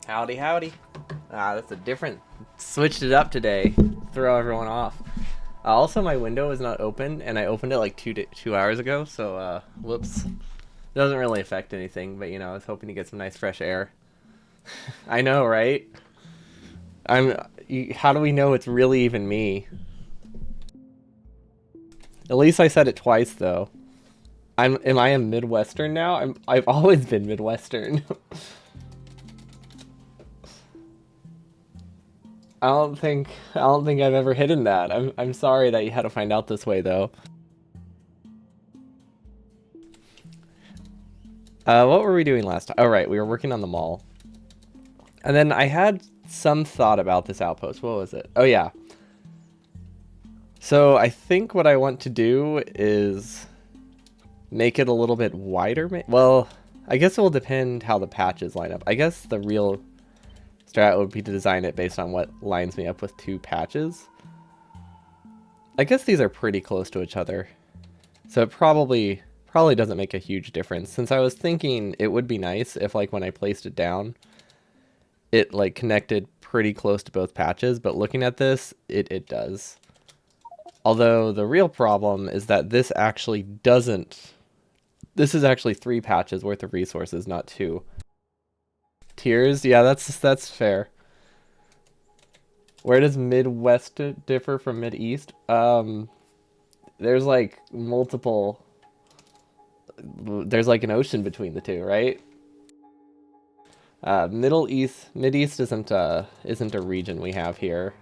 Howdy, howdy. That's a different. Switched it up today. Throw everyone off. Also, my window is not open, and I opened it like 2 hours ago. So, whoops. Doesn't really affect anything, but I was hoping to get some nice fresh air. I know, right? I'm. How do we know it's really even me? At least I said it twice, though. Am I a Midwestern now? I've always been Midwestern. I don't think I've ever hidden that. I'm sorry that you had to find out this way though. What were we doing last time? Oh right, we were working on the mall. And then I had some thought about this outpost. What was it? Oh yeah. So I think what I want to do is make it a little bit wider. Well, I guess it will depend how the patches line up. I guess the real strat would be to design it based on what lines me up with two patches. I guess these are pretty close to each other, so it probably doesn't make a huge difference. Since I was thinking it would be nice if, like, when I placed it down, it like connected pretty close to both patches. But looking at this, it does. Although the real problem is that this actually doesn't. This is actually 3 patches worth of resources, not 2. Tiers, yeah, that's fair. Where does Midwest differ from Mid-East? There's like multiple. There's like an ocean between the two, right? Mid-East isn't a region we have here.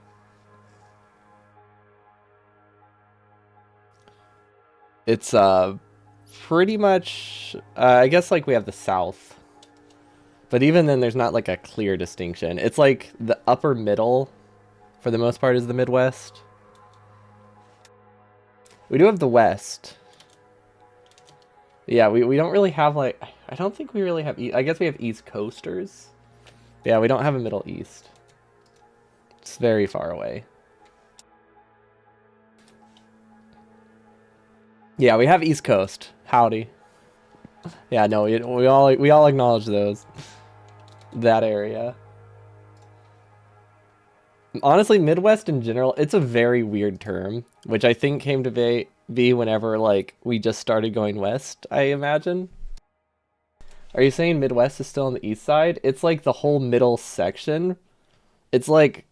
It's pretty much I guess like we have the South, but even then there's not like a clear distinction. It's like the upper middle, for the most part, is the Midwest. We do have the West. Yeah, we don't really have like, I don't think we really have, I guess we have East Coasters. Yeah, we don't have a Middle East. It's very far away. Yeah, we have East Coast. Howdy. Yeah, no, we all acknowledge those. That area. Honestly, Midwest in general, it's a very weird term, which I think came to be whenever like we just started going west, I imagine. Are you saying Midwest is still on the east side? It's like the whole middle section. It's like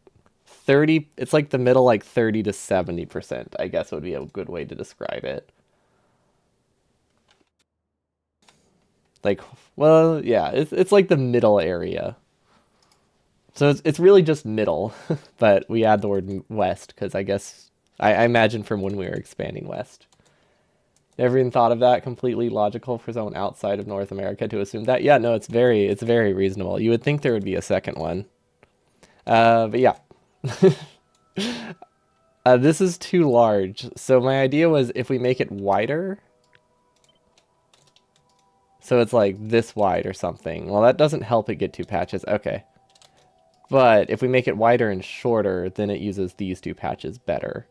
30, it's like the middle like 30 to 70%, I guess would be a good way to describe it. Like, well, yeah, it's like the middle area. So it's really just middle, but we add the word west because I guess I imagine from when we were expanding west. Never even thought of that. Completely logical for someone outside of North America to assume that. Yeah, no, it's very reasonable. You would think there would be a second one. But yeah. This is too large. So my idea was if we make it wider, so it's like this wide or something. Well, that doesn't help it get 2 patches. Okay. But if we make it wider and shorter, then it uses these 2 patches better.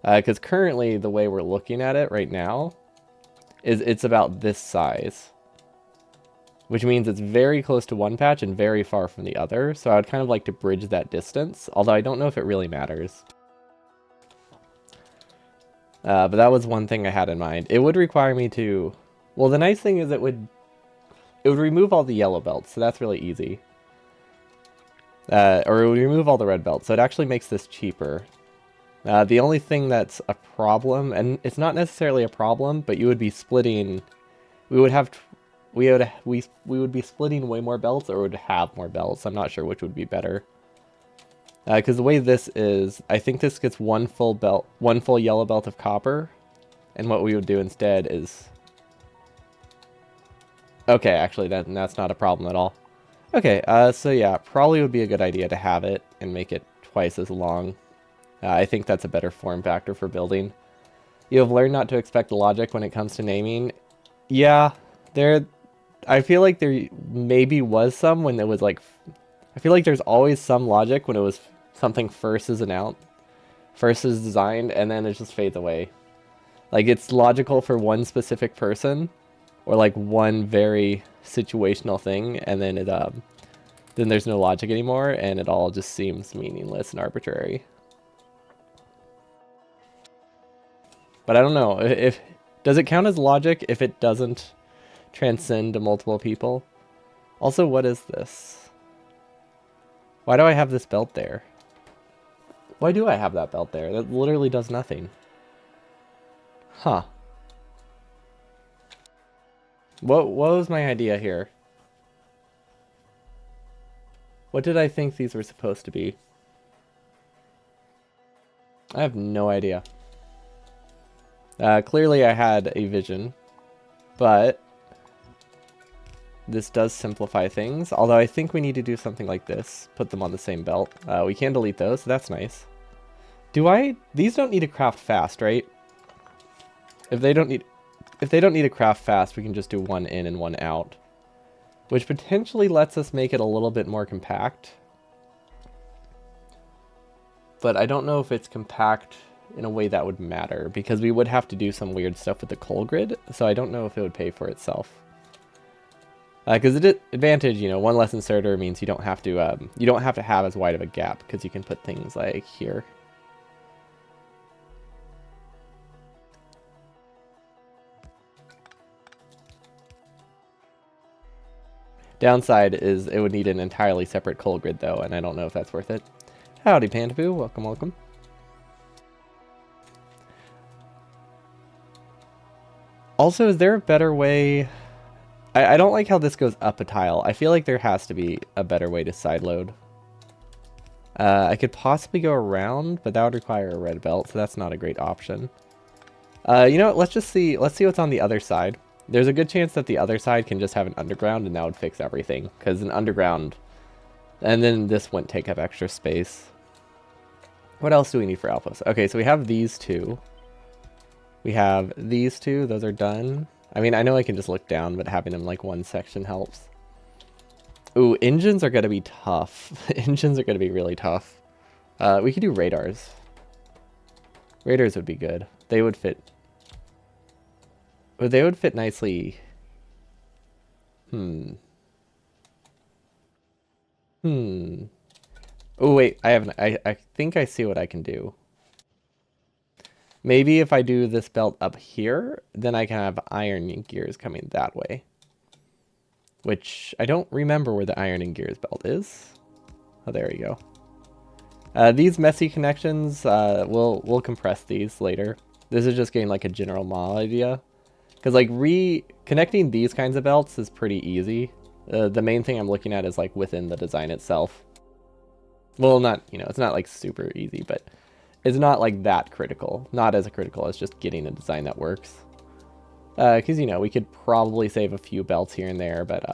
Because currently, the way we're looking at it right now is it's about this size. Which means it's very close to one patch and very far from the other. So I would kind of like to bridge that distance, although I don't know if it really matters. But that was one thing I had in mind. It would require me to... Well, the nice thing is it would remove all the yellow belts, so that's really easy. Or it would remove all the red belts, so it actually makes this cheaper. The only thing that's a problem, and it's not necessarily a problem, but you would be splitting... We would be splitting way more belts, or would have more belts. I'm not sure which would be better. Because the way this is, I think this gets one full yellow belt of copper, and what we would do instead is... Okay, actually, that's not a problem at all. Okay, so yeah, probably would be a good idea to have it and make it twice as long. I think that's a better form factor for building. You have learned not to expect logic when it comes to naming. Yeah, I feel like there maybe was some when it was like... I feel like there's always some logic when it was something first is designed, and then it just fades away. Like, it's logical for one specific person, or like one very situational thing, and then then there's no logic anymore, and it all just seems meaningless and arbitrary. But I don't know, if does it count as logic if it doesn't transcend to multiple people? Also, what is this? Why do I have this belt there? Why do I have that belt there? That literally does nothing. Huh. What was my idea here? What did I think these were supposed to be? I have no idea. Clearly I had a vision, but this does simplify things. Although I think we need to do something like this. Put them on the same belt. We can delete those, so that's nice. These don't need to craft fast, right? If they don't need to craft fast, we can just do one in and one out. Which potentially lets us make it a little bit more compact. But I don't know if it's compact in a way that would matter, because we would have to do some weird stuff with the coal grid, so I don't know if it would pay for itself. Because the advantage, you know, one less inserter means you don't have to have as wide of a gap, because you can put things like here. Downside is it would need an entirely separate coal grid though, and I don't know if that's worth it. Howdy Pandaboo, welcome, welcome. Also, is there a better way? I don't like how this goes up a tile. I feel like there has to be a better way to sideload. I could possibly go around, but that would require a red belt, so that's not a great option. You know what, let's see what's on the other side. There's a good chance that the other side can just have an underground, and that would fix everything, because an underground, and then this wouldn't take up extra space. What else do we need for outposts? Okay, so we have these two. We have these two, those are done. I mean, I know I can just look down, but having them like one section helps. Ooh, engines are going to be tough. Engines are going to be really tough. We could do radars. Radars would be good. They would fit. Well, they would fit nicely. Oh, wait, I think I see what I can do. Maybe if I do this belt up here, then I can have iron gears coming that way. Which, I don't remember where the iron and gears belt is. Oh, there we go. These messy connections, we'll compress these later. This is just getting like a general model idea. Because like connecting these kinds of belts is pretty easy. The main thing I'm looking at is like within the design itself. Well, not, you know, it's not like super easy, but it's not like that critical. Not as critical as just getting a design that works. Because, you know, we could probably save a few belts here and there, but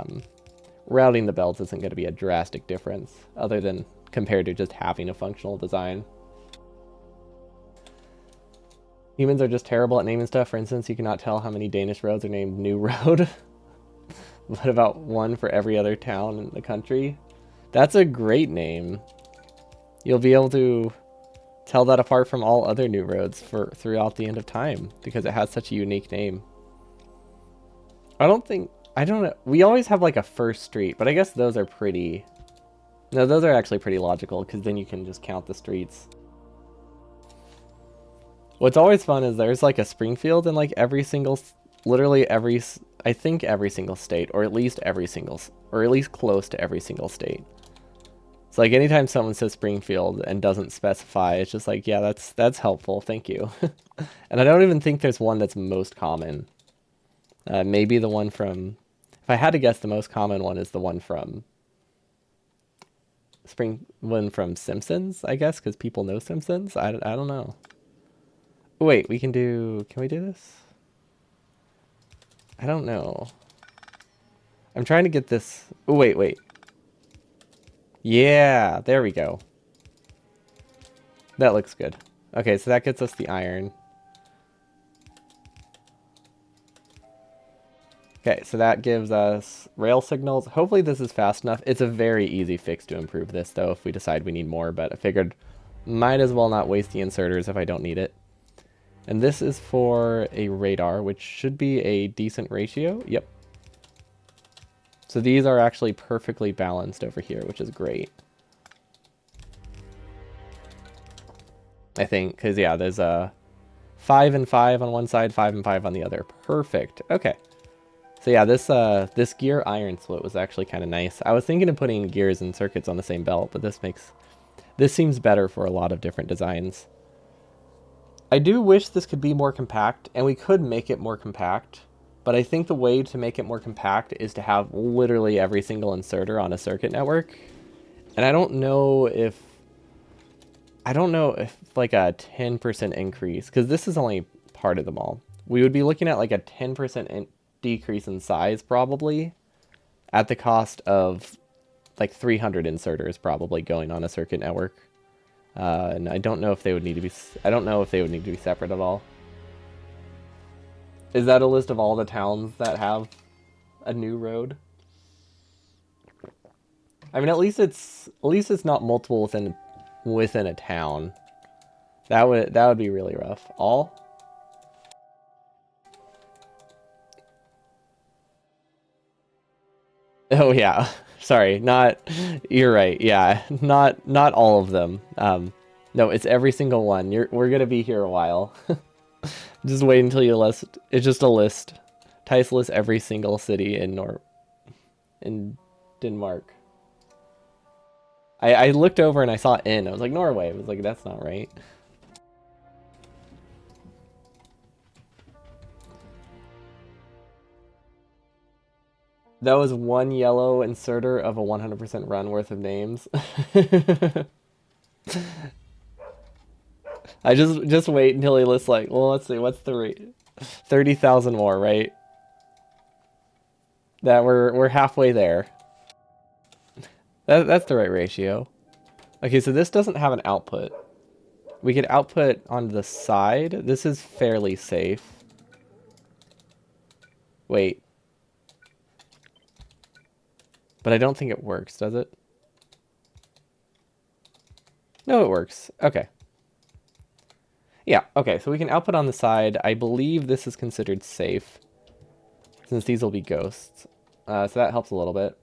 routing the belts isn't going to be a drastic difference, other than compared to just having a functional design. Humans are just terrible at naming stuff. For instance, you cannot tell how many Danish roads are named New Road. What about one for every other town in the country? That's a great name. You'll be able to tell that apart from all other new roads throughout the end of time, because it has such a unique name. I don't know. We always have like a first street, but I guess those are pretty... No, those are actually pretty logical, because then you can just count the streets. What's always fun is there's like a Springfield in like every single... Literally every... I think every single state, or at least every single... Or at least close to every single state. So like anytime someone says Springfield and doesn't specify, it's just like, yeah, that's helpful, thank you. And I don't even think there's one that's most common. Maybe the one from... If I had to guess, the most common one is the one from... one from Simpsons, I guess, because people know Simpsons? I don't know. Wait, we can do... Can we do this? I don't know. I'm trying to get this... Oh, wait. Yeah, there we go. That looks good. Okay, so that gets us the iron. Okay, so that gives us rail signals. Hopefully this is fast enough. It's a very easy fix to improve this, though, if we decide we need more, but I figured might as well not waste the inserters if I don't need it. And this is for a radar, which should be a decent ratio. Yep. So these are actually perfectly balanced over here, which is great. I think, because yeah, there's a 5 and 5 on one side, 5 and 5 on the other. Perfect. Okay. So yeah, this gear iron split was actually kind of nice. I was thinking of putting gears and circuits on the same belt, but this seems better for a lot of different designs. I do wish this could be more compact, and we could make it more compact, but I think the way to make it more compact is to have literally every single inserter on a circuit network. And I don't know if like a 10% increase, because this is only part of them all. We would be looking at like a 10% decrease in size probably, at the cost of like 300 inserters probably going on a circuit network. And I don't know if they would need to be. I don't know if they would need to be separate at all. Is that a list of all the towns that have a new road? I mean, at least it's not multiple within a town. That would be really rough. All? Oh yeah. Sorry, not. You're right. Yeah, not all of them. No, it's every single one. We're gonna be here a while. Just wait until you list. It's just a list. Tice lists every single city in Denmark. I looked over and I saw N. I was like, Norway. I was like, that's not right. That was one yellow inserter of a 100% run worth of names. I just wait until he lists like, well, let's see, what's the rate? 30,000 more, right? That we're halfway there. That's the right ratio. Okay, so this doesn't have an output. We could output on the side. This is fairly safe. Wait. But I don't think it works, does it? No, it works. Okay. Yeah, okay, so we can output on the side. I believe this is considered safe, since these will be ghosts. So that helps a little bit.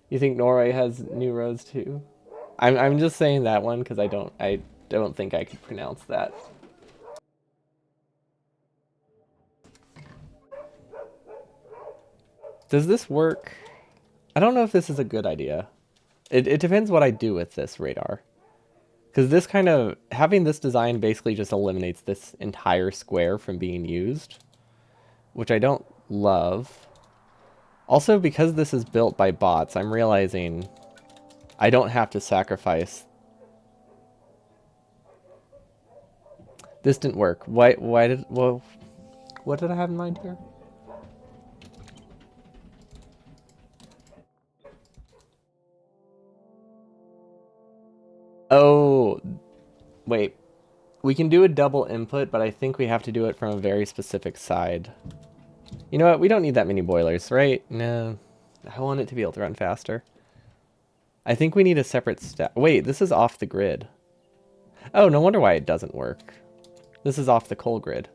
You think Norway has new roads too? I'm just saying that one because I don't think I could pronounce that. Does this work? I don't know if this is a good idea. It depends what I do with this radar. Because this kind of, having this design basically just eliminates this entire square from being used, which I don't love. Also, because this is built by bots, I'm realizing I don't have to sacrifice. This didn't work. Why did, well, what did I have in mind here? Oh, wait. We can do a double input, but I think we have to do it from a very specific side. You know what? We don't need that many boilers, right? No. I want it to be able to run faster. I think we need a separate step. Wait, this is off the grid. Oh, no wonder why it doesn't work. This is off the coal grid.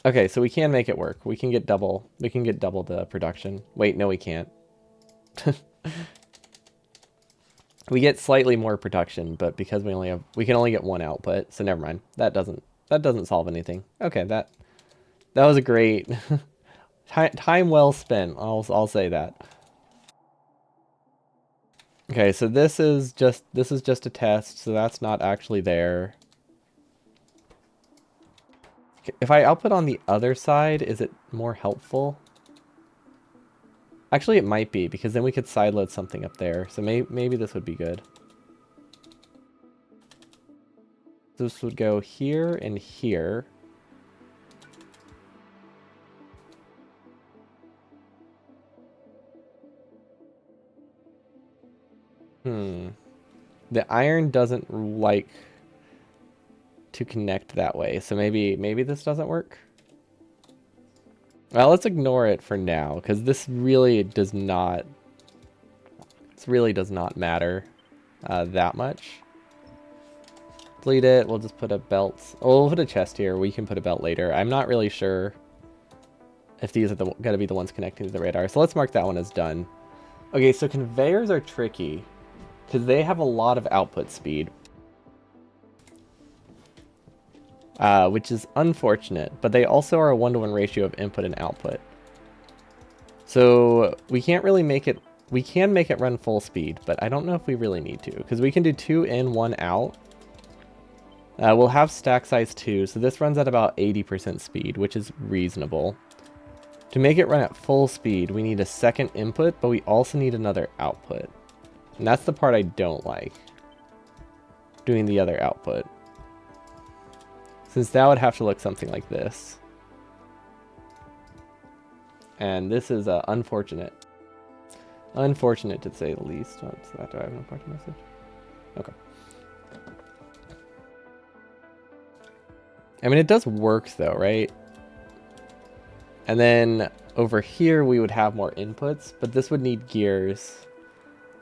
Okay, so we can make it work. We can get double the production. Wait, no we can't. We get slightly more production, but because we can only get one output, so never mind. That doesn't solve anything. Okay, that was a great time well spent. I'll say that. Okay, so this is just a test, so that's not actually there. If I output on the other side, is it more helpful? Actually, it might be, because then we could sideload something up there. So maybe this would be good. This would go here and here. The iron doesn't like to connect that way, so maybe this doesn't work. Well, let's ignore it for now, because this really does not matter that much. Delete it. We'll just put a belt. Oh, we'll put a chest here. We can put a belt later. I'm not really sure if these are going to be the ones connecting to the radar. So let's mark that one as done. Okay, so conveyors are tricky because they have a lot of output speed, which is unfortunate, but they also are a 1-to-1 ratio of input and output. So we can't really make it, we can make it run full speed, but I don't know if we really need to, because we can do 2 in, 1 out. We'll have stack size 2, so this runs at about 80% speed, which is reasonable. To make it run at full speed, we need a second input, but we also need another output. And that's the part I don't like, doing the other output. Since that would have to look something like this. And this is unfortunate. Unfortunate to say the least. Oh, does that drive an important message? Okay. I mean, it does work though, right? And then over here, we would have more inputs, but this would need gears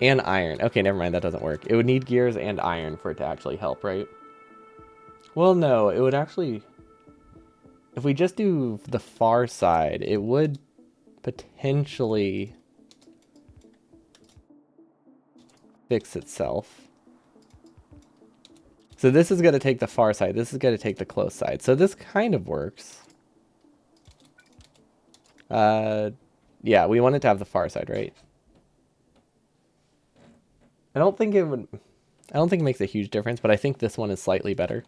and iron. Okay, never mind, that doesn't work. It would need gears and iron for it to actually help, right? Well, no, it would actually... If we just do the far side, it would potentially fix itself. So this is going to take the far side. This is going to take the close side. So this kind of works. Yeah, we want it to have the far side, right? I don't think it makes a huge difference, but I think this one is slightly better.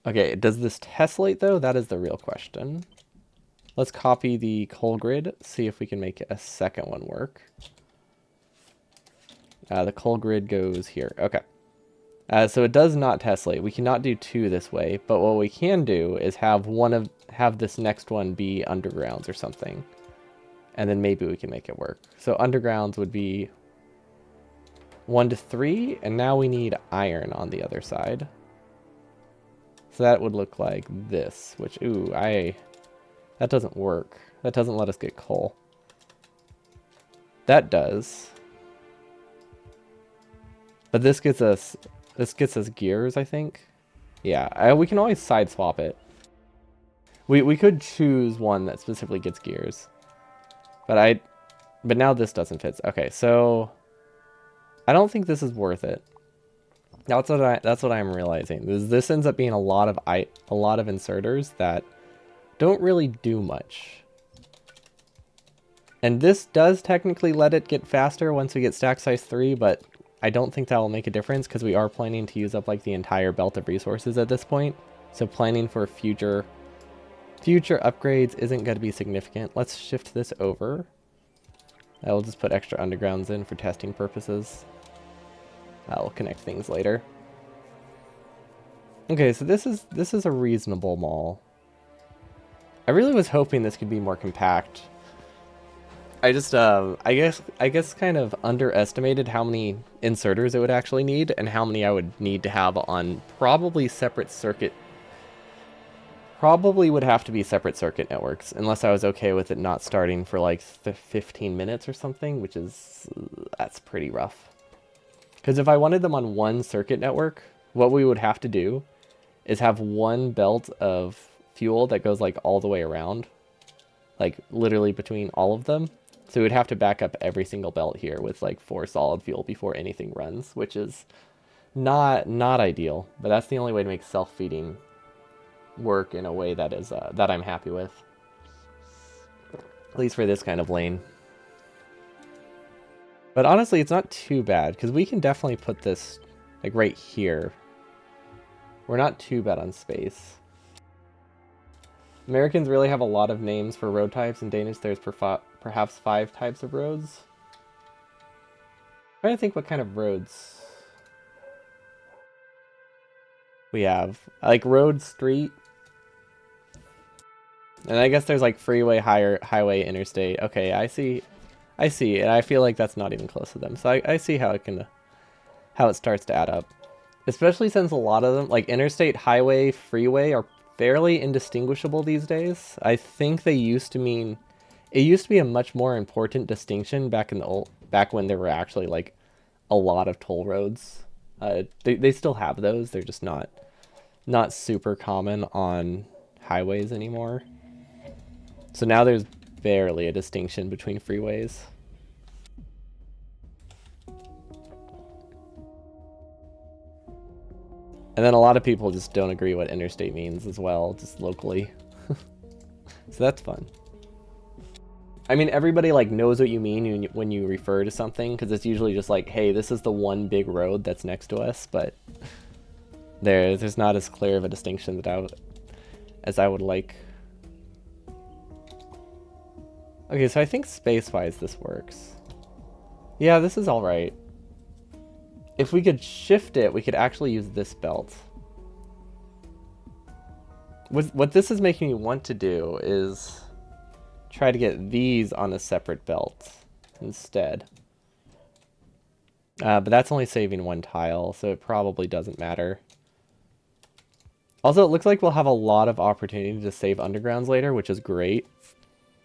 Okay, does this tessellate though? That is the real question. Let's copy the coal grid, see if we can make a second one work. The coal grid goes here. Okay. So it does not tessellate. We cannot do 2 this way, but what we can do is have this next one be undergrounds or something. And then maybe we can make it work. So undergrounds would be 1 to 3, and now we need iron on the other side. So that would look like this, which, ooh, that doesn't work. That doesn't let us get coal. That does. But this gets us gears, I think. Yeah, we can always side swap it. We could choose one that specifically gets gears. But now this doesn't fit. Okay, so I don't think this is worth it. That's what I'm realizing. This ends up being a lot of inserters that don't really do much. And this does technically let it get faster once we get stack size 3, but I don't think that will make a difference because we are planning to use up like the entire belt of resources at this point. So planning for future upgrades isn't going to be significant. Let's shift this over. I will just put extra undergrounds in for testing purposes. I'll connect things later. Okay, so this is a reasonable mall. I really was hoping this could be more compact. I just I guess kind of underestimated how many inserters it would actually need and how many I would need to have on probably separate circuit. Probably would have to be separate circuit networks unless I was okay with it not starting for like 15 minutes or something, which is that's pretty rough. Because if I wanted them on one circuit network, what we would have to do is have one belt of fuel that goes like all the way around, like literally between all of them. So we'd have to back up every single belt here with like 4 solid fuel before anything runs, which is not ideal, but that's the only way to make self-feeding work in a way that is that I'm happy with, at least for this kind of lane. But honestly, it's not too bad because we can definitely put this like right here. We're not too bad on space. Americans really have a lot of names for road types. In Danish, there's perhaps 5 types of roads. I'm trying to think what kind of roads we have. Like road, street. And I guess there's like freeway, highway, interstate. Okay, I see, and I feel like that's not even close to them. So I see how it starts to add up. Especially since a lot of them, like interstate, highway, freeway, are fairly indistinguishable these days. I think it used to be a much more important distinction back when there were actually like a lot of toll roads. They still have those. They're just not super common on highways anymore. So now there's barely a distinction between freeways. And then a lot of people just don't agree what interstate means as well, just locally. So that's fun. I mean, everybody like knows what you mean when you refer to something, because it's usually just like, hey, this is the one big road that's next to us, but there's not as clear of a distinction that as I would like. Okay, so I think space-wise this works. Yeah, this is all right. If we could shift it, we could actually use this belt. What this is making me want to do is try to get these on a separate belt instead. But that's only saving one tile, so it probably doesn't matter. Also, it looks like we'll have a lot of opportunity to save undergrounds later, which is great.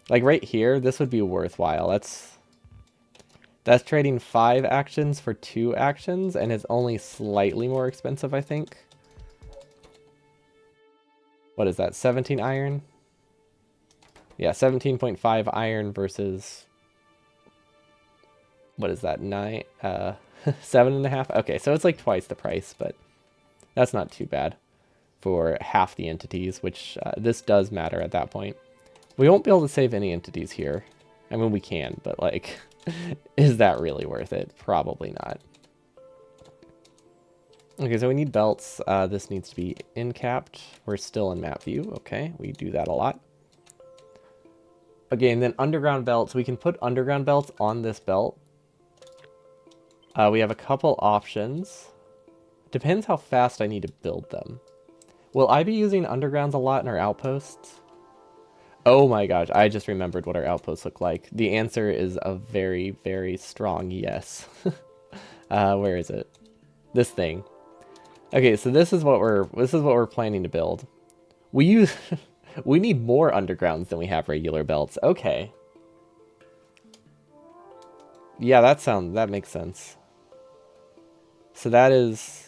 Like right here, this would be worthwhile. That's trading 5 actions for 2 actions, and it's only slightly more expensive, I think. What is that, 17 iron? Yeah, 17.5 iron versus... What is that, 9? 7.5? Okay, so it's like twice the price, but that's not too bad for half the entities, which this does matter at that point. We won't be able to save any entities here. I mean, we can, but like, is that really worth it? Probably not. Okay, so we need belts. This needs to be in-capped. We're still in map view. Okay, we do that a lot. Okay, and then underground belts. We can put underground belts on this belt. We have a couple options. Depends how fast I need to build them. Will I be using undergrounds a lot in our outposts? Oh my gosh, I just remembered what our outposts look like. The answer is a very, very strong yes. Where is it? This thing. Okay, so this is what we're planning to build. We need more undergrounds than we have regular belts. Okay. Yeah, that makes sense. So that is...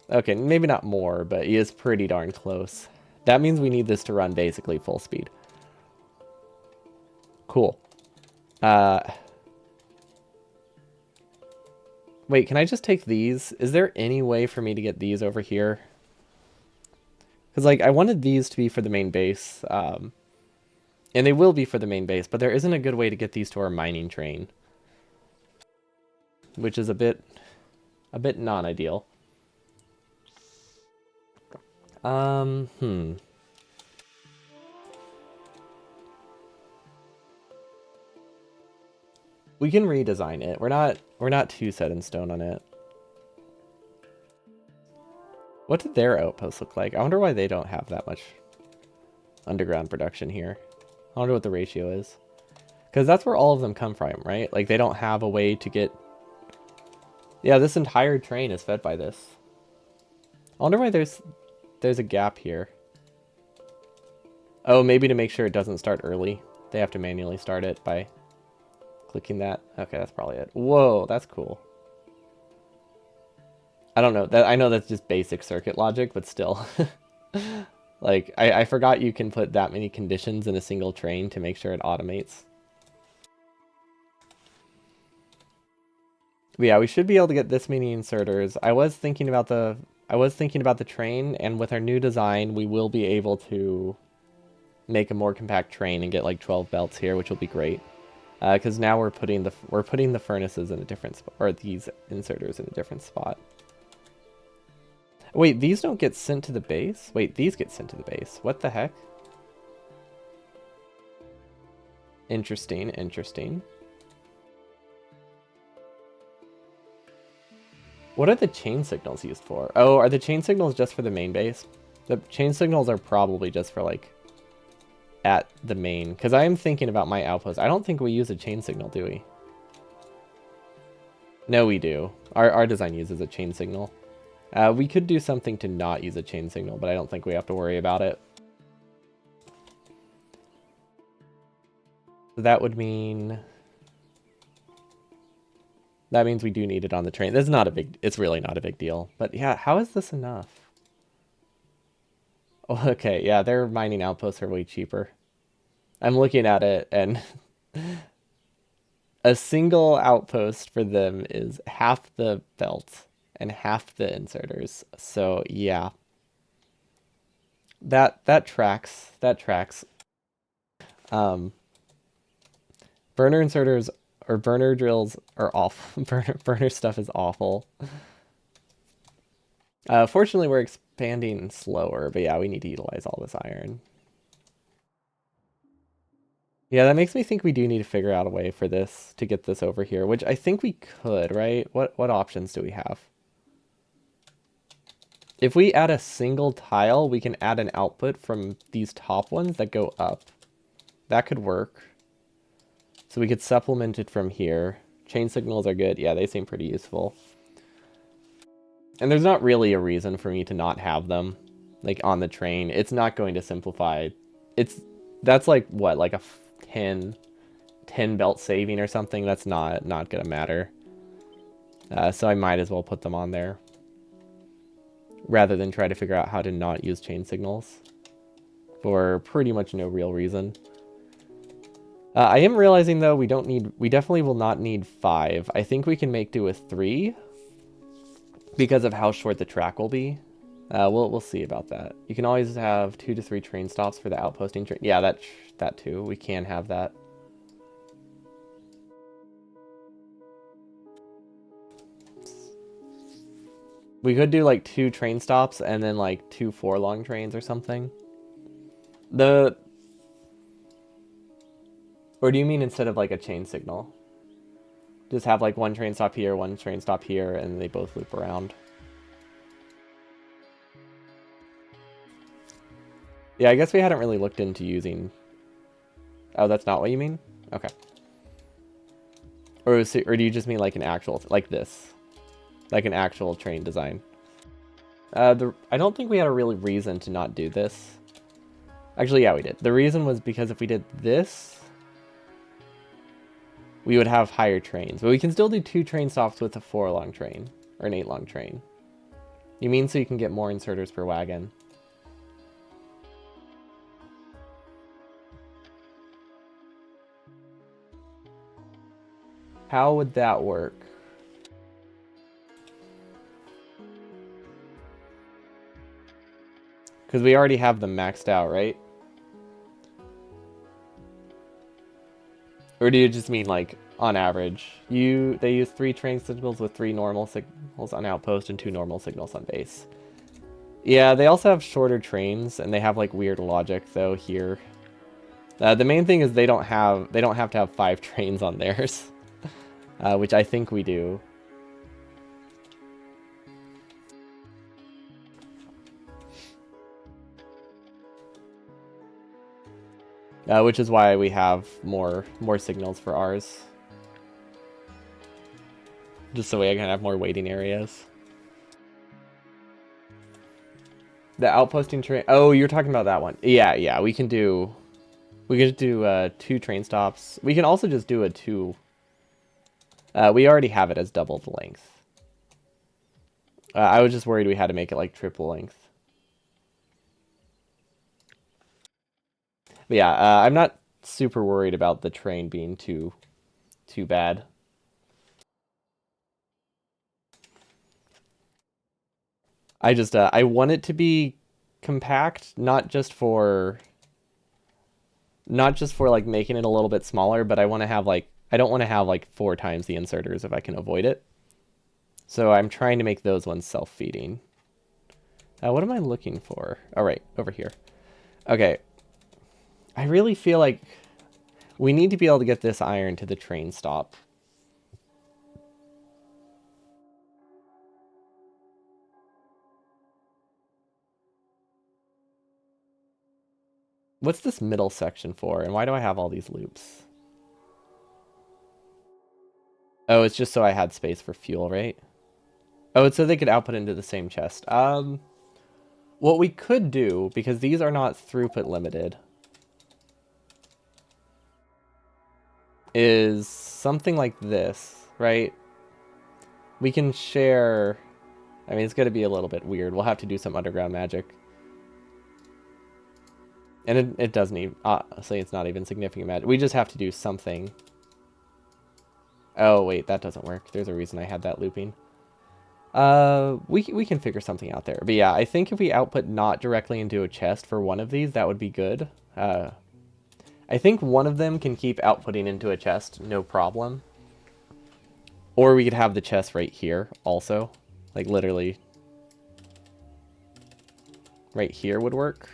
Okay, maybe not more, but he is pretty darn close. That means we need this to run basically full speed. Cool. Wait, can I just take these? Is there any way for me to get these over here? Because, like, I wanted these to be for the main base. And they will be for the main base, but there isn't a good way to get these to our mining train. Which is a bit non-ideal. We can redesign it. We're not too set in stone on it. What did their outposts look like? I wonder why they don't have that much underground production here. I wonder what the ratio is. Because that's where all of them come from, right? Like, they don't have a way to get... Yeah, this entire train is fed by this. I wonder why there's a gap here. Oh, maybe to make sure it doesn't start early. They have to manually start it by clicking that. Okay, that's probably it. Whoa, that's cool. I don't know. I know that's just basic circuit logic, but still. Like, I forgot you can put that many conditions in a single train to make sure it automates. But yeah, we should be able to get this many inserters. I was thinking about the train, and with our new design, we will be able to make a more compact train and get like 12 belts here, which will be great. Because now we're putting the furnaces in a different spot, or these inserters in a different spot. Wait, these don't get sent to the base? Wait, these get sent to the base. What the heck? Interesting, interesting. What are the chain signals used for? Oh, are the chain signals just for the main base? The chain signals are probably just for, like, at the main. Because I am thinking about my outpost. I don't think we use a chain signal, do we? No, we do. Our design uses a chain signal. We could do something to not use a chain signal, but I don't think we have to worry about it. So that would mean... That means we do need it on the train. It's really not a big deal. But yeah, how is this enough? Okay, yeah, their mining outposts are way cheaper. I'm looking at it, and a single outpost for them is half the belt and half the inserters. So yeah, that tracks. That tracks. Um, burner inserters or burner drills are awful. Burner stuff is awful. Fortunately, we're expanding slower, but yeah, we need to utilize all this iron. Yeah, that makes me think we do need to figure out a way for this to get this over here, which I think we could, right? What options do we have? If we add a single tile, we can add an output from these top ones that go up. That could work. So we could supplement it from here. Chain signals are good. Yeah, they seem pretty useful. And there's not really a reason for me to not have them, like, on the train. It's not going to simplify. That's like, what, like a 10 belt saving or something? That's not gonna matter. So I might as well put them on there, rather than try to figure out how to not use chain signals for pretty much no real reason. I am realizing, though, we definitely will not need 5. I think we can make do with 3 because of how short the track will be. We'll see about that. You can always have 2 to 3 train stops for the outposting train. Yeah, that too. We can have that. We could do like 2 train stops and then like 2 4-long trains or something. Or do you mean instead of like a chain signal? Just have like 1 train stop here, 1 train stop here, and they both loop around. Yeah, I guess we hadn't really looked into using... Oh, that's not what you mean? Okay. Or do you just mean like an actual... Like this? Like an actual train design? I don't think we had a real reason to not do this. Actually, yeah, we did. The reason was because if we did this, we would have higher trains. But we can still do 2 train stops with a 4-long train. Or an 8-long train. You mean so you can get more inserters per wagon? How would that work? Because we already have them maxed out, right? Or do you just mean like on average? They use 3 train signals with 3 normal signals on outpost and 2 normal signals on base. Yeah, they also have shorter trains and they have like weird logic though here. The main thing is they don't have to have 5 trains on theirs, which I think we do. Which is why we have more signals for ours. Just so we can have more waiting areas. The outposting train... Oh, you're talking about that one. Yeah, we can do 2 train stops. We can also just do a 2... we already have it as double the length. I was just worried we had to make it like triple length. But yeah, I'm not super worried about the train being too bad. I want it to be compact, not just for like making it a little bit smaller, but I want to have like I don't want to have like 4 times the inserters if I can avoid it. So I'm trying to make those ones self-feeding. What am I looking for? All right, over here. Okay. I really feel like we need to be able to get this iron to the train stop. What's this middle section for, and why do I have all these loops? Oh, it's just so I had space for fuel, right? Oh, it's so they could output into the same chest. What we could do, because these are not throughput limited, is something like this, right? We can share... I mean, it's going to be a little bit weird. We'll have to do some underground magic. And it doesn't even, honestly, it's not even significant magic. We just have to do something. Oh, wait, that doesn't work. There's a reason I had that looping. We can figure something out there. But yeah, I think if we output not directly into a chest for one of these, that would be good. I think one of them can keep outputting into a chest, no problem. Or we could have the chest right here also. Like literally right here would work.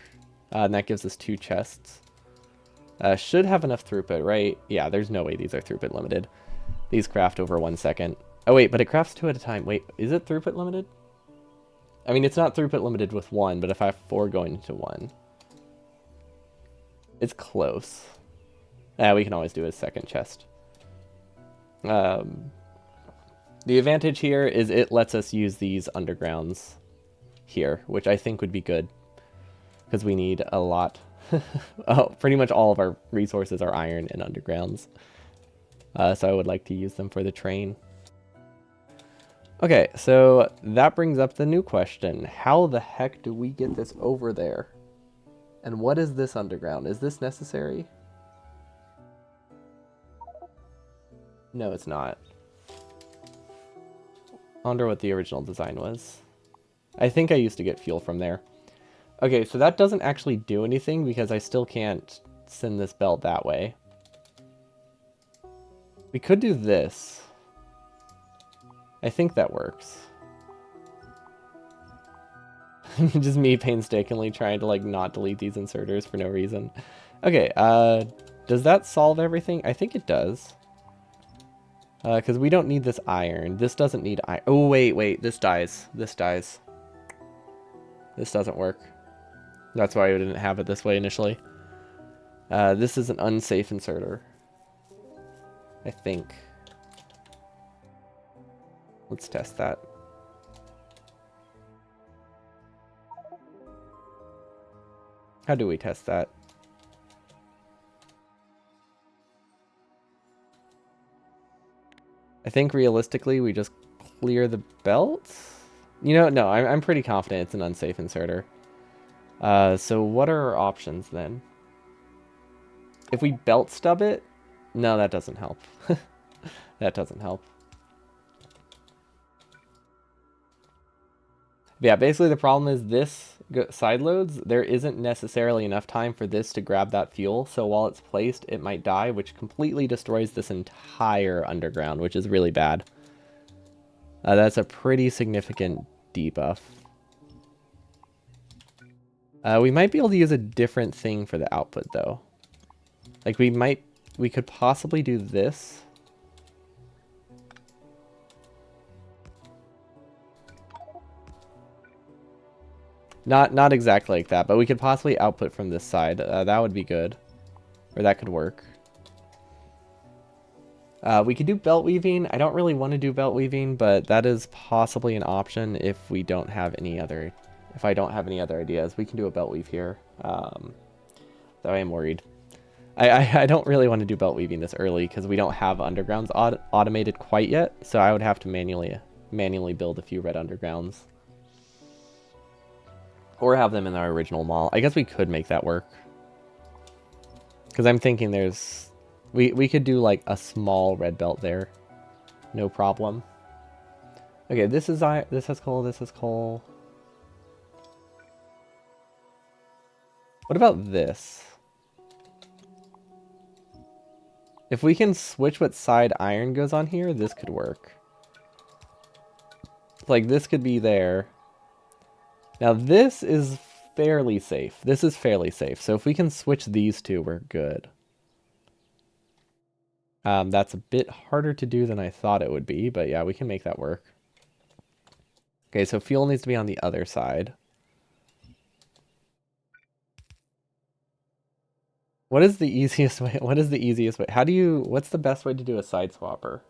And that gives us 2 chests. Should have enough throughput, right? Yeah, there's no way these are throughput limited. These craft over 1 second. Oh wait, but it crafts 2 at a time. Wait, is it throughput limited? I mean, it's not throughput limited with 1, but if I have 4 going into 1. It's close. We can always do a second chest. The advantage here is it lets us use these undergrounds here, which I think would be good. Because we need a lot. Oh, pretty much all of our resources are iron and undergrounds. So I would like to use them for the train. Okay, so that brings up the new question. How the heck do we get this over there? And what is this underground? Is this necessary? No, it's not. I wonder what the original design was. I think I used to get fuel from there. Okay, so that doesn't actually do anything because I still can't send this belt that way. We could do this. I think that works. Just me painstakingly trying to like not delete these inserters for no reason. Okay, does that solve everything? I think it does. Because we don't need this iron. This doesn't need iron. Oh, wait, this dies. This dies. This doesn't work. That's why I didn't have it this way initially. This is an unsafe inserter. I think. Let's test that. How do we test that? I think realistically we just clear the belt? You know, no, I'm pretty confident it's an unsafe inserter. So what are our options then? If we belt stub it? No, that doesn't help. That doesn't help. Yeah, basically the problem is this side loads, there isn't necessarily enough time for this to grab that fuel, so while it's placed, it might die, which completely destroys this entire underground, which is really bad. That's a pretty significant debuff. We might be able to use a different thing for the output, though. Like, we could possibly do this. Not exactly like that, but we could possibly output from this side. That would be good. Or that could work. We could do belt weaving. I don't really want to do belt weaving, but that is possibly an option if we don't have any other... If I don't have any other ideas. We can do a belt weave here. Though I am worried. I don't really want to do belt weaving this early because we don't have undergrounds automated quite yet. So I would have to manually build a few red undergrounds. Or have them in our original mall. I guess we could make that work. Because I'm thinking there's... We could do like a small red belt there. No problem. Okay, this has coal, this has coal. What about this? If we can switch what side iron goes on here, this could work. Like this could be there. Now this is fairly safe. This is fairly safe. So if we can switch these two, we're good. That's a bit harder to do than I thought it would be, but yeah, we can make that work. Okay, so fuel needs to be on the other side. What is the easiest way? What is the easiest way? What's the best way to do a side swapper?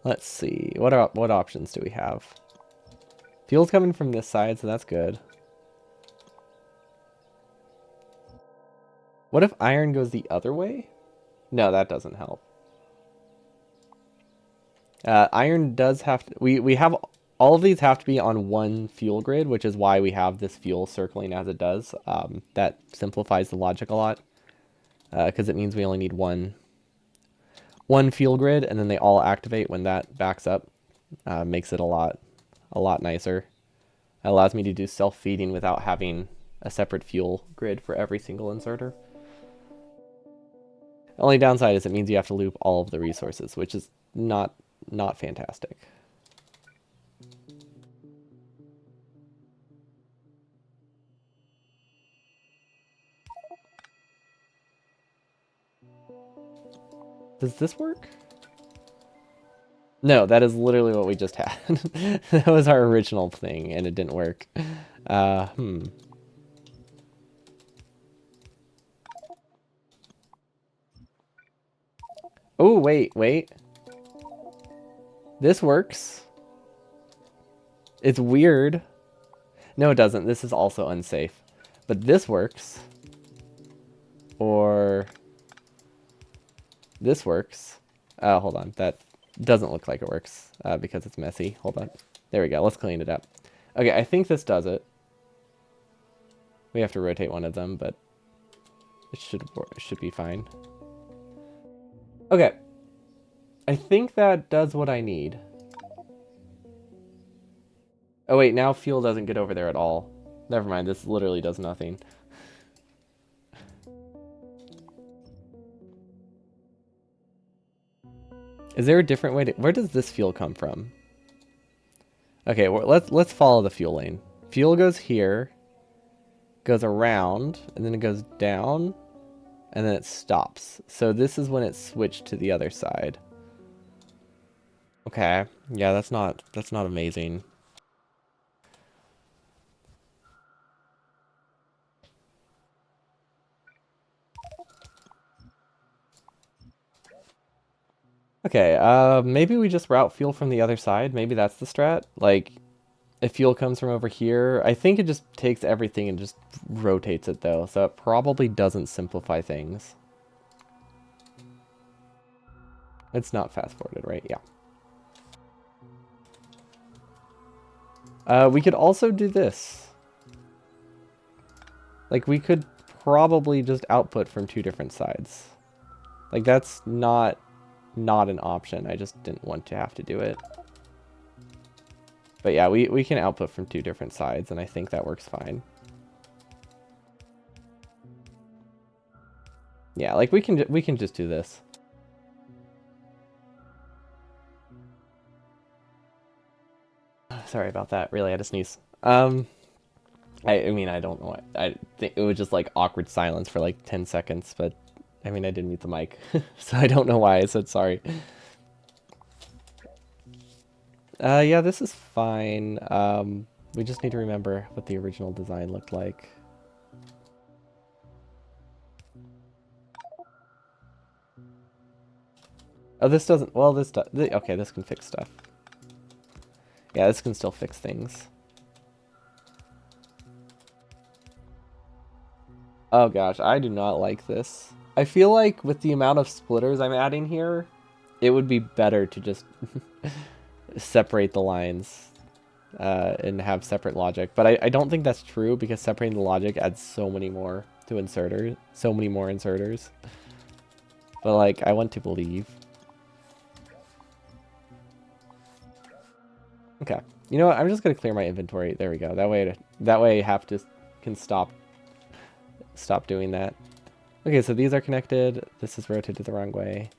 Let's see. What options do we have? Fuel's coming from this side, so that's good. What if iron goes the other way? No, that doesn't help. Iron does have to... We have all of these have to be on one fuel grid, which is why we have this fuel circling as it does. That simplifies the logic a lot, because it means we only need one fuel grid, and then they all activate when that backs up. Makes it a lot nicer. It allows me to do self-feeding without having a separate fuel grid for every single inserter. The only downside is it means you have to loop all of the resources, which is not fantastic. Does this work? No, that is literally what we just had. That was our original thing, and it didn't work. Oh, wait. This works. It's weird. No, it doesn't. This is also unsafe. But this works. Or this works. Hold on. That doesn't look like it works because it's messy. Hold on. There we go. Let's clean it up. Okay, I think this does it. We have to rotate one of them, but it should be fine. Okay. I think that does what I need. Oh wait, now fuel doesn't get over there at all. Never mind, this literally does nothing. Is there a different way to... Where does this fuel come from? Okay, well, let's follow the fuel lane. Fuel goes here, goes around, and then it goes down, and then it stops. So this is when it switched to the other side. Okay, yeah, that's not amazing. Okay, maybe we just route fuel from the other side. Maybe that's the strat. Like, if fuel comes from over here, I think it just takes everything and just rotates it though. So it probably doesn't simplify things. It's not fast forwarded, right? Yeah. We could also do this. Like, we could probably just output from two different sides. Like, that's not an option. I just didn't want to have to do it. But yeah, we can output from two different sides, and I think that works fine. Yeah, like we can just do this. Sorry about that. Really, I had to sneeze. I mean, I don't know. I think it was just like awkward silence for like 10 seconds, but I mean, I didn't mute the mic, so I don't know why I said sorry. Yeah, this is fine. We just need to remember what the original design looked like. Oh, this doesn't... Well, this does... Okay, this can fix stuff. Yeah, this can still fix things. Oh gosh, I do not like this. I feel like with the amount of splitters I'm adding here, it would be better to just separate the lines and have separate logic. But I don't think that's true because separating the logic adds so many more to inserters. So many more inserters. But like, I want to believe. Okay. You know what? I'm just gonna clear my inventory. There we go. That way half just can stop doing that. Okay, so these are connected. This is rotated the wrong way.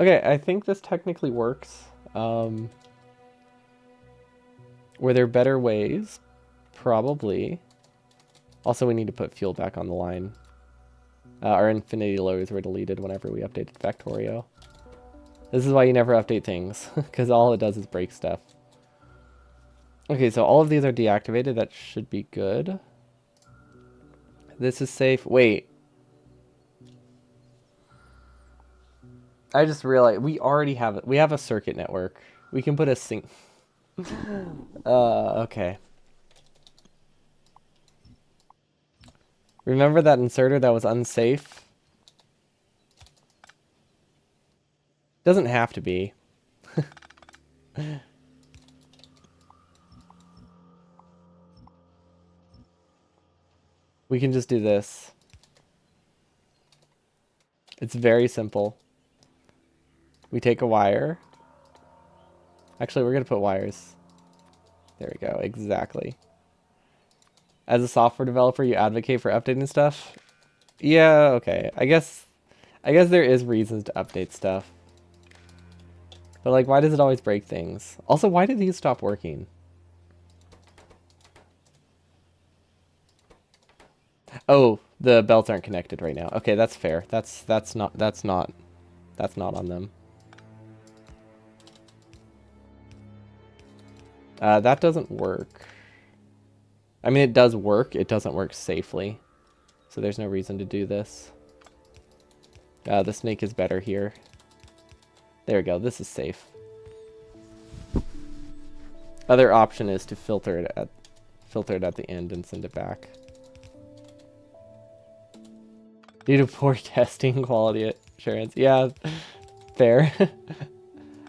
Okay, I think this technically works. Were there better ways? Probably. Also, we need to put fuel back on the line. Our infinity lows were deleted whenever we updated Factorio. This is why you never update things, because all it does is break stuff. Okay, so all of these are deactivated. That should be good. This is safe. Wait. I just realized we already have it. We have a circuit network. We can put a sync. Okay. Remember that inserter that was unsafe? Doesn't have to be. We can just do this. It's very simple. We take a wire. Actually, we're going to put wires. There we go. Exactly. As a software developer, you advocate for updating stuff? Yeah, okay. I guess there is reasons to update stuff. But like, why does it always break things? Also, why did these stop working? Oh, the belts aren't connected right now. Okay, that's fair. That's not on them. That doesn't work. I mean, it does work. It doesn't work safely. So there's no reason to do this. The snake is better here. There we go. This is safe. Other option is to filter it at the end and send it back. Due to poor testing quality assurance. Yeah, fair.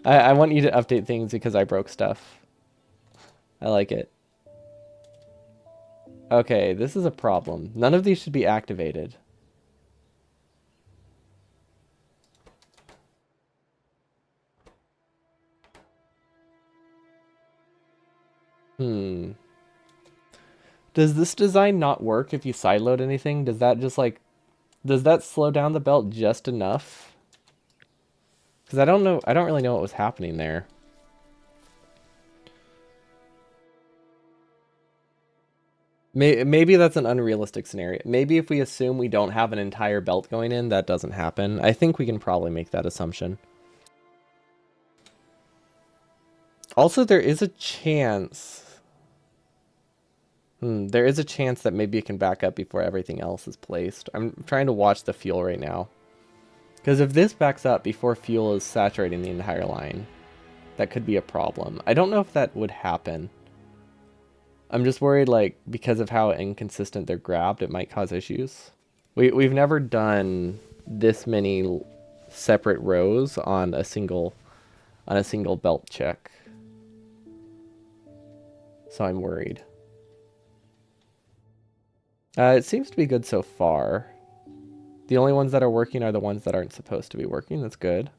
I want you to update things because I broke stuff. I like it. Okay, this is a problem. None of these should be activated. Does this design not work if you sideload anything? Does that just like... Does that slow down the belt just enough? Because I don't know. I don't really know what was happening there. Maybe that's an unrealistic scenario. Maybe if we assume we don't have an entire belt going in, that doesn't happen. I think we can probably make that assumption. Also, there is a chance... there is a chance that maybe it can back up before everything else is placed. I'm trying to watch the fuel right now. Because if this backs up before fuel is saturating the entire line, that could be a problem. I don't know if that would happen. I'm just worried, like, because of how inconsistent they're grabbed, it might cause issues. We've never done this many separate rows on a single belt check. So I'm worried. It seems to be good so far. The only ones that are working are the ones that aren't supposed to be working. That's good.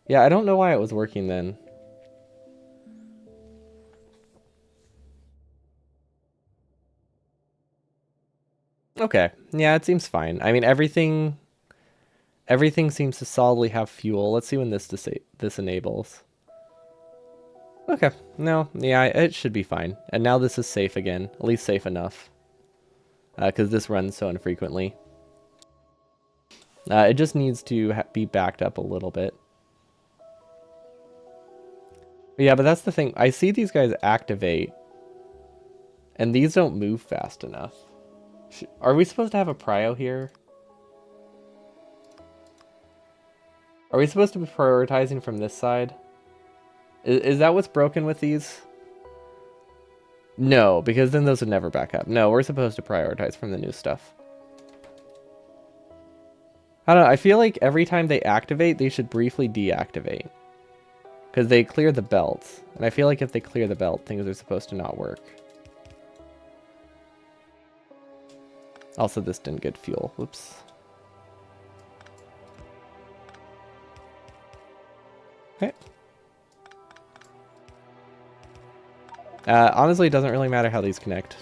Yeah, I don't know why it was working then. Okay. Yeah, it seems fine. I mean, everything seems to solidly have fuel. Let's see when this enables. Okay. No, yeah, it should be fine. And now this is safe again. At least safe enough. Because this runs so infrequently. It just needs to be backed up a little bit. But yeah, but that's the thing. I see these guys activate. And these don't move fast enough. Are we supposed to have a prio here? Are we supposed to be prioritizing from this side? Is that what's broken with these? No, because then those would never back up. No, we're supposed to prioritize from the new stuff. I don't know, I feel like every time they activate, they should briefly deactivate. Because they clear the belt. And I feel like if they clear the belt, things are supposed to not work. Also, this didn't get fuel. Whoops. Okay. Honestly, it doesn't really matter how these connect.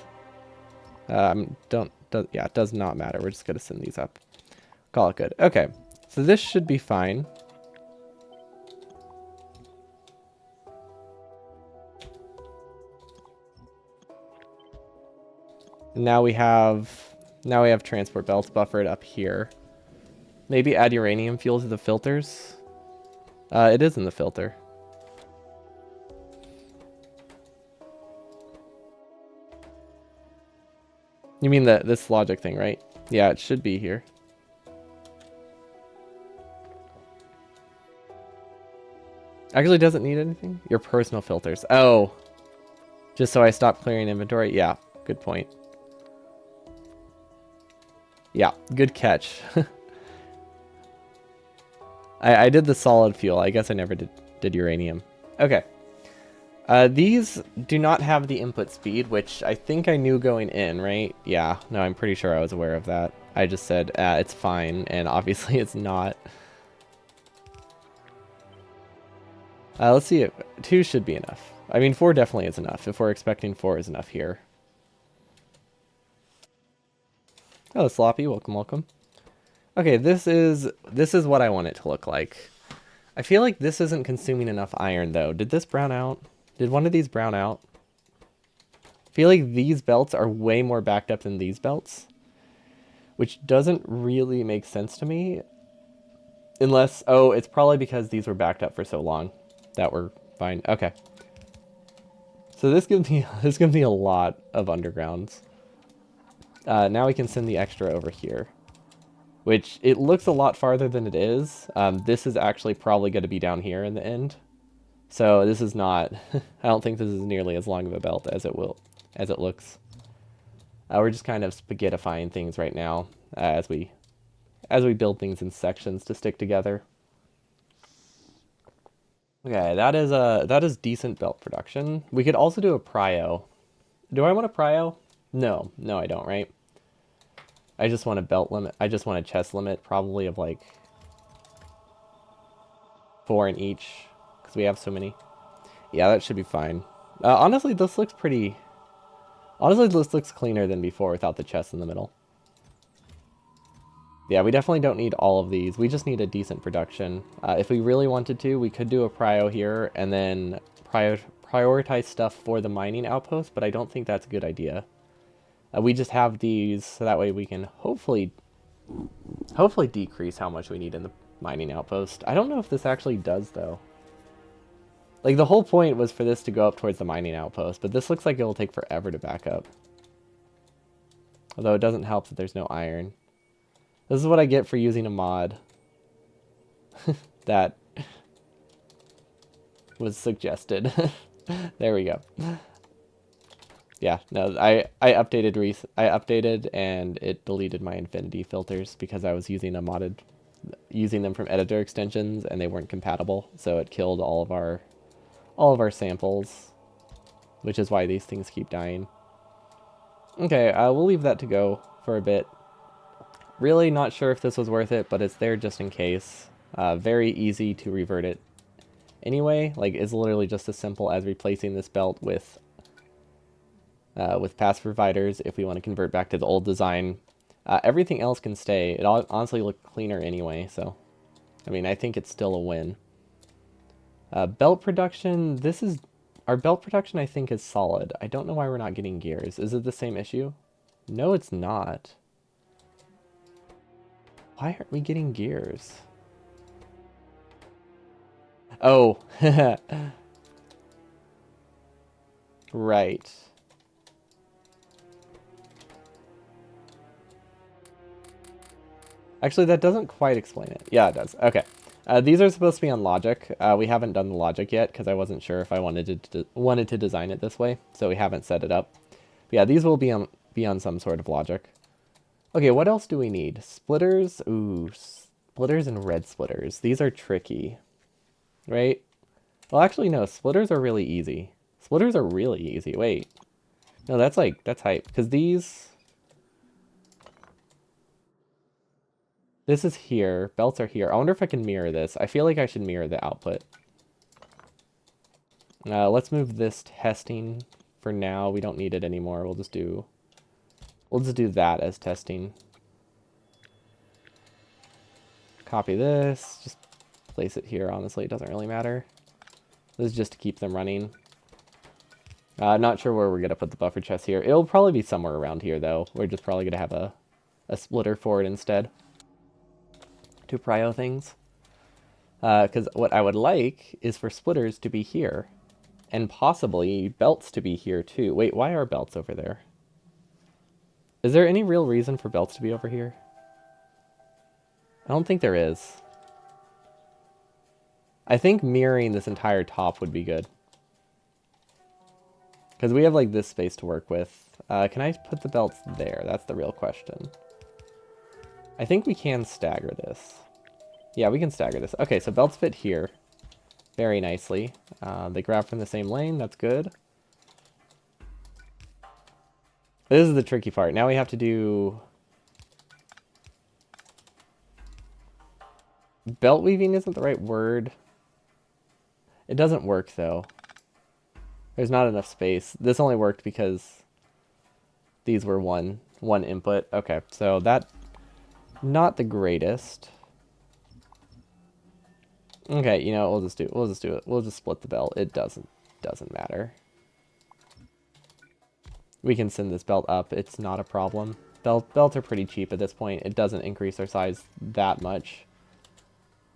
Yeah, it does not matter. We're just going to send these up. Call it good. Okay. So this should be fine. Now we have transport belts buffered up here. Maybe add uranium fuel to the filters. It is in the filter. You mean this logic thing, right? Yeah, it should be here. Actually, doesn't need anything? Your personal filters. Oh. Just so I stop clearing inventory? Yeah, good point. Yeah, good catch. I did the solid fuel. I guess I never did uranium. Okay. These do not have the input speed, which I think I knew going in, right? Yeah, no, I'm pretty sure I was aware of that. I just said, it's fine, and obviously it's not. Let's see, 2 should be enough. I mean, 4 definitely is enough, if we're expecting 4 is enough here. Oh, Sloppy, welcome, welcome. Okay, this is what I want it to look like. I feel like this isn't consuming enough iron, though. Did this brown out? Did one of these brown out? I feel like these belts are way more backed up than these belts, which doesn't really make sense to me. Unless, oh, it's probably because these were backed up for so long that we're fine. Okay. So this gives me a lot of undergrounds. Now we can send the extra over here, which it looks a lot farther than it is. This is actually probably going to be down here in the end. So this is not, I don't think this is nearly as long of a belt as it looks. We're just kind of spaghettifying things right now as we build things in sections to stick together. Okay, that is decent belt production. We could also do a prio. Do I want a prio? No, I don't, right? I just want a belt limit. I just want a chest limit, probably of like 4 in each, because we have so many. Yeah, that should be fine. Honestly, this looks pretty... Honestly, this looks cleaner than before without the chest in the middle. Yeah, we definitely don't need all of these. We just need a decent production. If we really wanted to, we could do a prio here and then prioritize stuff for the mining outpost, but I don't think that's a good idea. We just have these so that way we can hopefully decrease how much we need in the mining outpost. I don't know if this actually does, though. Like, the whole point was for this to go up towards the mining outpost, but this looks like it will take forever to back up. Although it doesn't help that there's no iron. This is what I get for using a mod that was suggested. There we go. Yeah, no, I updated and it deleted my infinity filters because I was using them from editor extensions and they weren't compatible, so it killed all of our samples, which is why these things keep dying. Okay, we'll leave that to go for a bit. Really not sure if this was worth it, but it's there just in case. Very easy to revert it. Anyway, like, it's literally just as simple as replacing this belt with pass providers if we want to convert back to the old design. Everything else can stay. It honestly looked cleaner anyway, so I mean, I think it's still a win. Belt production, our belt production I think is solid. I don't know why we're not getting gears. Is it the same issue? No, it's not. Why aren't we getting gears? Oh, right. Actually, that doesn't quite explain it. Yeah, it does. Okay. These are supposed to be on logic. We haven't done the logic yet because I wasn't sure if I wanted to design it this way, so we haven't set it up. But yeah, these will be on some sort of logic. Okay, what else do we need? Splitters. Ooh, splitters and red splitters. These are tricky, right? Well, actually, no. Splitters are really easy. Splitters are really easy. Wait. No, that's hype because these. This is here. Belts are here. I wonder if I can mirror this. I feel like I should mirror the output. Let's move this testing for now. We don't need it anymore. We'll just do that as testing. Copy this. Just place it here. Honestly, it doesn't really matter. This is just to keep them running. Not sure where we're going to put the buffer chest here. It'll probably be somewhere around here, though. We're just probably going to have a splitter for it instead. To prio things. Because what I would like is for splitters to be here. And possibly belts to be here, too. Wait, why are belts over there? Is there any real reason for belts to be over here? I don't think there is. I think mirroring this entire top would be good. Because we have, like, this space to work with. Can I put the belts there? That's the real question. I think we can stagger this. Yeah, we can stagger this. Okay, so belts fit here. very nicely. They grab from the same lane, that's good. This is the tricky part. Now we have to do... Belt weaving isn't the right word. It doesn't work, though. There's not enough space. This only worked because these were one input. Okay, so that... Not the greatest. Okay, you know, we'll just do it. We'll just split the belt. It doesn't matter. We can send this belt up. It's not a problem. Belts are pretty cheap at this point. It doesn't increase our size that much.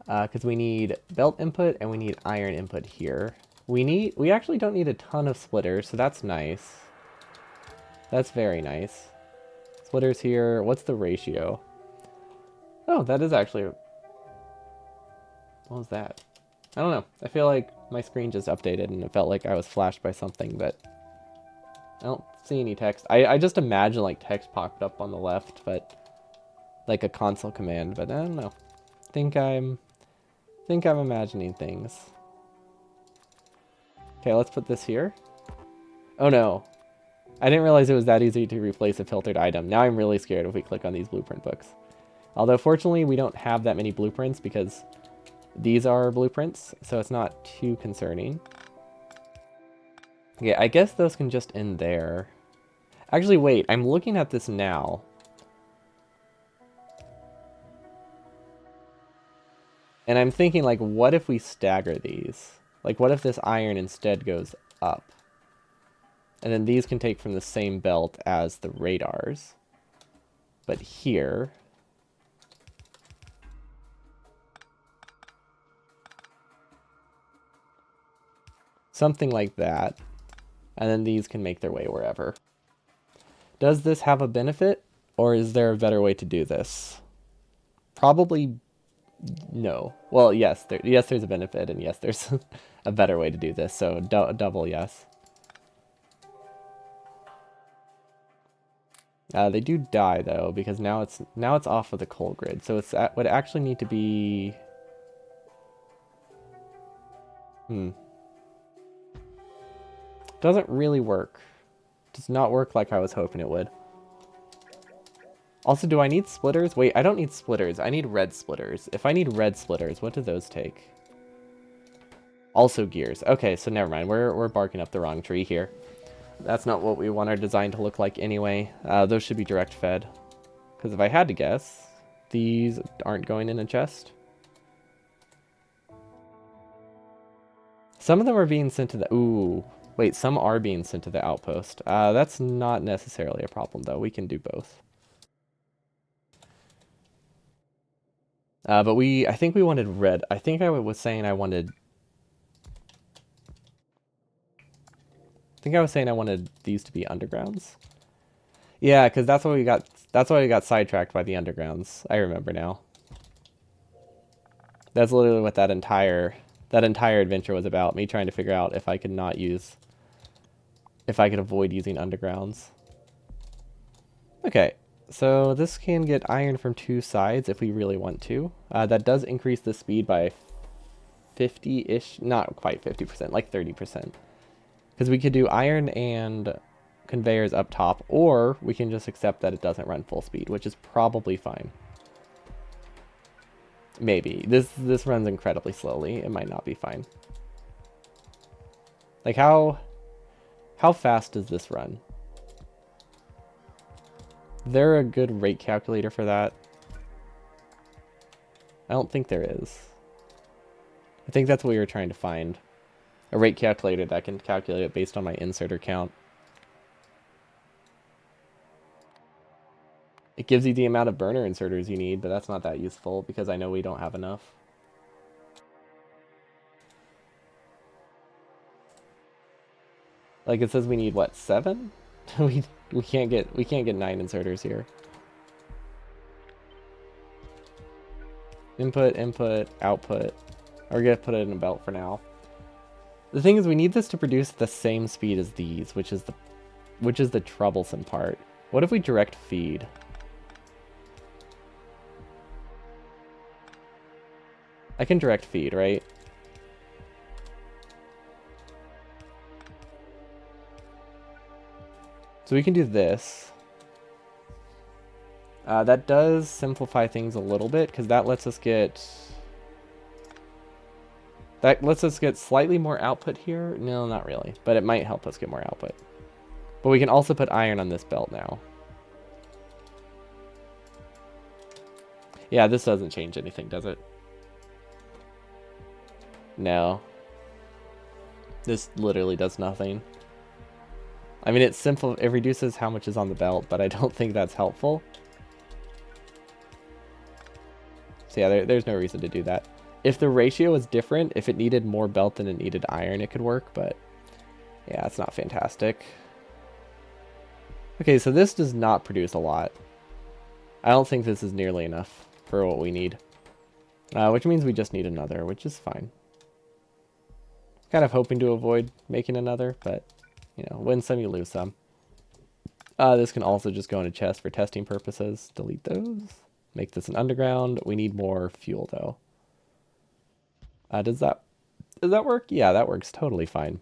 Because we need belt input and we need iron input here. We actually don't need a ton of splitters, so that's nice. That's very nice. Splitters here. What's the ratio? Oh, that is actually... What was that? I don't know. I feel like my screen just updated and it felt like I was flashed by something, but I don't see any text. I just imagine like text popped up on the left, but like a console command, but I don't know. Think I'm imagining things. Okay, let's put this here. Oh no. I didn't realize it was that easy to replace a filtered item. Now I'm really scared if we click on these blueprint books. Although fortunately we don't have that many blueprints because these are blueprints, so it's not too concerning. Yeah, I guess those can just end there. Actually, wait, I'm looking at this now. And I'm thinking, like, what if we stagger these? Like, what if this iron instead goes up? And then these can take from the same belt as the radars. But here... something like that. And then these can make their way wherever. Does this have a benefit? Or is there a better way to do this? Probably no. Well, yes, there's a benefit, and yes, there's a better way to do this. So double yes. They do die though, because now it's off of the coal grid. So it would actually need to be... Doesn't really work. Does not work like I was hoping it would. Also, do I need splitters? Wait, I don't need splitters. I need red splitters. If I need red splitters, what do those take? Also gears. Okay, so never mind. We're barking up the wrong tree here. That's not what we want our design to look like anyway. Those should be direct fed. Because if I had to guess, these aren't going in a chest. Some of them are being sent to the... Ooh. Wait, some are being sent to the outpost. That's not necessarily a problem, though. We can do both. But I think we wanted red. I think I was saying I wanted... I think I was saying I wanted these to be undergrounds. Yeah, because that's why we got sidetracked by the undergrounds. I remember now. That's literally what that entire adventure was about. Me trying to figure out if I could avoid using undergrounds. Okay, so this can get iron from two sides if we really want to. That does increase the speed by 50-ish, not quite 50%, like 30%. Because we could do iron and conveyors up top, or we can just accept that it doesn't run full speed, which is probably fine. Maybe. This runs incredibly slowly. It might not be fine. Like, how fast does this run? Is there a good rate calculator for that? I don't think there is. I think that's what we were trying to find. A rate calculator that can calculate it based on my inserter count. It gives you the amount of burner inserters you need, but that's not that useful because I know we don't have enough. Like it says we need what, 7? we can't get 9 inserters here. Input, output. We're gonna put it in a belt for now. The thing is we need this to produce the same speed as these, which is the troublesome part. What if we direct feed? I can direct feed, right? So we can do this. That does simplify things a little bit, because that lets us get... That lets us get slightly more output here. No, not really, but it might help us get more output. But we can also put iron on this belt now. Yeah, this doesn't change anything, does it? No. This literally does nothing. I mean, it's simple. It reduces how much is on the belt, but I don't think that's helpful. So yeah, there's no reason to do that. If the ratio was different, if it needed more belt than it needed iron, it could work, but yeah, it's not fantastic. Okay, so this does not produce a lot. I don't think this is nearly enough for what we need. Which means we just need another, which is fine. Kind of hoping to avoid making another, but, you know, win some, you lose some. This can also just go in a chest for testing purposes. Delete those. Make this an underground. We need more fuel, though. Does that work? Yeah, that works totally fine.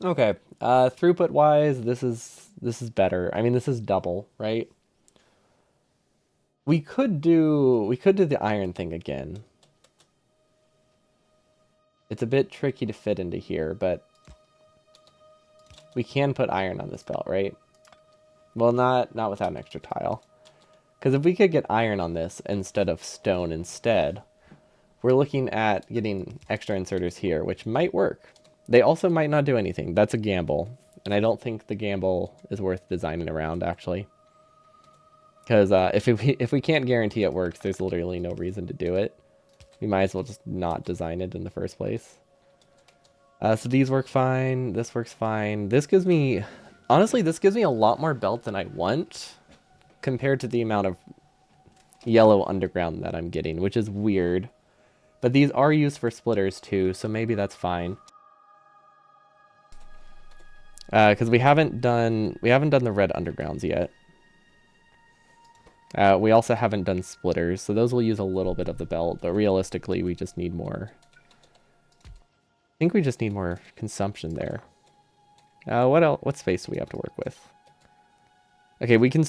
Okay, throughput-wise, this is better. I mean, this is double, right? We could do the iron thing again. It's a bit tricky to fit into here, but we can put iron on this belt, right? Well, not without an extra tile. Because if we could get iron on this instead of stone instead, we're looking at getting extra inserters here, which might work. They also might not do anything. That's a gamble. And I don't think the gamble is worth designing around, actually. Because if we can't guarantee it works, there's literally no reason to do it. We might as well just not design it in the first place. So these work fine. This works fine. This gives me... Honestly, this gives me a lot more belt than I want compared to the amount of yellow underground that I'm getting, which is weird. But these are used for splitters too, so maybe that's fine. Because we haven't done the red undergrounds yet. We also haven't done splitters, so those will use a little bit of the belt, but realistically we just need more. I think we just need more consumption there. What else? What space do we have to work with? Okay, we can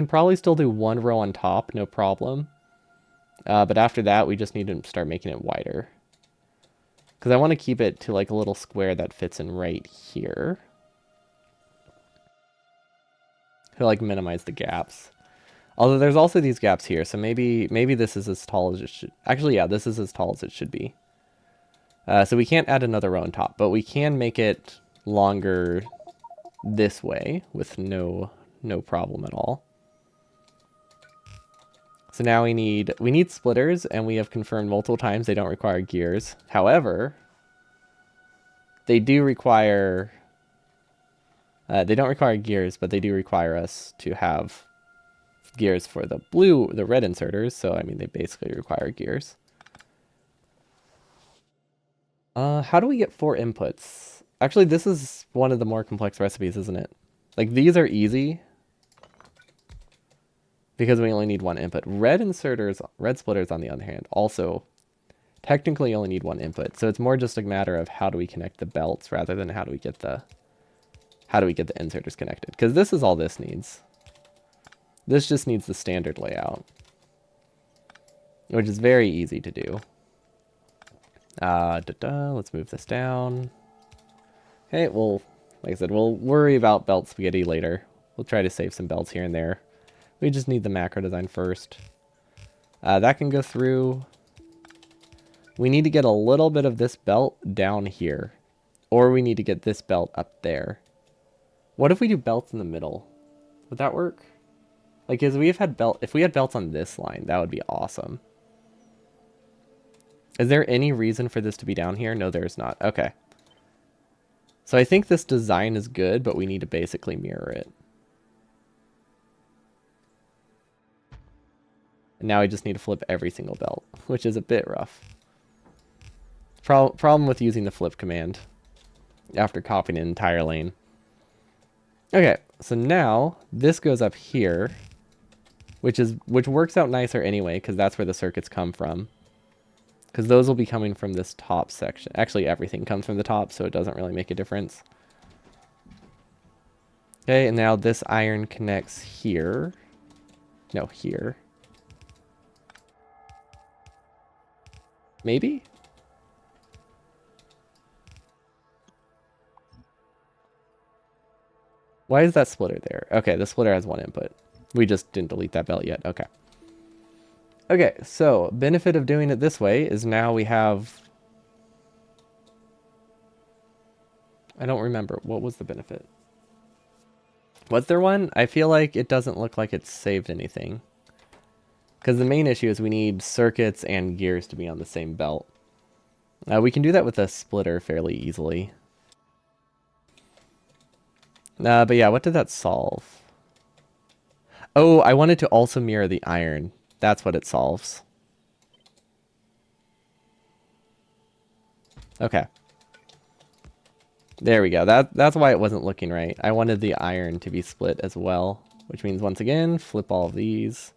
probably still do one row on top, no problem. But after that, we just need to start making it wider. Because I want to keep it to like a little square that fits in right here. To like minimize the gaps. Although there's also these gaps here, so maybe this is as tall as it should. Actually, yeah, this is as tall as it should be. So we can't add another row on top, but we can make it longer this way with no problem at all. So now we need splitters, and we have confirmed multiple times they don't require gears. However, they do require... they don't require gears, but they do require us to have gears for the red inserters, so I mean they basically require gears. How do we get 4 inputs? Actually, this is one of the more complex recipes, isn't it? Like, these are easy because we only need 1 input. Red splitters, on the other hand, also technically only need 1 input. So it's more just a matter of how do we connect the belts rather than how do we get the inserters connected. Because this is all this needs. This just needs the standard layout, which is very easy to do. Let's move this down. Okay, well, like I said, we'll worry about belt spaghetti later. We'll try to save some belts here and there. We just need the macro design first. That can go through. We need to get a little bit of this belt down here. Or we need to get this belt up there. What if we do belts in the middle? Would that work? Like, if we had belts on this line, that would be awesome. Is there any reason for this to be down here? No, there's not. Okay. So I think this design is good, but we need to basically mirror it. And now we just need to flip every single belt, which is a bit rough. Problem with using the flip command after copying an entire lane. Okay, so now this goes up here, which works out nicer anyway, because that's where the circuits come from. Because those will be coming from this top section. Actually, everything comes from the top, so it doesn't really make a difference. Okay, and now this iron connects here. No, here. Maybe? Why is that splitter there? Okay, the splitter has one input. We just didn't delete that belt yet. Okay. Okay, so benefit of doing it this way is now we have... I don't remember. What was the benefit? Was there one? I feel like it doesn't look like it's saved anything. Because the main issue is we need circuits and gears to be on the same belt. We can do that with a splitter fairly easily. But yeah, what did that solve? Oh, I wanted to also mirror the iron. That's what it solves. Okay. There we go. That's why it wasn't looking right. I wanted the iron to be split as well, which means once again, flip all of these.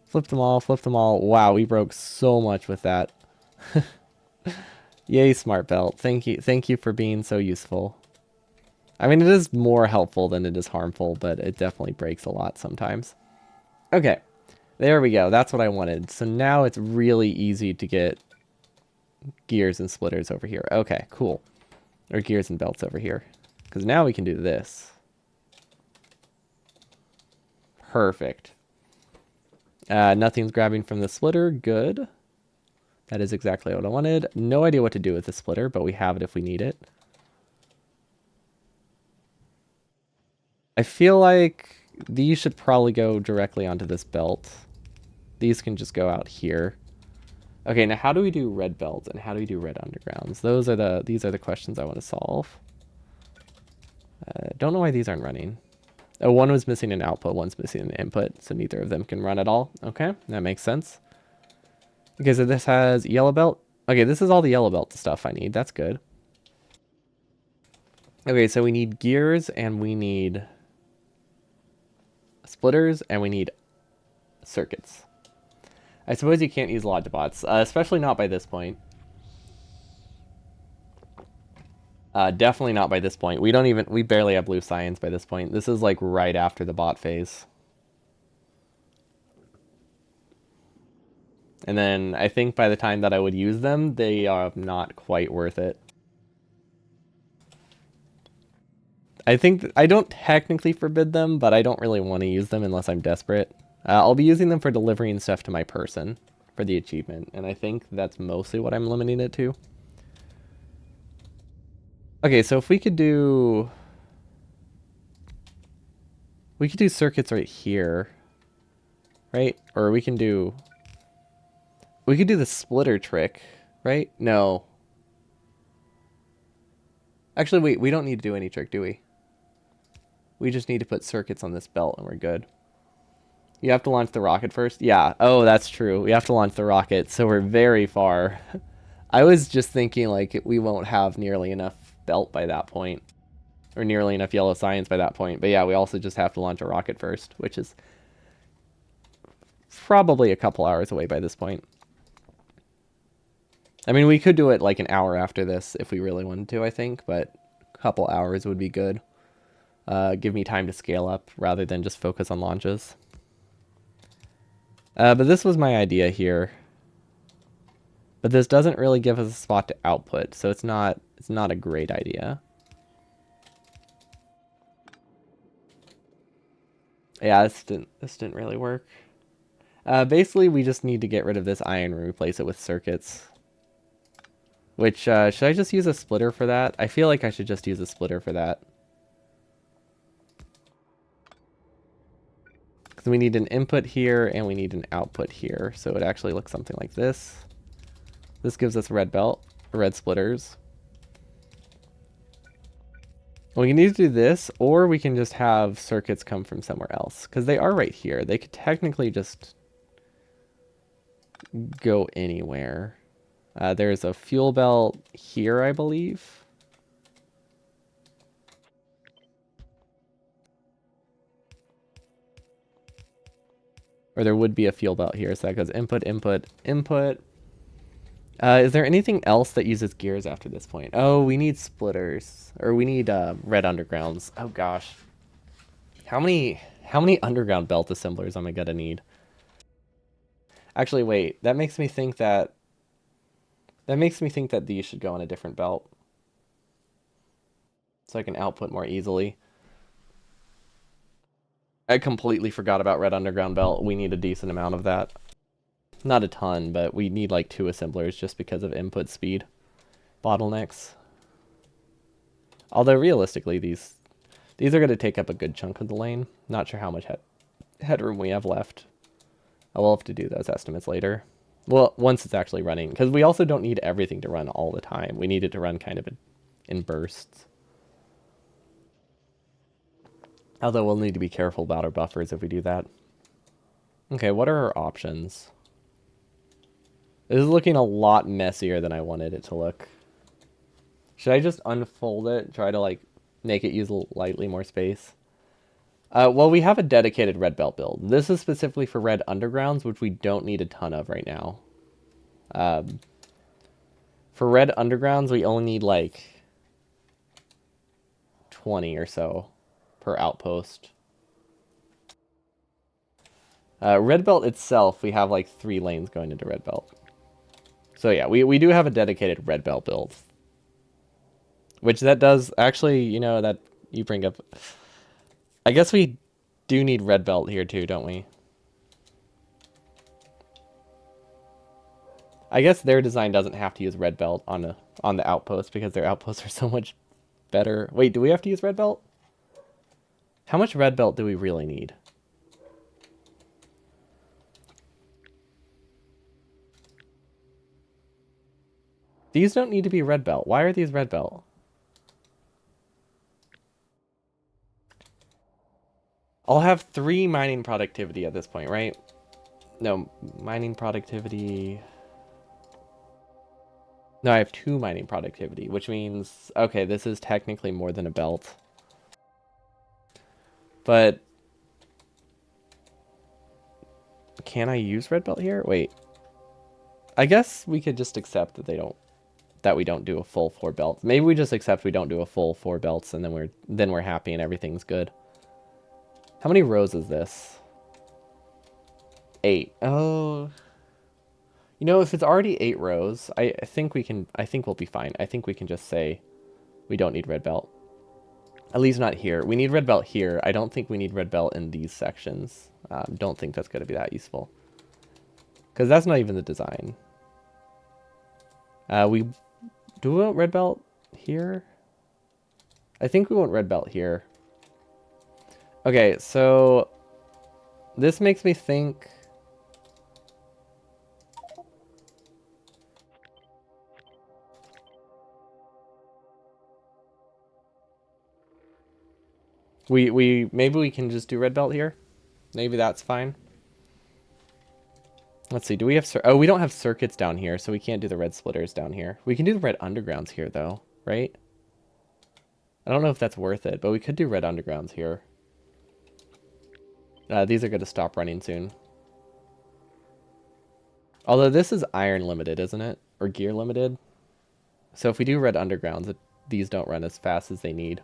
Flip them all, flip them all. Wow, we broke so much with that. Yay, smart belt. Thank you. Thank you for being so useful. I mean, it is more helpful than it is harmful, but it definitely breaks a lot sometimes. Okay. There we go. That's what I wanted. So now it's really easy to get gears and splitters over here. Okay, cool. Or gears and belts over here. Because now we can do this. Perfect. Nothing's grabbing from the splitter. Good. That is exactly what I wanted. No idea what to do with the splitter, but we have it if we need it. I feel like these should probably go directly onto this belt. These can just go out here. Okay, now how do we do red belts and how do we do red undergrounds? These are the questions I want to solve. Don't know why these aren't running. Oh, one was missing an output, one's missing an input, so neither of them can run at all. Okay, that makes sense. Okay, so this has yellow belt. Okay, this is all the yellow belt stuff I need. That's good. Okay, so we need gears and we need splitters and we need circuits. I suppose you can't use Logibots, especially not by this point. Definitely not by this point. We barely have blue science by this point. This is like right after the bot phase. And then I think by the time that I would use them, they are not quite worth it. I think I don't technically forbid them, but I don't really want to use them unless I'm desperate. I'll be using them for delivering stuff to my person for the achievement, and I think that's mostly what I'm limiting it to. Okay, so if we could do... We could do circuits right here, right? Or we can do... We could do the splitter trick, right? No. Actually, wait, we don't need to do any trick, do we? We just need to put circuits on this belt and we're good. You have to launch the rocket first? Yeah. Oh, that's true. We have to launch the rocket, so we're very far. I was just thinking, like, we won't have nearly enough belt by that point. Or nearly enough yellow science by that point. But yeah, we also just have to launch a rocket first, which is probably a couple hours away by this point. I mean, we could do it like an hour after this if we really wanted to, I think, but a couple hours would be good. Give me time to scale up rather than just focus on launches. But this was my idea here. But this doesn't really give us a spot to output, so it's not a great idea. Yeah, this didn't really work. Basically, we just need to get rid of this iron and replace it with circuits. Which, should I just use a splitter for that? I feel like I should just use a splitter for that. Because we need an input here and we need an output here. So it actually looks something like this. This gives us red belt, red splitters. We can either do this, or we can just have circuits come from somewhere else. Because they are right here. They could technically just go anywhere. There's a fuel belt here, I believe. Or there would be a fuel belt here. So that goes input, input, input. Is there anything else that uses gears after this point? Oh, we need splitters. Or we need red undergrounds. Oh, gosh. How many underground belt assemblers am I gonna need? Actually, wait. That makes me think that these should go on a different belt, so I can output more easily. I completely forgot about red underground belt. We need a decent amount of that. Not a ton, but we need like 2 assemblers just because of input speed bottlenecks. Although realistically, these are going to take up a good chunk of the lane. Not sure how much headroom we have left. I will have to do those estimates later. Well, once it's actually running, because we also don't need everything to run all the time. We need it to run kind of in bursts. Although we'll need to be careful about our buffers if we do that. Okay, what are our options? This is looking a lot messier than I wanted it to look. Should I just unfold it, try to like make it use lightly more space? Well, we have a dedicated red belt build. This is specifically for red undergrounds, which we don't need a ton of right now. For red undergrounds, we only need like 20 or so per outpost. Red belt itself, we have like 3 lanes going into red belt. So yeah, we do have a dedicated red belt build. Which that does, actually, you know, that you bring up. I guess we do need red belt here too, don't we? I guess their design doesn't have to use red belt on the outpost because their outposts are so much better. Wait, do we have to use red belt? How much red belt do we really need? These don't need to be red belt. Why are these red belt? I'll have 3 mining productivity at this point, right? No, mining productivity. No, I have 2 mining productivity, which means, okay, this is technically more than a belt. But can I use red belt here? Wait. I guess we could just accept that we don't do a full 4 belts. Maybe we just accept we don't do a full 4 belts and then we're happy and everything's good. How many rows is this? 8. Oh. You know, if it's already 8 rows, I think we'll be fine. I think we can just say we don't need red belt. At least not here. We need red belt here. I don't think we need red belt in these sections. Don't think that's going to be that useful. Because that's not even the design. Do we want red belt here? I think we want red belt here. Okay, so this makes me think. Maybe we can just do red belt here. Maybe that's fine. Let's see. Do we have oh, we don't have circuits down here, so we can't do the red splitters down here. We can do the red undergrounds here though, right? I don't know if that's worth it, but we could do red undergrounds here. These are going to stop running soon. Although this is iron limited, isn't it? Or gear limited. So if we do red undergrounds, these don't run as fast as they need.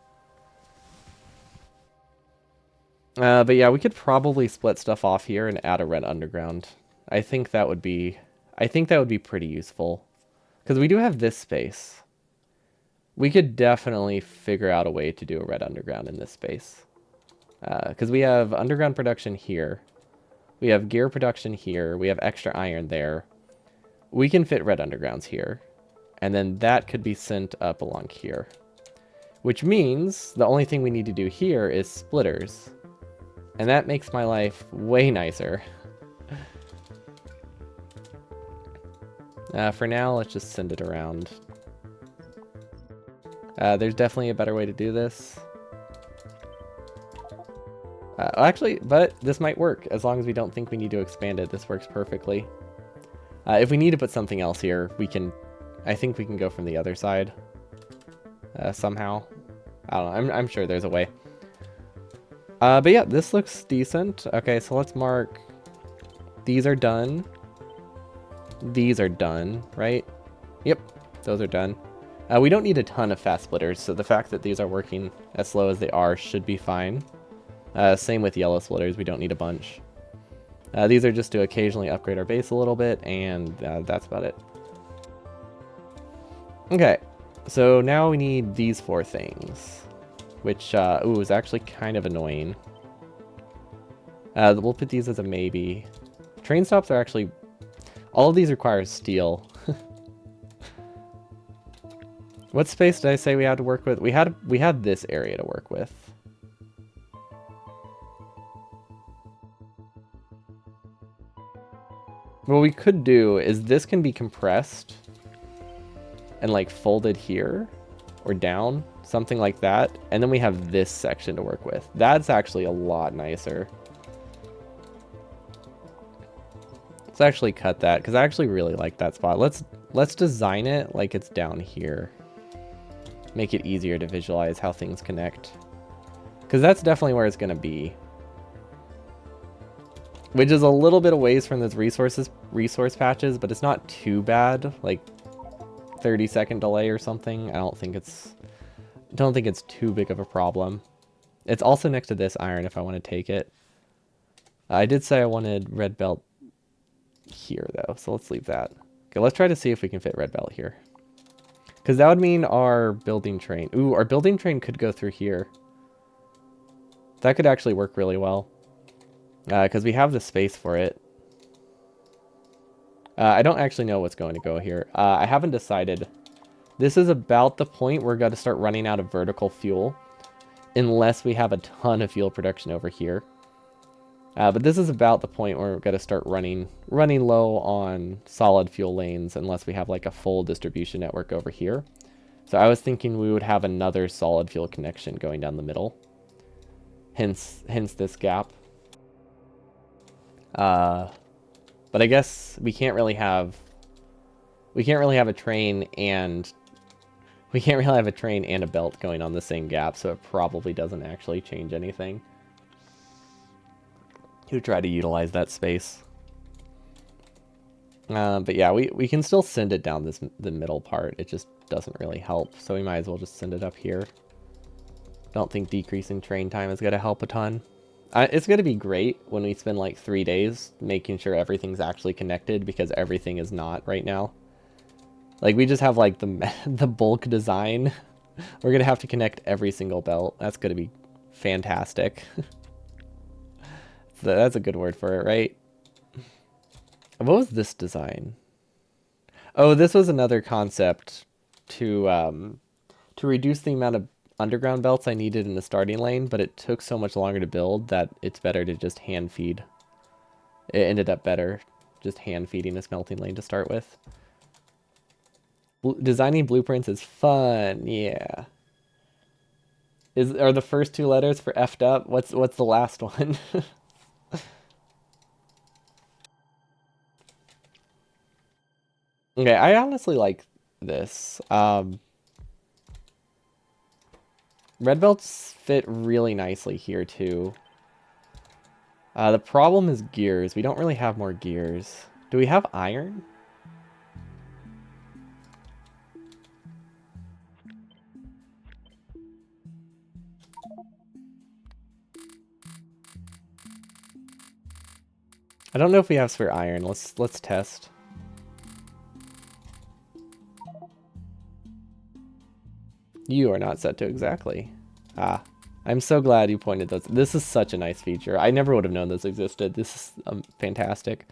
But yeah, we could probably split stuff off here and add a red underground. I think that would be pretty useful. Because we do have this space. We could definitely figure out a way to do a red underground in this space. Because we have underground production here. We have gear production here. We have extra iron there. We can fit red undergrounds here. And then that could be sent up along here. Which means the only thing we need to do here is splitters. And that makes my life way nicer. For now, let's just send it around. There's definitely a better way to do this. Actually, but this might work. As long as we don't think we need to expand it, this works perfectly. If we need to put something else here, I think we can go from the other side. Somehow. I don't know. I'm sure there's a way. But yeah, this looks decent. Okay, so let's mark. These are done. These are done, right? Yep, those are done. We don't need a ton of fast splitters, so the fact that these are working as slow as they are should be fine. Same with yellow splitters, we don't need a bunch. These are just to occasionally upgrade our base a little bit, and that's about it. Okay, so now we need these 4 things, which, is actually kind of annoying. We'll put these as a maybe. Train stops are actually... All of these require steel. What space did I say we had to work with? We had this area to work with. What we could do is this can be compressed and like folded here or down, something like that. And then we have this section to work with. That's actually a lot nicer. Let's actually cut that because I actually really like that spot. Let's design it like it's down here. Make it easier to visualize how things connect. Because that's definitely where it's going to be. Which is a little bit away from those resource patches, but it's not too bad. Like 30-second delay or something. I don't think it's too big of a problem. It's also next to this iron if I want to take it. I did say I wanted red belt here though, so let's leave that. Okay, let's try to see if we can fit red belt here. Because that would mean our building train... Ooh, our building train could go through here. That could actually work really well. Because we have the space for it. I don't actually know what's going to go here. I haven't decided. This is about the point where we're going to start running out of vertical fuel. Unless we have a ton of fuel production over here. But this is about the point where we're going to start running low on solid fuel lanes unless we have like a full distribution network over here. So I was thinking we would have another solid fuel connection going down the middle. Hence this gap. But I guess we can't really have a train and a belt going on the same gap, so it probably doesn't actually change anything. To try to utilize that space. But yeah, we can still send it down the middle part. It just doesn't really help, so we might as well just send it up here. Don't think decreasing train time is going to help a ton. It's going to be great when we spend like 3 days making sure everything's actually connected, because everything is not right now. Like, we just have like the bulk design. We're going to have to connect every single belt. That's going to be fantastic. So that's a good word for it, right? What was this design? Oh, this was another concept to reduce the amount of underground belts I needed in the starting lane, but it took so much longer to build that it's better to just hand feed. It ended up better just hand feeding a smelting lane to start with. Designing blueprints is fun, yeah. Are the first 2 letters for effed up? What's the last one? Okay, I honestly like this. Red belts fit really nicely here too. The problem is gears. We don't really have more gears. Do we have iron? I don't know if we have spare iron. Let's test. You are not set to exactly. Ah, I'm so glad you pointed those. This is such a nice feature. I never would have known this existed. This is fantastic.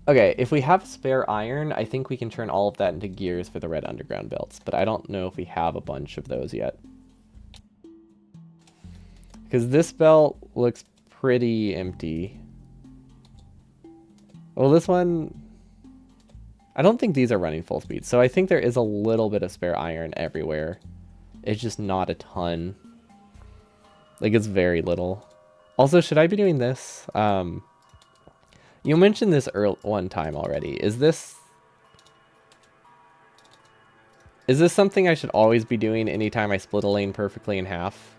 Okay, if we have spare iron, I think we can turn all of that into gears for the red underground belts, but I don't know if we have a bunch of those yet. Because this belt looks pretty empty. Well, this one... I don't think these are running full speed, so I think there is a little bit of spare iron everywhere. It's just not a ton. Like, it's very little. Also, should I be doing this? You mentioned this one time already. Is this something I should always be doing anytime I split a lane perfectly in half?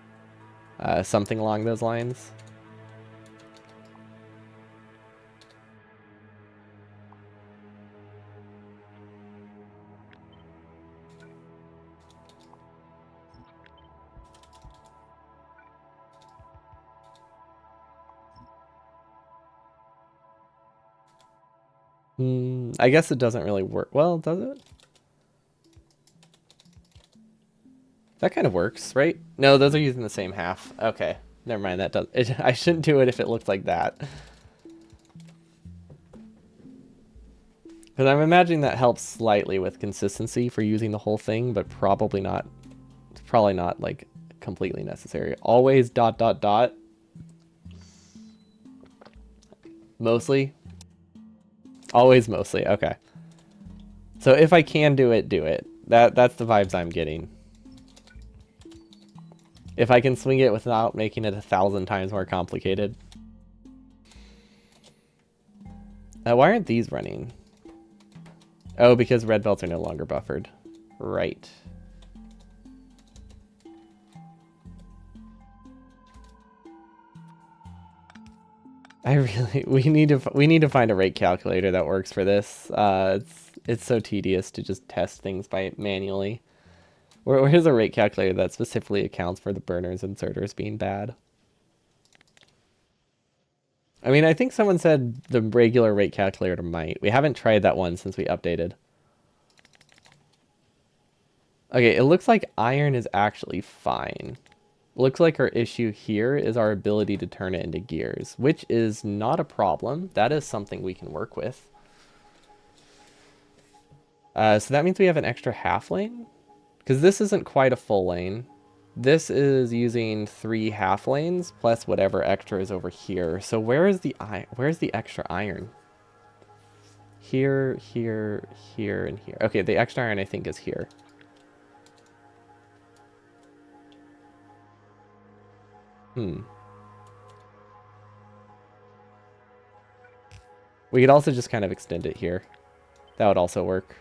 Something along those lines? I guess it doesn't really work. Well, does it? That kind of works, right? No, those are using the same half. Okay, never mind. That does. I shouldn't do it if it looked like that. Because I'm imagining that helps slightly with consistency for using the whole thing, but probably not. It's probably not like completely necessary. Always dot dot dot. Mostly. Always mostly. Okay. So if I can do it, do it. That's the vibes I'm getting. If I can swing it without making it 1,000 times more complicated. Why aren't these running? Oh, because red belts are no longer buffered. Right. We need to find a rate calculator that works for this. It's so tedious to just test things by manually. Where's a rate calculator that specifically accounts for the burners and inserters being bad? I mean, I think someone said the regular rate calculator might. We haven't tried that one since we updated. Okay, it looks like iron is actually fine. Looks like our issue here is our ability to turn it into gears, which is not a problem. That is something we can work with. So that means we have an extra half lane? Because this isn't quite a full lane. This is using 3 half lanes plus whatever extra is over here. So where's the extra iron? Here, here, here, and here. Okay, the extra iron I think is here. We could also just kind of extend it here. That would also work.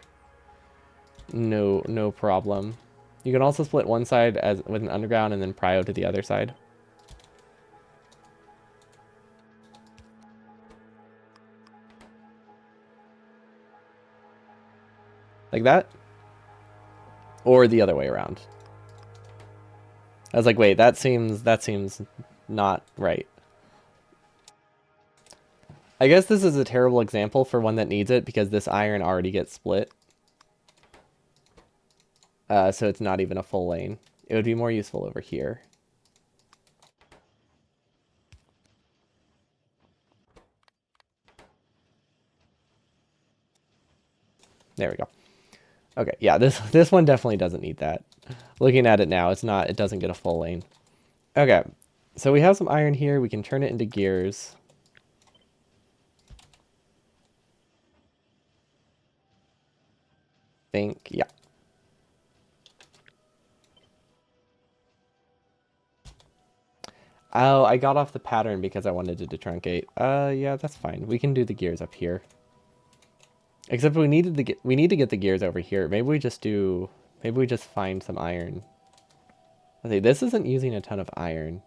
No problem. You can also split one side as with an underground and then prio to the other side. Like that? Or the other way around. I was like, wait, that seems not right. I guess this is a terrible example for one that needs it because this iron already gets split. So it's not even a full lane. It would be more useful over here. There we go. Okay, yeah, this one definitely doesn't need that. Looking at it now, it doesn't get a full lane. Okay, so we have some iron here. We can turn it into gears. Yeah. Oh, I got off the pattern because I wanted it to truncate. Yeah, that's fine. We can do the gears up here. Except we need to get the gears over here. Maybe we just find some iron. Okay, this isn't using a ton of iron.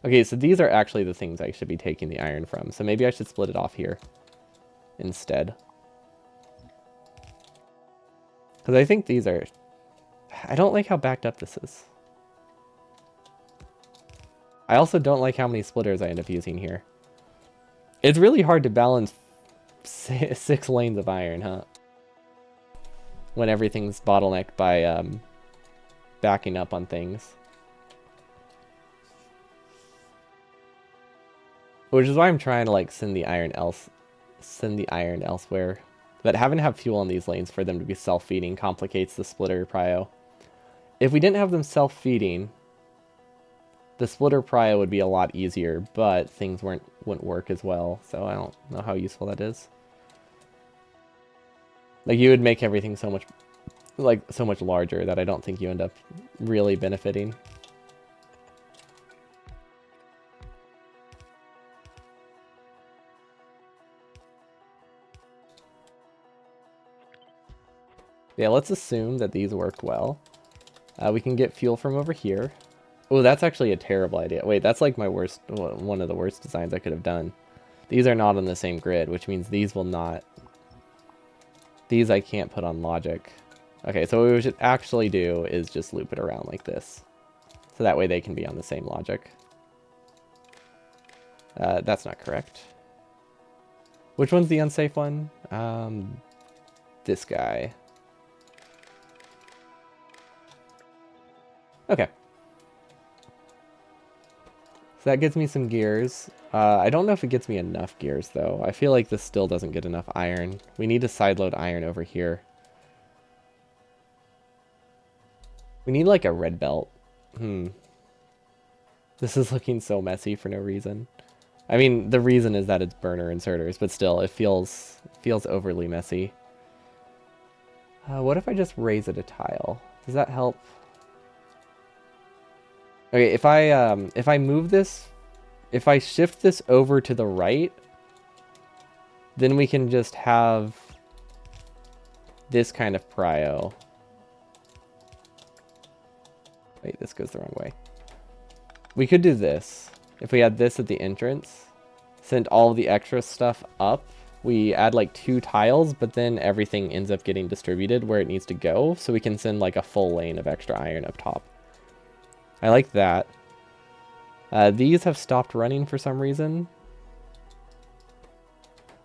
Okay, so these are actually the things I should be taking the iron from. So maybe I should split it off here instead. Because I think these are... I don't like how backed up this is. I also don't like how many splitters I end up using here. It's really hard to balance 6 lanes of iron, huh? When everything's bottlenecked by backing up on things. Which is why I'm trying to like send the iron elsewhere. But having to have fuel on these lanes for them to be self-feeding complicates the splitter prio. If we didn't have them self-feeding, the splitter prio would be a lot easier, but things wouldn't work as well. So I don't know how useful that is. Like you would make everything so much larger that I don't think you end up really benefiting. Yeah, let's assume that these work well. We can get fuel from over here. Oh, that's actually a terrible idea. Wait, that's like one of the worst designs I could have done. These are not on the same grid, which means these will not... These I can't put on logic. Okay, so what we should actually do is just loop it around like this. So that way they can be on the same logic. That's not correct. Which one's the unsafe one? This guy. Okay. So that gets me some gears. I don't know if it gets me enough gears, though. I feel like this still doesn't get enough iron. We need to sideload iron over here. We need, like, a red belt. This is looking so messy for no reason. I mean, the reason is that it's burner inserters, but still, it feels overly messy. What if I just raise it a tile? Does that help? Okay, if I move this, if I shift this over to the right, then we can just have this kind of prio. Wait, this goes the wrong way. We could do this. If we had this at the entrance, send all the extra stuff up. We add like 2 tiles, but then everything ends up getting distributed where it needs to go. So we can send like a full lane of extra iron up top. I like that. These have stopped running for some reason.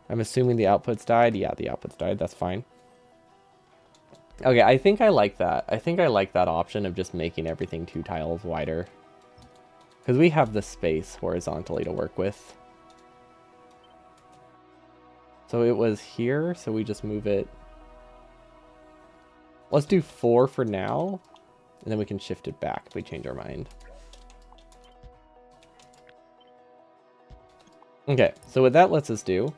I'm assuming the outputs died. Yeah, the outputs died. That's fine. Okay, I think I like that. I think I like that option of just making everything 2 tiles wider. Because we have the space horizontally to work with. So it was here, so we just move it. Let's do 4 for now, and then we can shift it back if we change our mind. Okay, so what that lets us do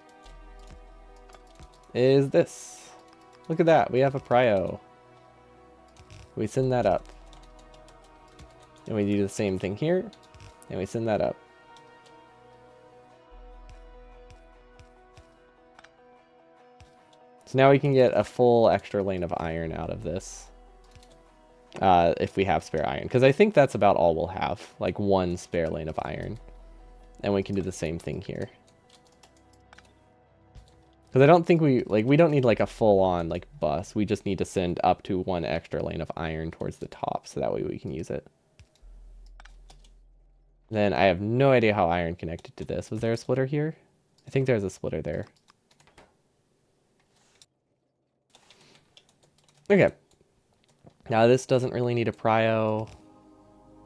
is this. Look at that, we have a prio. We send that up. And we do the same thing here, and we send that up. So now we can get a full extra lane of iron out of this. If we have spare iron. Because I think that's about all we'll have. Like 1 spare lane of iron. And we can do the same thing here. Because I don't think we don't need like a full-on like bus. We just need to send up to 1 extra lane of iron towards the top. So that way we can use it. Then I have no idea how iron connected to this. Was there a splitter here? I think there's a splitter there. Okay. Now this doesn't really need a prio.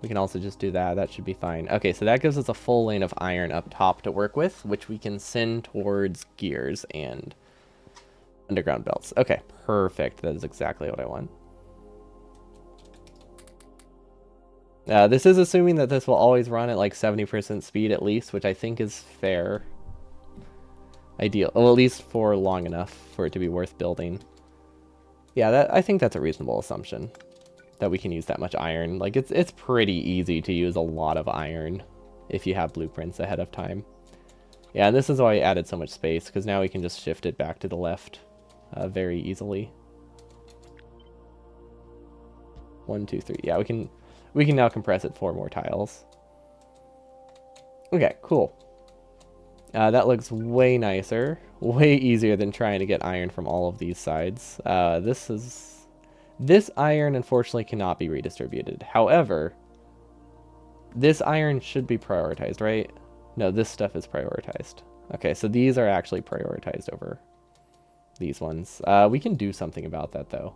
We can also just do that. That should be fine. Okay, so that gives us a full lane of iron up top to work with, which we can send towards gears and underground belts. Okay, perfect. That is exactly what I want. This is assuming that this will always run at like 70% speed at least, which I think is fair. Ideal. Well, at least for long enough for it to be worth building. Yeah, I think that's a reasonable assumption. That we can use that much iron. Like, it's pretty easy to use a lot of iron if you have blueprints ahead of time. Yeah, and this is why I added so much space, because now we can just shift it back to the left very easily. 1, 2, 3. Yeah, we can now compress it 4 more tiles. Okay, cool. That looks way nicer. Way easier than trying to get iron from all of these sides. This iron, unfortunately, cannot be redistributed. However, this iron should be prioritized, right? No, this stuff is prioritized. Okay, so these are actually prioritized over these ones. We can do something about that, though.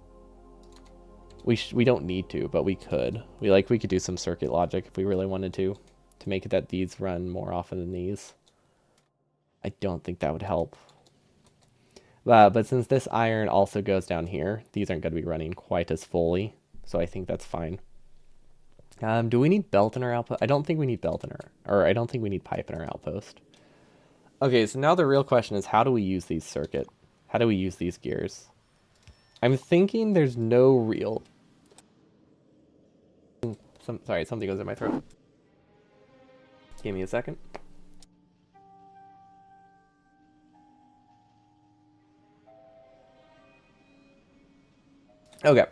We don't need to, but we could. We could do some circuit logic if we really wanted to make it that these run more often than these. I don't think that would help. But since this iron also goes down here, these aren't going to be running quite as fully, so I think that's fine. Do we need belt in our outpost? I don't think we need belt in I don't think we need pipe in our outpost. Okay, so now the real question is, how do we use these circuit? How do we use these gears? I'm thinking there's no real... Sorry, something goes in my throat. Give me a second. Okay.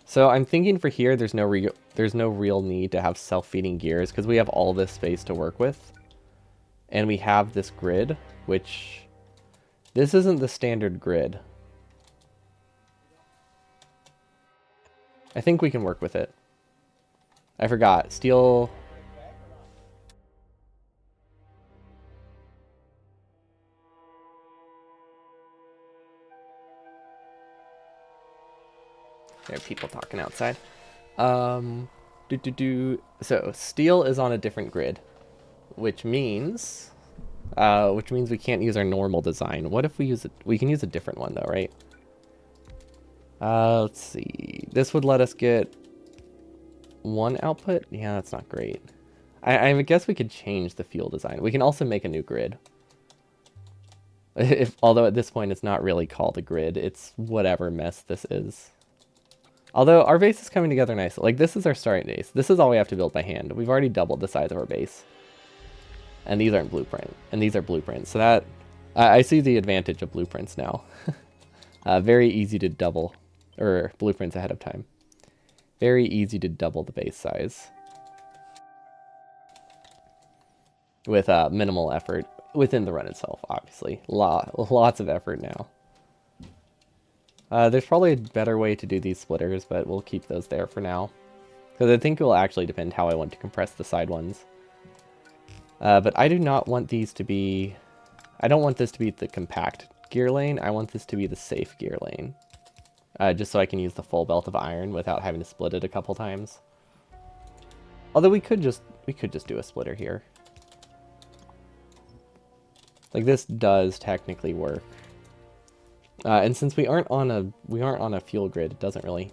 So I'm thinking for here, there's no real need to have self-feeding gears because we have all this space to work with. And we have this grid, which... This isn't the standard grid. I think we can work with it. I forgot. Steel... There are people talking outside. So steel is on a different grid, which means we can't use our normal design. What if we use it? We can use a different one though, right? Let's see. This would let us get one output. Yeah, that's not great. I guess we could change the fuel design. We can also make a new grid. Although at this point it's not really called a grid. It's whatever mess this is. Although our base is coming together nicely. Like, this is our starting base. This is all we have to build by hand. We've already doubled the size of our base. And these aren't blueprint. And these are blueprints. So that... I see the advantage of blueprints now. Very easy to double. Or blueprints ahead of time. Very easy to double the base size. With minimal effort. Within the run itself, obviously. Lots of effort now. There's probably a better way to do these splitters, but we'll keep those there for now. Because I think it will actually depend how I want to compress the side ones. But I do not want these to be... I don't want this to be the compact gear lane. I want this to be the safe gear lane. Just so I can use the full belt of iron without having to split it a couple times. Although we could just do a splitter here. Like, this does technically work. And since we aren't on a fuel grid, it doesn't really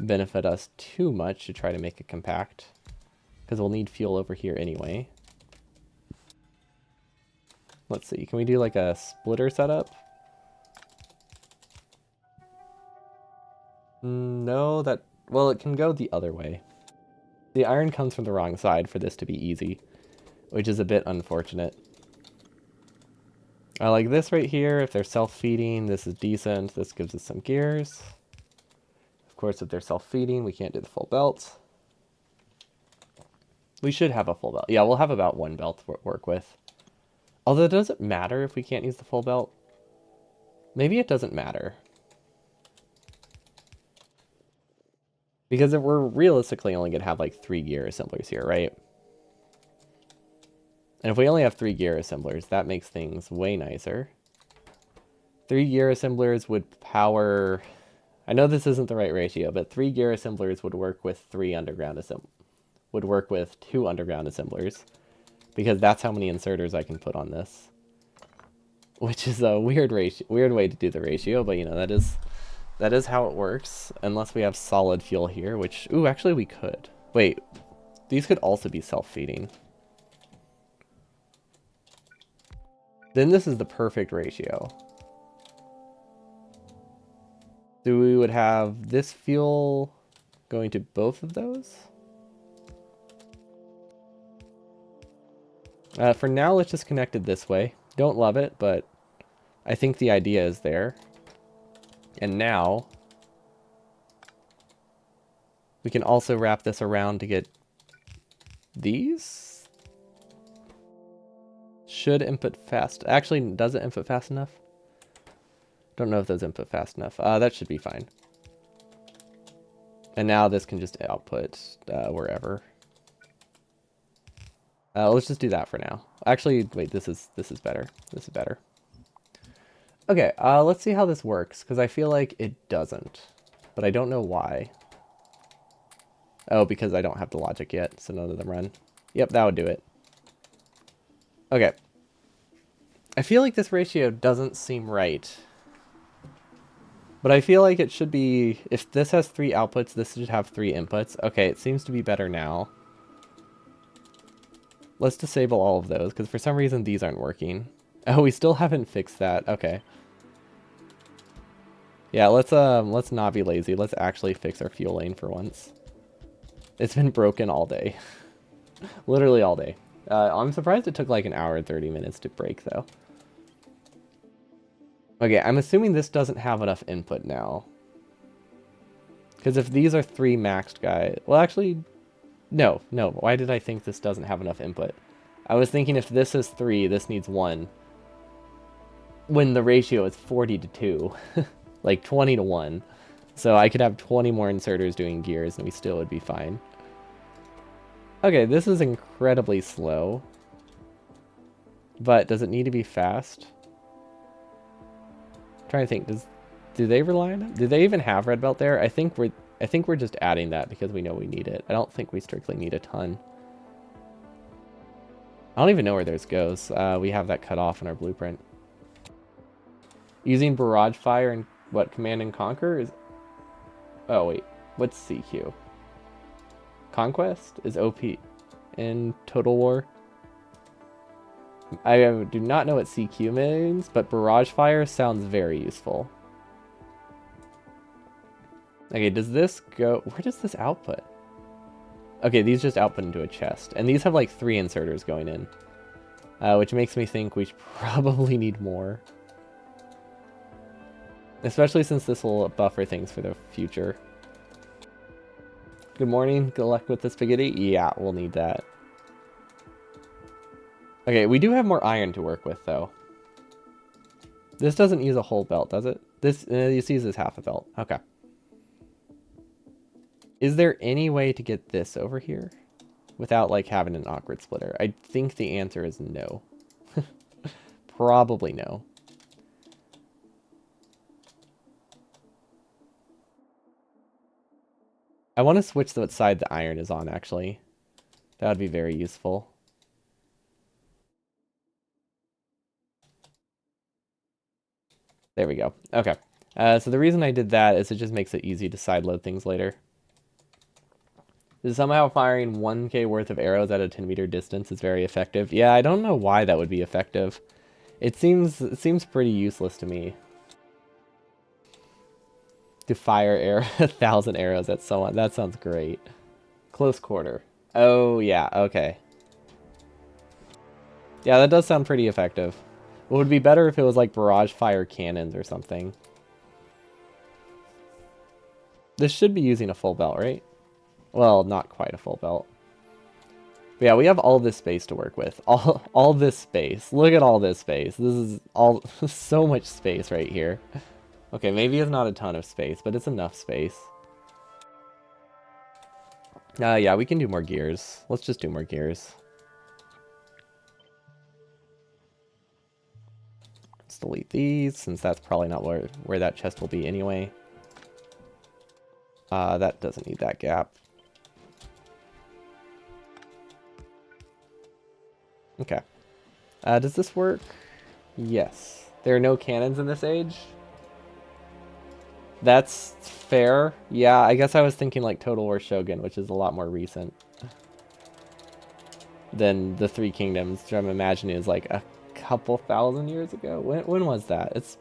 benefit us too much to try to make it compact, because we'll need fuel over here anyway. Let's see, can we do like a splitter setup? No, well, it can go the other way. The iron comes from the wrong side for this to be easy, which is a bit unfortunate. Like this right here, if they're self-feeding, this is decent. This gives us some gears. Of course, if they're self-feeding, we can't do the full belt. We should have a full belt. Yeah, we'll have about one belt to work with. Although, does it matter if we can't use the full belt? Maybe it doesn't matter. Because we're realistically only going to have like 3 gear assemblers here, right? And if we only have 3 gear assemblers, that makes things way nicer. 3 gear assemblers would power... I know this isn't the right ratio, but 3 gear assemblers would work with 2 underground assemblers. Because that's how many inserters I can put on this. Which is a weird way to do the ratio, but you know, that is how it works. Unless we have solid fuel here, which... Ooh, actually we could. Wait, these could also be self-feeding. Then this is the perfect ratio. So we would have this fuel going to both of those. For now, let's just connect it this way. Don't love it, but I think the idea is there. And now, we can also wrap this around to get these. Should input fast. Actually, does it input fast enough? Don't know if those input fast enough. That should be fine. And now this can just output wherever. Let's just do that for now. Actually, wait, this is better. This is better. Okay, let's see how this works, because I feel like it doesn't. But I don't know why. Oh, because I don't have the logic yet, so none of them run. Yep, that would do it. Okay. I feel like this ratio doesn't seem right. But I feel like it should be... If this has 3 outputs, this should have 3 inputs. Okay, it seems to be better now. Let's disable all of those, because for some reason these aren't working. Oh, we still haven't fixed that. Okay. Yeah, let's not be lazy. Let's actually fix our fuel lane for once. It's been broken all day. Literally all day. I'm surprised it took like 1 hour and 30 minutes to break, though. Okay, I'm assuming this doesn't have enough input now. Because if these are 3 maxed guys... Well, actually... No. Why did I think this doesn't have enough input? I was thinking if this is 3, this needs 1. When the ratio is 40 to 2. Like 20 to 1. So I could have 20 more inserters doing gears and we still would be fine. Okay, this is incredibly slow. But does it need to be fast? I'm trying to think, Do they rely on it? Do they even have red belt there? I think we're just adding that because we know we need it. I don't think we strictly need a ton. I don't even know where theirs goes. We have that cut off in our blueprint. Using barrage fire and what, command and conquer is... Oh wait, what's CQ? Conquest is OP in Total War. I do not know what CQ means, but barrage fire sounds very useful. Okay, does this go... Where does this output? Okay, these just output into a chest. And these have like 3 inserters going in. Which makes me think we probably need more. Especially since this will buffer things for the future. Good morning. Good luck with the spaghetti. Yeah, we'll need that. Okay, we do have more iron to work with, though. This doesn't use a whole belt, does it? This uses half a belt. Okay. Is there any way to get this over here without, like, having an awkward splitter? I think the answer is no. Probably no. I want to switch what side the iron is on, actually. That would be very useful. There we go. Okay. So the reason I did that is it just makes it easy to sideload things later. Is somehow firing 1k worth of arrows at a 10-meter distance is very effective? Yeah, I don't know why that would be effective. It seems pretty useless to me. To fire 1,000 arrows at someone. That sounds great. Close quarter. Oh, yeah, okay. Yeah, that does sound pretty effective. It would be better if it was like barrage fire cannons or something. This should be using a full belt, right? Well, not quite a full belt. But yeah, we have all this space to work with. All this space. Look at all this space. This is all so much space right here. Okay, maybe it's not a ton of space, but it's enough space. Yeah, we can do more gears. Let's just do more gears. Let's delete these, since that's probably not where that chest will be anyway. That doesn't need that gap. Okay. Does this work? Yes. There are no cannons in this age? That's fair. Yeah, I guess I was thinking like Total War Shogun, which is a lot more recent than the Three Kingdoms, which I'm imagining is like a couple thousand years ago. When was that? It's...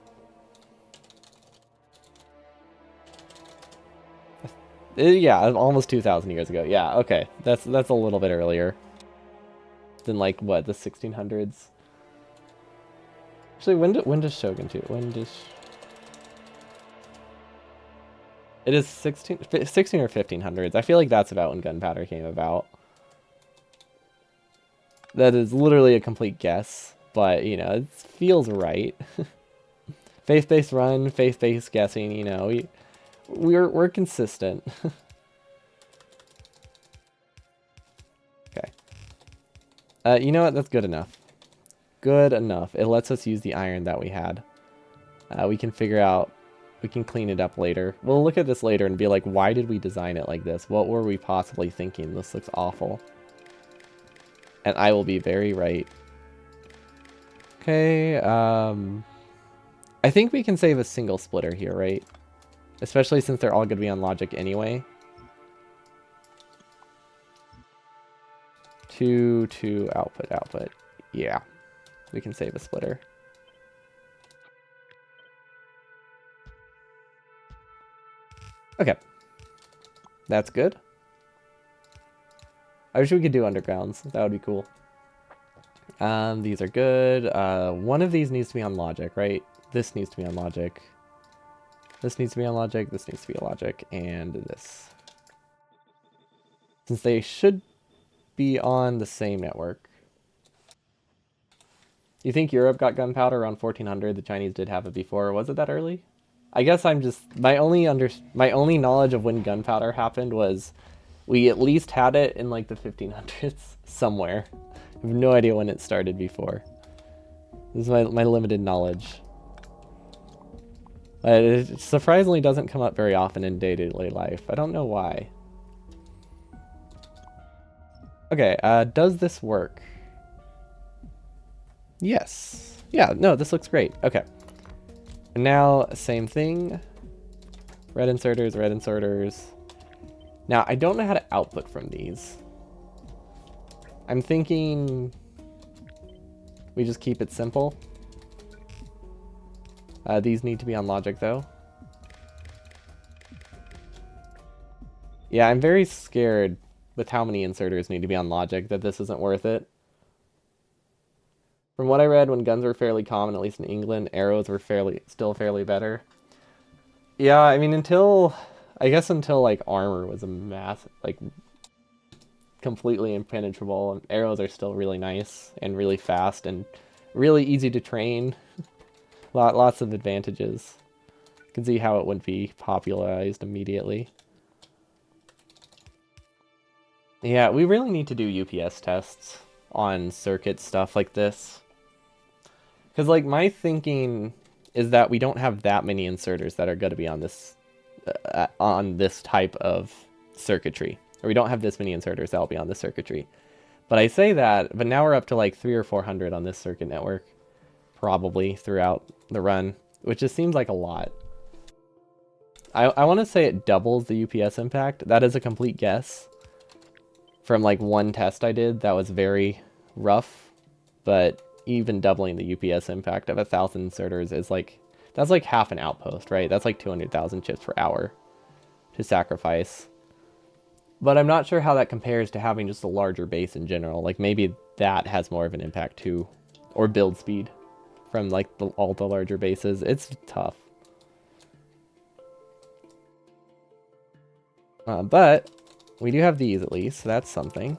yeah, almost 2,000 years ago. Yeah, okay. That's a little bit earlier than like what, the 1600s. Actually, when does Shogun 2? When does... It is 16 or 1500s. I feel like that's about when gunpowder came about. That is literally a complete guess, but, you know, it feels right. Faith-based run, faith-based guessing, you know, we're consistent. Okay. You know what? That's good enough. Good enough. It lets us use the iron that we had. We can figure out... We can clean it up later. We'll look at this later and be like, why did we design it like this? What were we possibly thinking? This looks awful. And I will be very right. Okay, I think we can save a single splitter here, right? Especially since they're all going to be on logic anyway. 2, output. Yeah, we can save a splitter. Okay. That's good. I wish we could do undergrounds. That would be cool. These are good. One of these needs to be on logic, right? This needs to be on logic. This needs to be on logic. This needs to be on logic. And this. Since they should be on the same network. You think Europe got gunpowder around 1400? The Chinese did have it before. Was it that early? I guess I'm just... My only knowledge of when gunpowder happened was we at least had it in like the 1500s somewhere. I have no idea when it started before. This is my limited knowledge. It surprisingly doesn't come up very often in day-to-day life. I don't know why. Okay, does this work? Yes. Yeah, no, this looks great. Okay. And now, same thing. Red inserters, red inserters. Now, I don't know how to output from these. I'm thinking we just keep it simple. These need to be on logic, though. Yeah, I'm very scared with how many inserters need to be on logic that this isn't worth it. From what I read, when guns were fairly common, at least in England, arrows were still fairly better. Yeah, I mean, I guess until like armor was a like completely impenetrable, and arrows are still really nice and really fast and really easy to train. Lots of advantages. You can see how it would be popularized immediately. Yeah, we really need to do UPS tests on circuit stuff like this. Because, like, my thinking is that we don't have that many inserters that are going to be on this type of circuitry. Or we don't have this many inserters that will be on this circuitry. But I say that, but now we're up to like 300 or 400 on this circuit network. Probably throughout the run, which just seems like a lot. I want to say it doubles the UPS impact. That is a complete guess from like one test I did that was very rough, but even doubling the UPS impact of 1,000 inserters is like, that's like half an outpost, right? That's like 200,000 chips per hour to sacrifice. But I'm not sure how that compares to having just a larger base in general. Like maybe that has more of an impact too, or build speed from like all the larger bases. It's tough. But we do have these at least, so that's something.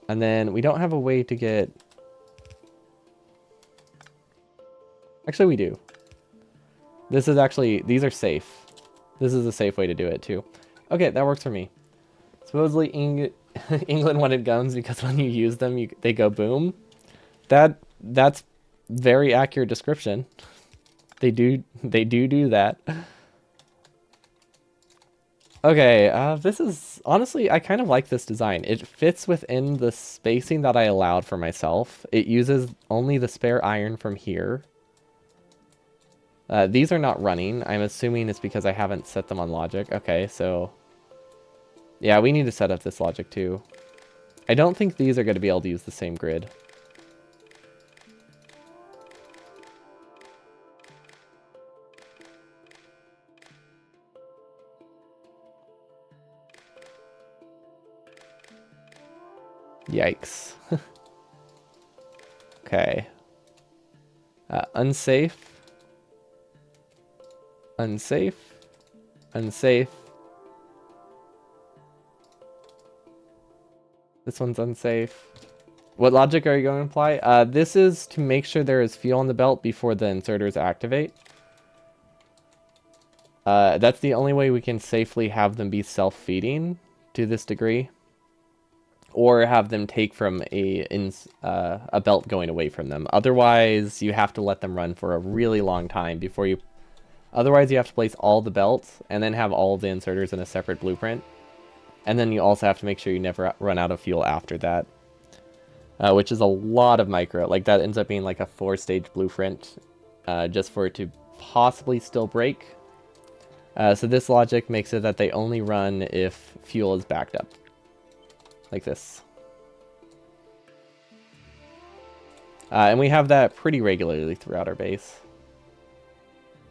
And then we don't have a way to get... Actually, we do. This is actually... These are safe. This is a safe way to do it, too. Okay, that works for me. Supposedly, England wanted guns because when you use them, they go boom. That's very accurate description. They do that. Okay, this is... Honestly, I kind of like this design. It fits within the spacing that I allowed for myself. It uses only the spare iron from here. These are not running. I'm assuming it's because I haven't set them on logic. Okay, so... Yeah, we need to set up this logic too. I don't think these are going to be able to use the same grid. Yikes. Okay. Unsafe. Unsafe. Unsafe. This one's unsafe. What logic are you going to apply? This is to make sure there is fuel on the belt before the inserters activate. That's the only way we can safely have them be self-feeding to this degree. Or have them take from a belt going away from them. Otherwise, you have to let them run for a really long time before you... Otherwise, you have to place all the belts and then have all of the inserters in a separate blueprint. And then you also have to make sure you never run out of fuel after that. Which is a lot of micro. Like, that ends up being like a 4-stage blueprint just for it to possibly still break. So this logic makes it that they only run if fuel is backed up. Like this. And we have that pretty regularly throughout our base.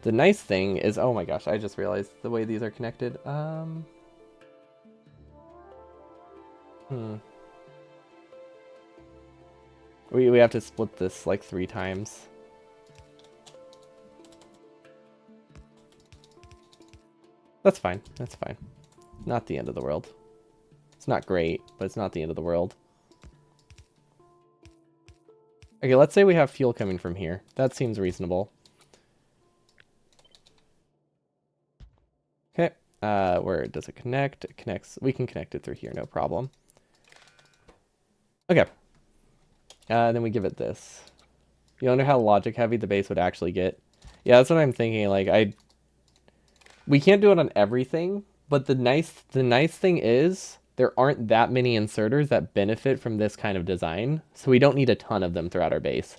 The nice thing is... Oh my gosh, I just realized the way these are connected. We have to split this like 3 times. That's fine. That's fine. Not the end of the world. It's not great, but it's not the end of the world. Okay, let's say we have fuel coming from here. That seems reasonable. Okay. Where does it connect? It connects. We can connect it through here, no problem. Okay. Then we give it this. You wonder how logic heavy the base would actually get? Yeah, that's what I'm thinking. Like, we can't do it on everything, but the nice thing is there aren't that many inserters that benefit from this kind of design, so we don't need a ton of them throughout our base.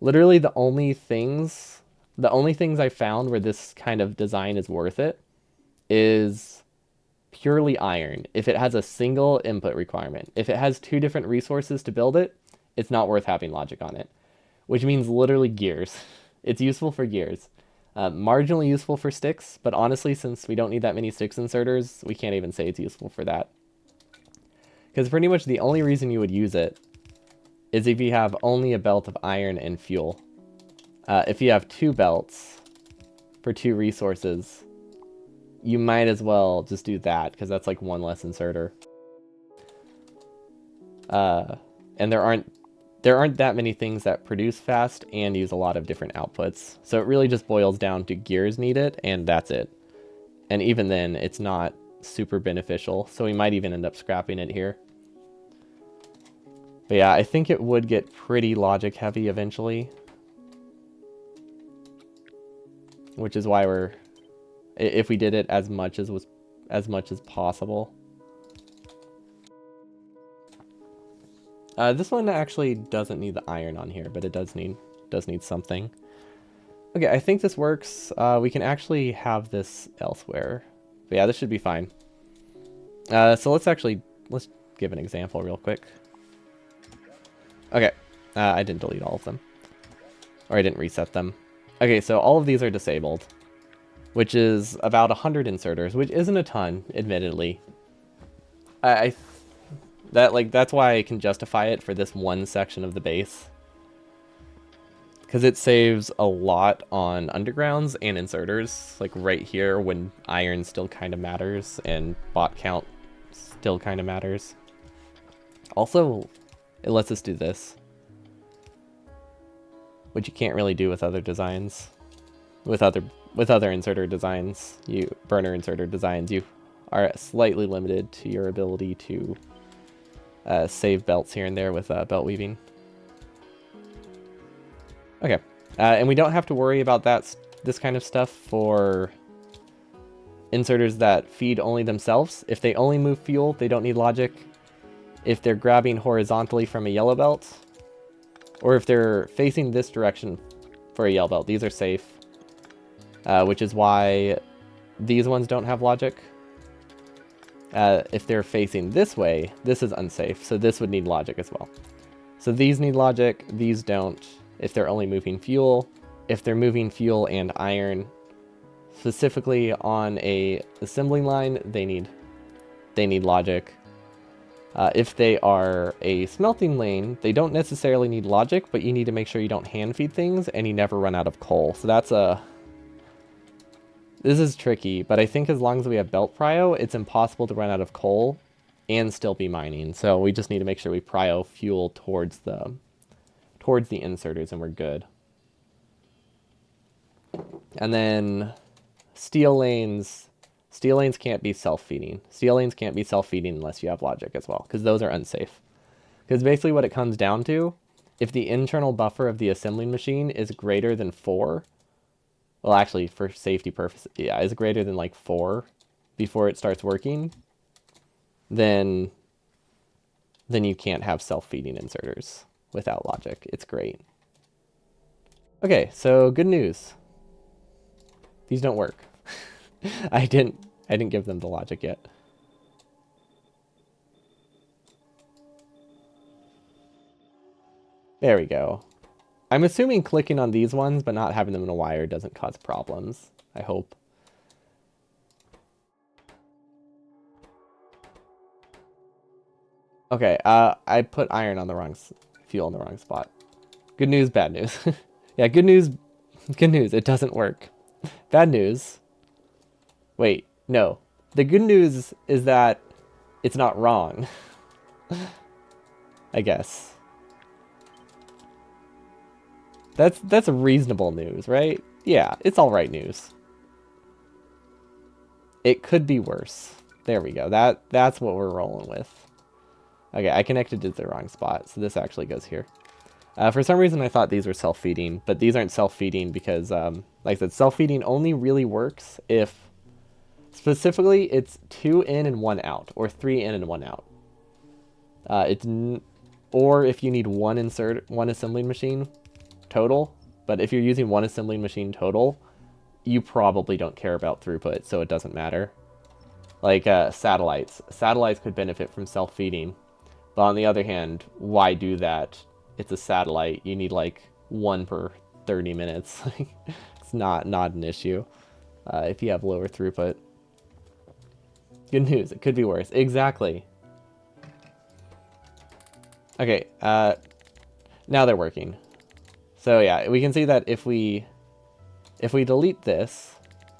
Literally the only things I found where this kind of design is worth it is purely iron. If it has a single input requirement. If it has two different resources to build it, it's not worth having logic on it. Which means literally gears. It's useful for gears. Marginally useful for sticks, but honestly, since we don't need that many sticks inserters, we can't even say it's useful for that. Because pretty much the only reason you would use it is if you have only a belt of iron and fuel. If you have two belts for two resources, you might as well just do that, because that's like one less inserter. And there aren't that many things that produce fast and use a lot of different outputs. So it really just boils down to gears needed, and that's it. And even then, it's not super beneficial, so we might even end up scrapping it here. But yeah, I think it would get pretty logic heavy eventually. Which is why if we did it as much as possible. This one actually doesn't need the iron on here, but it does need something. Okay, I think this works. We can actually have this elsewhere. But yeah, this should be fine. So let's give an example real quick. Okay, I didn't delete all of them. Or I didn't reset them. Okay, so all of these are disabled, which is about 100 inserters, which isn't a ton, admittedly. That's why I can justify it for this one section of the base. Because it saves a lot on undergrounds and inserters, like right here when iron still kind of matters and bot count still kind of matters. Also, it lets us do this, which you can't really do with other designs. With other inserter designs, burner inserter designs, you are slightly limited to your ability to save belts here and there with belt weaving. Okay, and we don't have to worry about this kind of stuff for inserters that feed only themselves. If they only move fuel, they don't need logic. If they're grabbing horizontally from a yellow belt, or if they're facing this direction for a yellow belt, these are safe. Which is why these ones don't have logic. If they're facing this way, this is unsafe, so this would need logic as well. So these need logic, these don't, if they're only moving fuel. If they're moving fuel and iron, specifically on a assembling line, they need logic. If they are a smelting lane, they don't necessarily need logic, but you need to make sure you don't hand feed things and you never run out of coal. So this is tricky, but I think as long as we have belt prio, it's impossible to run out of coal and still be mining. So we just need to make sure we prio fuel towards the inserters and we're good. And then steel lanes can't be self-feeding. Steel lanes can't be self-feeding unless you have logic as well, because those are unsafe. Because basically what it comes down to, if the internal buffer of the assembling machine is greater than 4, well, actually, for safety purposes, yeah, is greater than like 4 before it starts working, then you can't have self-feeding inserters without logic. It's great. Okay, so good news. These don't work. I didn't give them the logic yet. There we go. I'm assuming clicking on these ones but not having them in a wire doesn't cause problems. I hope. Okay, I put iron on the wrong fuel in the wrong spot. Good news, bad news. Yeah, good news, it doesn't work. Bad news. Wait, no. The good news is that it's not wrong. I guess. That's reasonable news, right? Yeah, it's all right news. It could be worse. There we go. That's what we're rolling with. Okay, I connected to the wrong spot, so this actually goes here. For some reason, I thought these were self-feeding, but these aren't self-feeding because, like I said, self-feeding only really works if, specifically, it's 2 in and 1 out, or 3 in and 1 out. Or if you need one assembling machine total, but if you're using one assembling machine total, you probably don't care about throughput, so it doesn't matter. Like satellites. Satellites could benefit from self-feeding, but on the other hand, why do that? It's a satellite. You need like 1 per 30 minutes. It's not an issue if you have lower throughput. Good news, it could be worse. Exactly. Okay, now they're working. So yeah, we can see that if we delete this,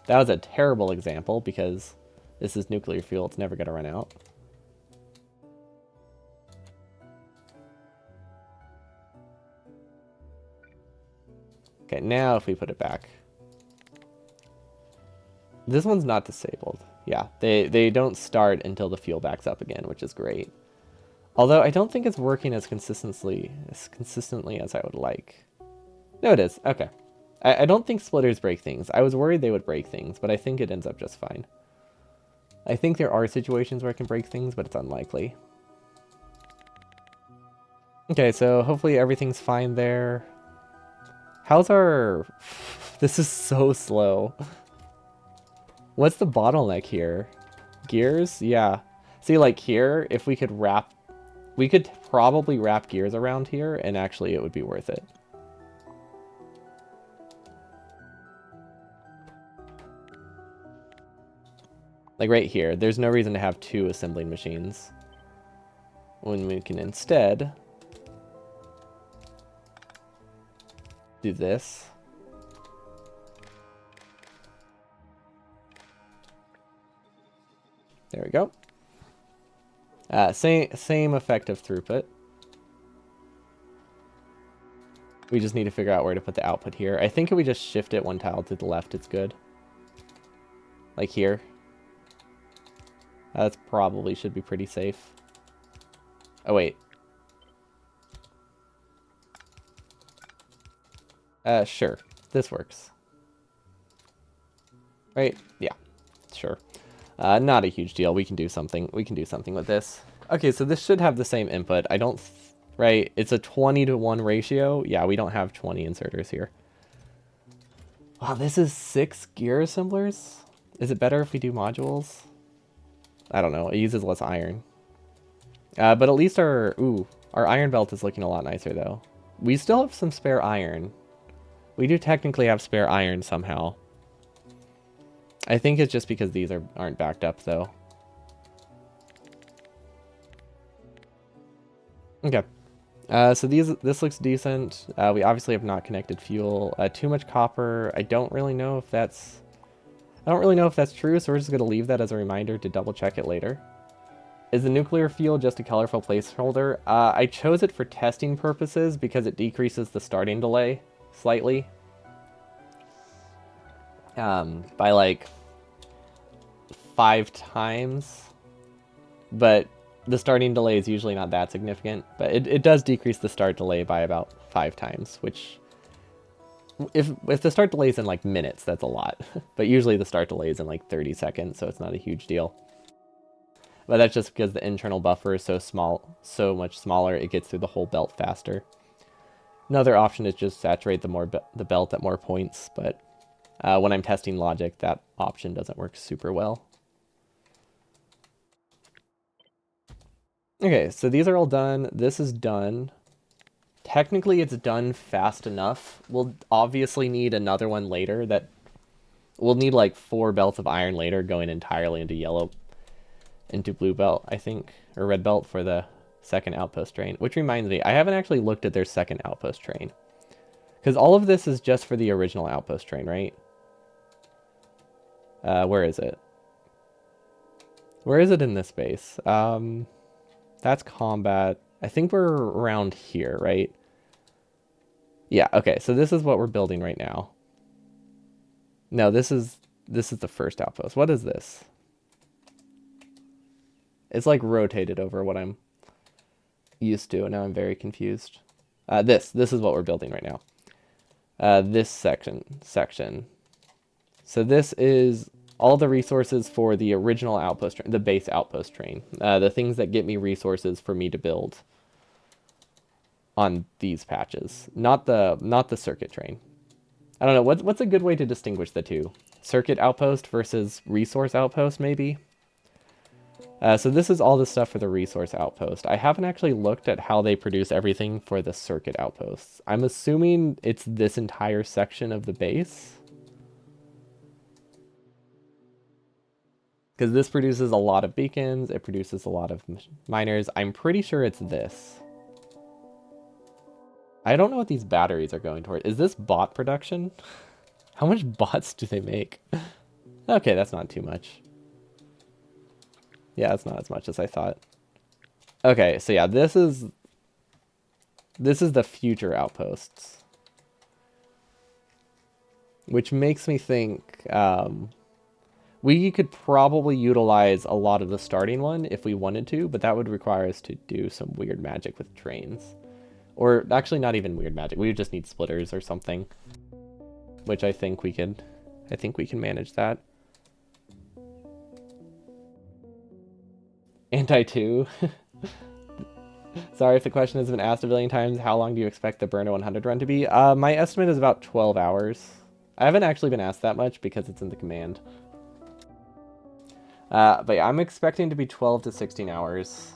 that was a terrible example because this is nuclear fuel. It's never going to run out. Okay, now if we put it back. This one's not disabled. Yeah, they don't start until the fuel backs up again, which is great. Although I don't think it's working as consistently as I would like. No, it is. Okay. I don't think splitters break things. I was worried they would break things, but I think it ends up just fine. I think there are situations where it can break things, but it's unlikely. Okay, so hopefully everything's fine there. How's our... This is so slow. What's the bottleneck here? Gears? Yeah. See, like here, if we could wrap... We could probably wrap gears around here, and actually it would be worth it. Like right here, there's no reason to have 2 assembling machines. When we can instead do this. There we go. Same effective throughput. We just need to figure out where to put the output here. I think if we just shift it 1 tile to the left, it's good. Like here. That's probably should be pretty safe. Oh, wait. Sure. This works. Right? Yeah. Sure. Not a huge deal. We can do something. We can do something with this. Okay, so this should have the same input. I don't... Right? It's a 20-to-1 ratio. Yeah, we don't have 20 inserters here. Wow, this is 6 gear assemblers? Is it better if we do modules? I don't know. It uses less iron. But at least our iron belt is looking a lot nicer, though. We still have some spare iron. We do technically have spare iron somehow. I think it's just because these aren't backed up, though. Okay. So this looks decent. We obviously have not connected fuel. Too much copper. I don't really know if that's true, so we're just going to leave that as a reminder to double check it later. Is the nuclear fuel just a colorful placeholder? I chose it for testing purposes because it decreases the starting delay slightly. By like 5 times. But the starting delay is usually not that significant. But it does decrease the start delay by about 5 times, which... If the start delay is in like minutes, that's a lot. But usually the start delay is in like 30 seconds, so it's not a huge deal. But that's just because the internal buffer is so small, so much smaller, it gets through the whole belt faster. Another option is just saturate the belt at more points, but when I'm testing logic, that option doesn't work super well. Okay, so these are all done. This is done. Technically, it's done fast enough. We'll obviously need another one later that... We'll need like 4 belts of iron later going entirely into blue belt, I think, or red belt for the second outpost train. Which reminds me, I haven't actually looked at their second outpost train. Because all of this is just for the original outpost train, right? Where is it? Where is it in this base? That's combat. I think we're around here, right? Yeah, okay, so this is what we're building right now. No, this is the first outpost. What is this? It's like rotated over what I'm used to, and now I'm very confused. This is what we're building right now. This section. So this is all the resources for the original outpost train, the base outpost train. The things that get me resources for me to build on these patches, not the circuit train. I don't know, what's a good way to distinguish the two? Circuit outpost versus resource outpost, maybe? So this is all the stuff for the resource outpost. I haven't actually looked at how they produce everything for the circuit outposts. I'm assuming it's this entire section of the base. Because this produces a lot of beacons, it produces a lot of miners. I'm pretty sure it's this. I don't know what these batteries are going toward. Is this bot production? How much bots do they make? Okay, that's not too much. Yeah, it's not as much as I thought. Okay, so yeah, this is the future outposts. Which makes me think we could probably utilize a lot of the starting one if we wanted to, but that would require us to do some weird magic with trains. Or actually not even weird magic. We would just need splitters or something. Which I think we can manage that. Anti-2. Sorry if the question has been asked a billion times. How long do you expect the Burner 100 run to be? My estimate is about 12 hours. I haven't actually been asked that much because it's in the command. But yeah, I'm expecting to be 12 to 16 hours.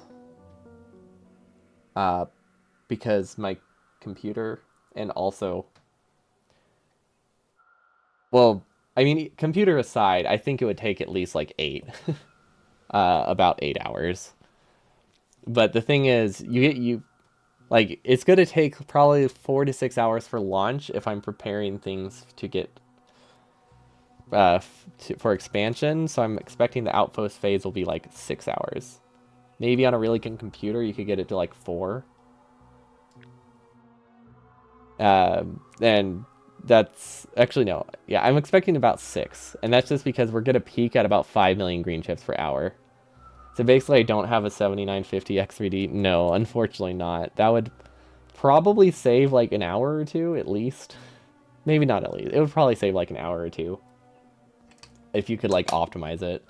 Because my computer and also... Well, I mean, computer aside, I think it would take at least like 8. About 8 hours. But the thing is, like, it's going to take probably 4 to 6 hours for launch if I'm preparing things to get for expansion. So I'm expecting the outpost phase will be like 6 hours. Maybe on a really good computer, you could get it to like 4. And that's actually no. Yeah, I'm expecting about 6. And that's just because we're going to peak at about 5 million green chips per hour. So basically, I don't have a 7950 X3D. No, unfortunately not. That would probably save like an hour or two at least. Maybe not at least. It would probably save like an hour or two if you could like optimize it.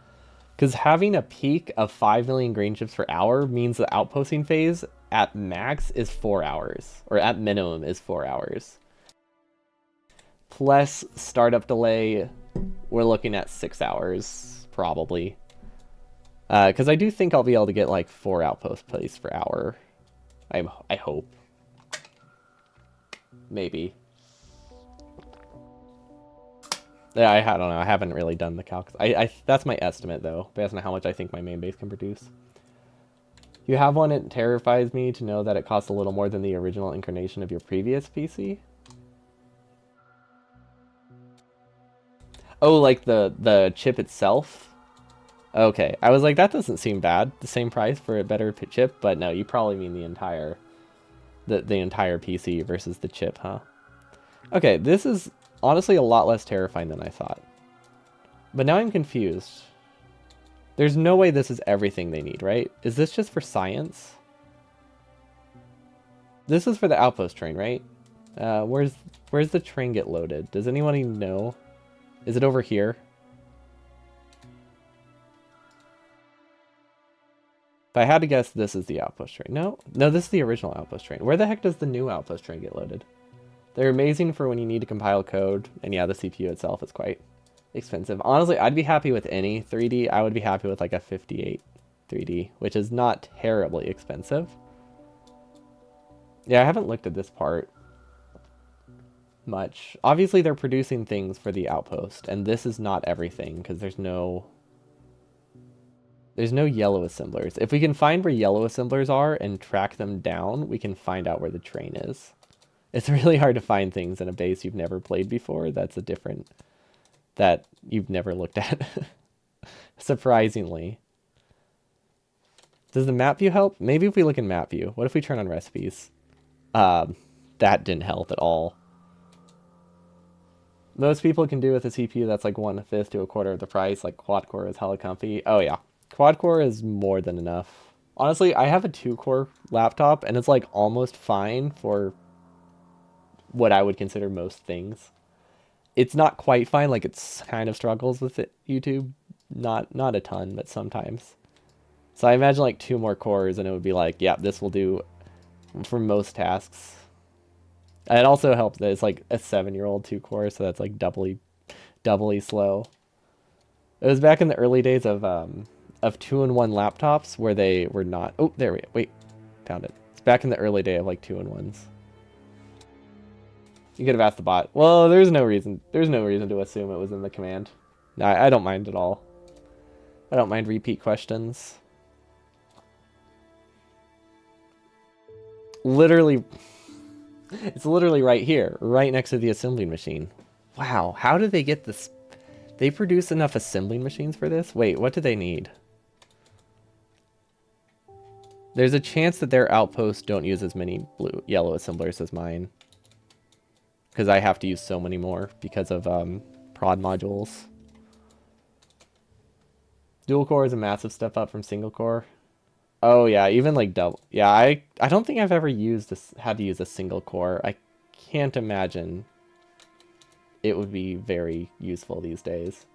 Because having a peak of 5 million green chips per hour means the outposting phase at max is 4 hours. Or at minimum is 4 hours. Plus startup delay, we're looking at 6 hours probably. Because I do think I'll be able to get like 4 outpost plays per hour. I hope. Maybe. Yeah, I don't know. I haven't really done the calcs. That's my estimate though, based on how much I think my main base can produce. You have one. It terrifies me to know that it costs a little more than the original incarnation of your previous PC. Oh, like the chip itself. Okay, I was like, that doesn't seem bad. The same price for a better chip, but no, you probably mean the entire PC versus the chip, huh? Okay, this is honestly a lot less terrifying than I thought. But now I'm confused. There's no way this is everything they need, right? Is this just for science? This is for the outpost train, right? Where's the train get loaded? Does anyone even know? Is it over here? If I had to guess, this is the outpost train. No, this is the original outpost train. Where the heck does the new outpost train get loaded? They're amazing for when you need to compile code. And yeah, the CPU itself is quite expensive. Honestly, I'd be happy with any 3D. I would be happy with like a 58 3D, which is not terribly expensive. Yeah, I haven't looked at this part much. Obviously, they're producing things for the outpost, and this is not everything because there's no yellow assemblers. If we can find where yellow assemblers are and track them down, we can find out where the train is. It's really hard to find things in a base you've never played before. That you've never looked at. Surprisingly. Does the map view help? Maybe if we look in map view. What if we turn on recipes? That didn't help at all. Most people can do with a CPU that's like 1/5 to 1/4 of the price. Like quad core is hella comfy. Oh yeah, quad core is more than enough. Honestly, I have a 2-core laptop and it's like almost fine for what I would consider most things. It's not quite fine. Like it's kind of struggles with it, YouTube. Not a ton, but sometimes. So I imagine like 2 more cores and it would be like, yeah, this will do for most tasks. It also helps that it's like a 7-year-old 2 core, so that's like doubly slow. It was back in the early days of 2-in-1 laptops where they were not. Oh, there we go. Wait, found it. It's back in the early day of like 2-in-1s. You could have asked the bot. Well, there's no reason. There's no reason to assume it was in the command. I don't mind at all. I don't mind repeat questions. Literally, it's literally right here, right next to the assembling machine. Wow, how did they get this? They produce enough assembling machines for this? Wait, what do they need? There's a chance that their outposts don't use as many yellow assemblers as mine. Because I have to use so many more because of prod modules. Dual core is a massive step up from single core. Oh yeah, even like double. Yeah, I don't think I've ever had to use a single core. I can't imagine it would be very useful these days.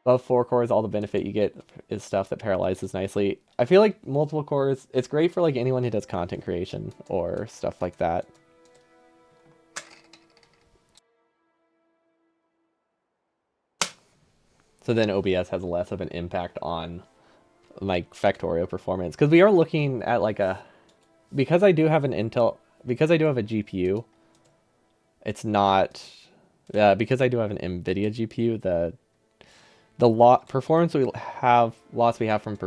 Above 4 cores, all the benefit you get is stuff that paralyzes nicely. I feel like multiple cores, it's great for like anyone who does content creation or stuff like that. So then OBS has less of an impact on my Factorio performance. Because we are looking at like because I do have a GPU, it's not, because I do have an NVIDIA GPU, the performance loss we have from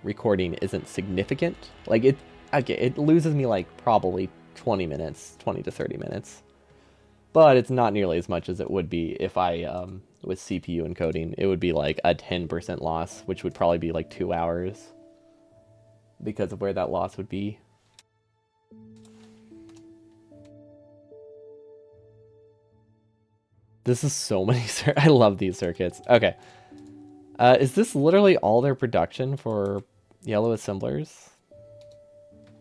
recording isn't significant. Like it loses me like probably 20 to 30 minutes. But it's not nearly as much as it would be if I, with CPU encoding, it would be like a 10% loss, which would probably be like 2 hours because of where that loss would be. This is so many, I love these circuits. Okay. Is this literally all their production for yellow assemblers?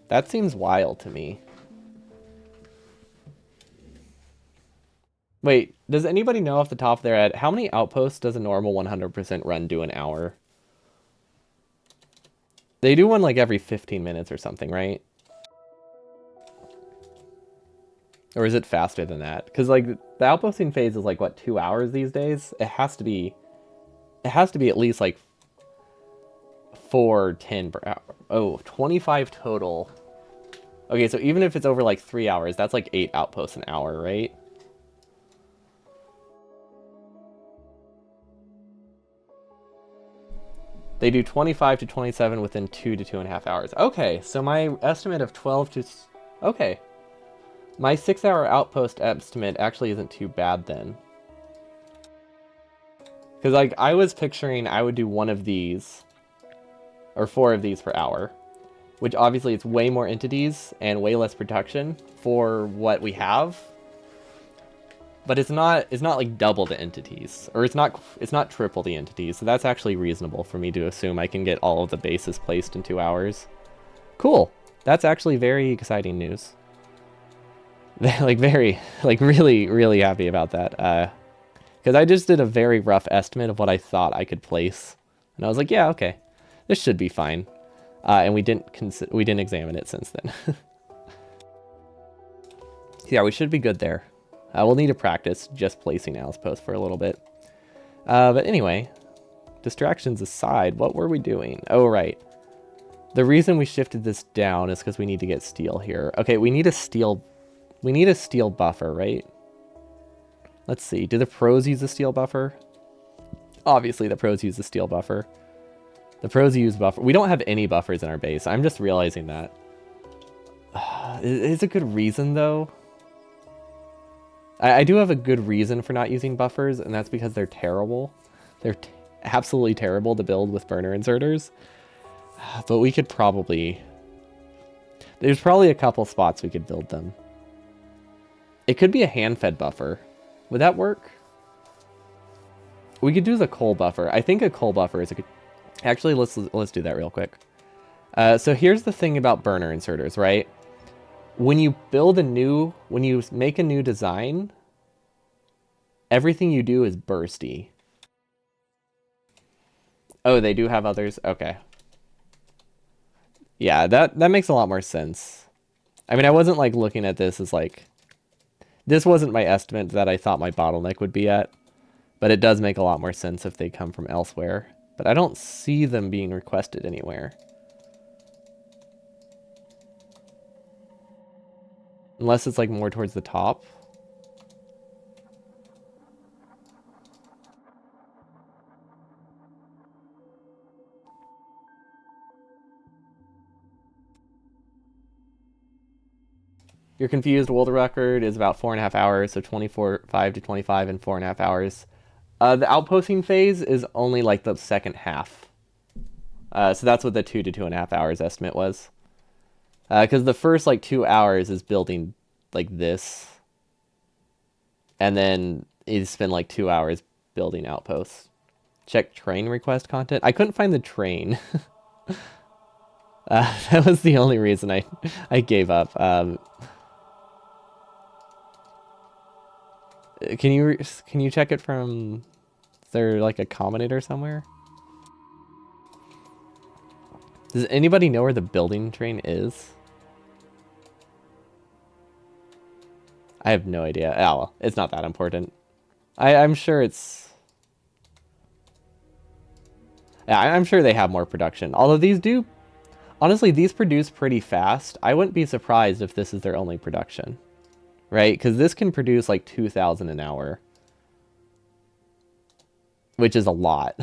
That seems wild to me. Wait, does anybody know off the top of their head, how many outposts does a normal 100% run do an hour? They do one like every 15 minutes or something, right? Or is it faster than that? Because like the outposting phase is like what, 2 hours these days? It has to be at least like 4:10 per hour. Oh, 25 total. Okay, so even if it's over like 3 hours, that's like 8 outposts an hour, right? They do 25 to 27 within 2 to 2.5 hours. Okay, so my estimate of 12 to... Okay. My 6-hour outpost estimate actually isn't too bad then. Because like I was picturing I would do 1 of these, or 4 of these per hour, which obviously it's way more entities and way less production for what we have. But it's not like double the entities, or it's not triple the entities. So that's actually reasonable for me to assume I can get all of the bases placed in 2 hours. Cool. That's actually very exciting news. Like really happy about that. Because I just did a very rough estimate of what I thought I could place, and I was like, yeah, okay, this should be fine. And we didn't examine it since then. Yeah, we should be good there. We'll need to practice just placing Alice post for a little bit. But anyway, distractions aside, what were we doing? Oh, right. The reason we shifted this down is because we need to get steel here. Okay, we need a steel buffer, right? Let's see. Do the pros use a steel buffer? Obviously, the pros use the steel buffer. The pros use buffer. We don't have any buffers in our base. I'm just realizing that. Is a good reason, though. I do have a good reason for not using buffers, and that's because they're terrible. They're absolutely terrible to build with burner inserters. But we could probably... There's probably a couple spots we could build them. It could be a hand-fed buffer. Would that work? We could do the coal buffer. I think a coal buffer is a good... Actually, let's do that real quick. So here's the thing about burner inserters, right? when you make a new design, everything you do is bursty. Oh, they do have others? Okay. Yeah, that makes a lot more sense. I mean, I wasn't like looking at this as like, this wasn't my estimate that I thought my bottleneck would be at, but it does make a lot more sense if they come from elsewhere. But I don't see them being requested anywhere. Unless it's like more towards the top. You're confused. World record is about 4.5 hours, so 5 to 25 in 4.5 hours. The outposting phase is only like the second half. So that's what the 2 to 2.5 hours estimate was. Because the first like 2 hours is building like this. And then you spend like 2 hours building outposts. Check train request content. I couldn't find the train. That was the only reason I gave up. Can you check it from? Is there like a combinator somewhere? Does anybody know where the building train is? I have no idea. Oh, well, it's not that important. I'm sure it's... Yeah, I'm sure they have more production. Although these do... Honestly, these produce pretty fast. I wouldn't be surprised if this is their only production. Right? Because this can produce like 2,000 an hour. Which is a lot.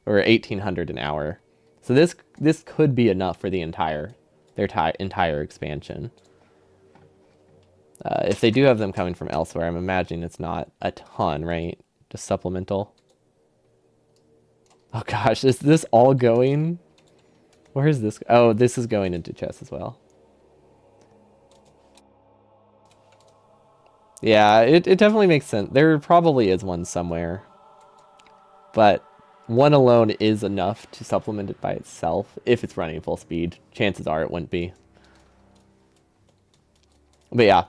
Or 1,800 an hour. So this could be enough for the entire expansion. If they do have them coming from elsewhere, I'm imagining it's not a ton, right? Just supplemental. Oh gosh, is this all going? Where is this? Oh, this is going into chess as well. Yeah, it definitely makes sense. There probably is one somewhere. But one alone is enough to supplement it by itself if it's running full speed. Chances are it wouldn't be. But yeah,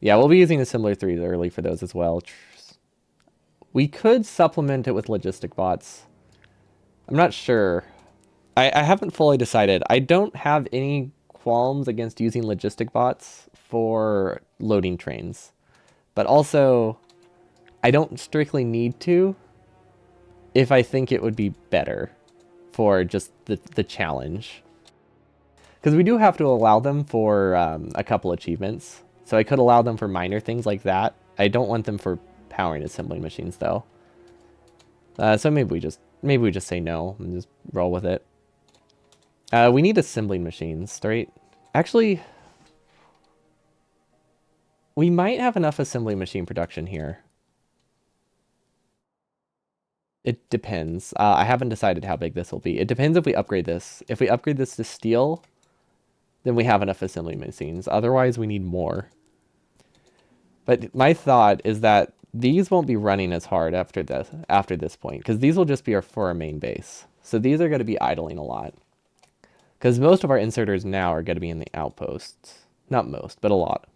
yeah, we'll be using assembler 3s early for those as well. We could supplement it with logistic bots. I'm not sure. I haven't fully decided. I don't have any qualms against using logistic bots for loading trains. But also, I don't strictly need to if I think it would be better for just the challenge. Because we do have to allow them for a couple achievements. So I could allow them for minor things like that. I don't want them for powering assembling machines though. So maybe we just say no and just roll with it. We need assembling machines, right? Actually, we might have enough assembly machine production here. It depends. I haven't decided how big this will be. It depends if we upgrade this. If we upgrade this to steel, then we have enough assembly machines. Otherwise, we need more. But my thought is that these won't be running as hard after this point, because these will just be for our main base. So these are going to be idling a lot. Because most of our inserters now are going to be in the outposts. Not most, but a lot.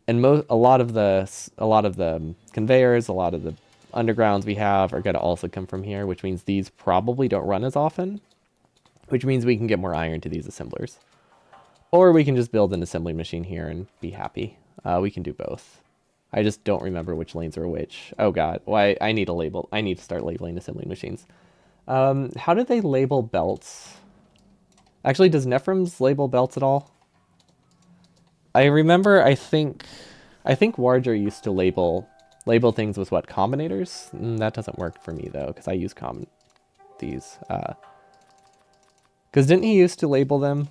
And a lot of the conveyors, a lot of the undergrounds we have are going to also come from here, which means these probably don't run as often, which means we can get more iron to these assemblers. Or we can just build an assembly machine here and be happy. We can do both. I just don't remember which lanes are which. Oh god, why I need a label. I need to start labeling assembly machines. How do they label belts? Actually, does Nephrem's label belts at all? I remember, I think Warger used to label things with what, combinators? That doesn't work for me though, because I use these. Because didn't he used to label them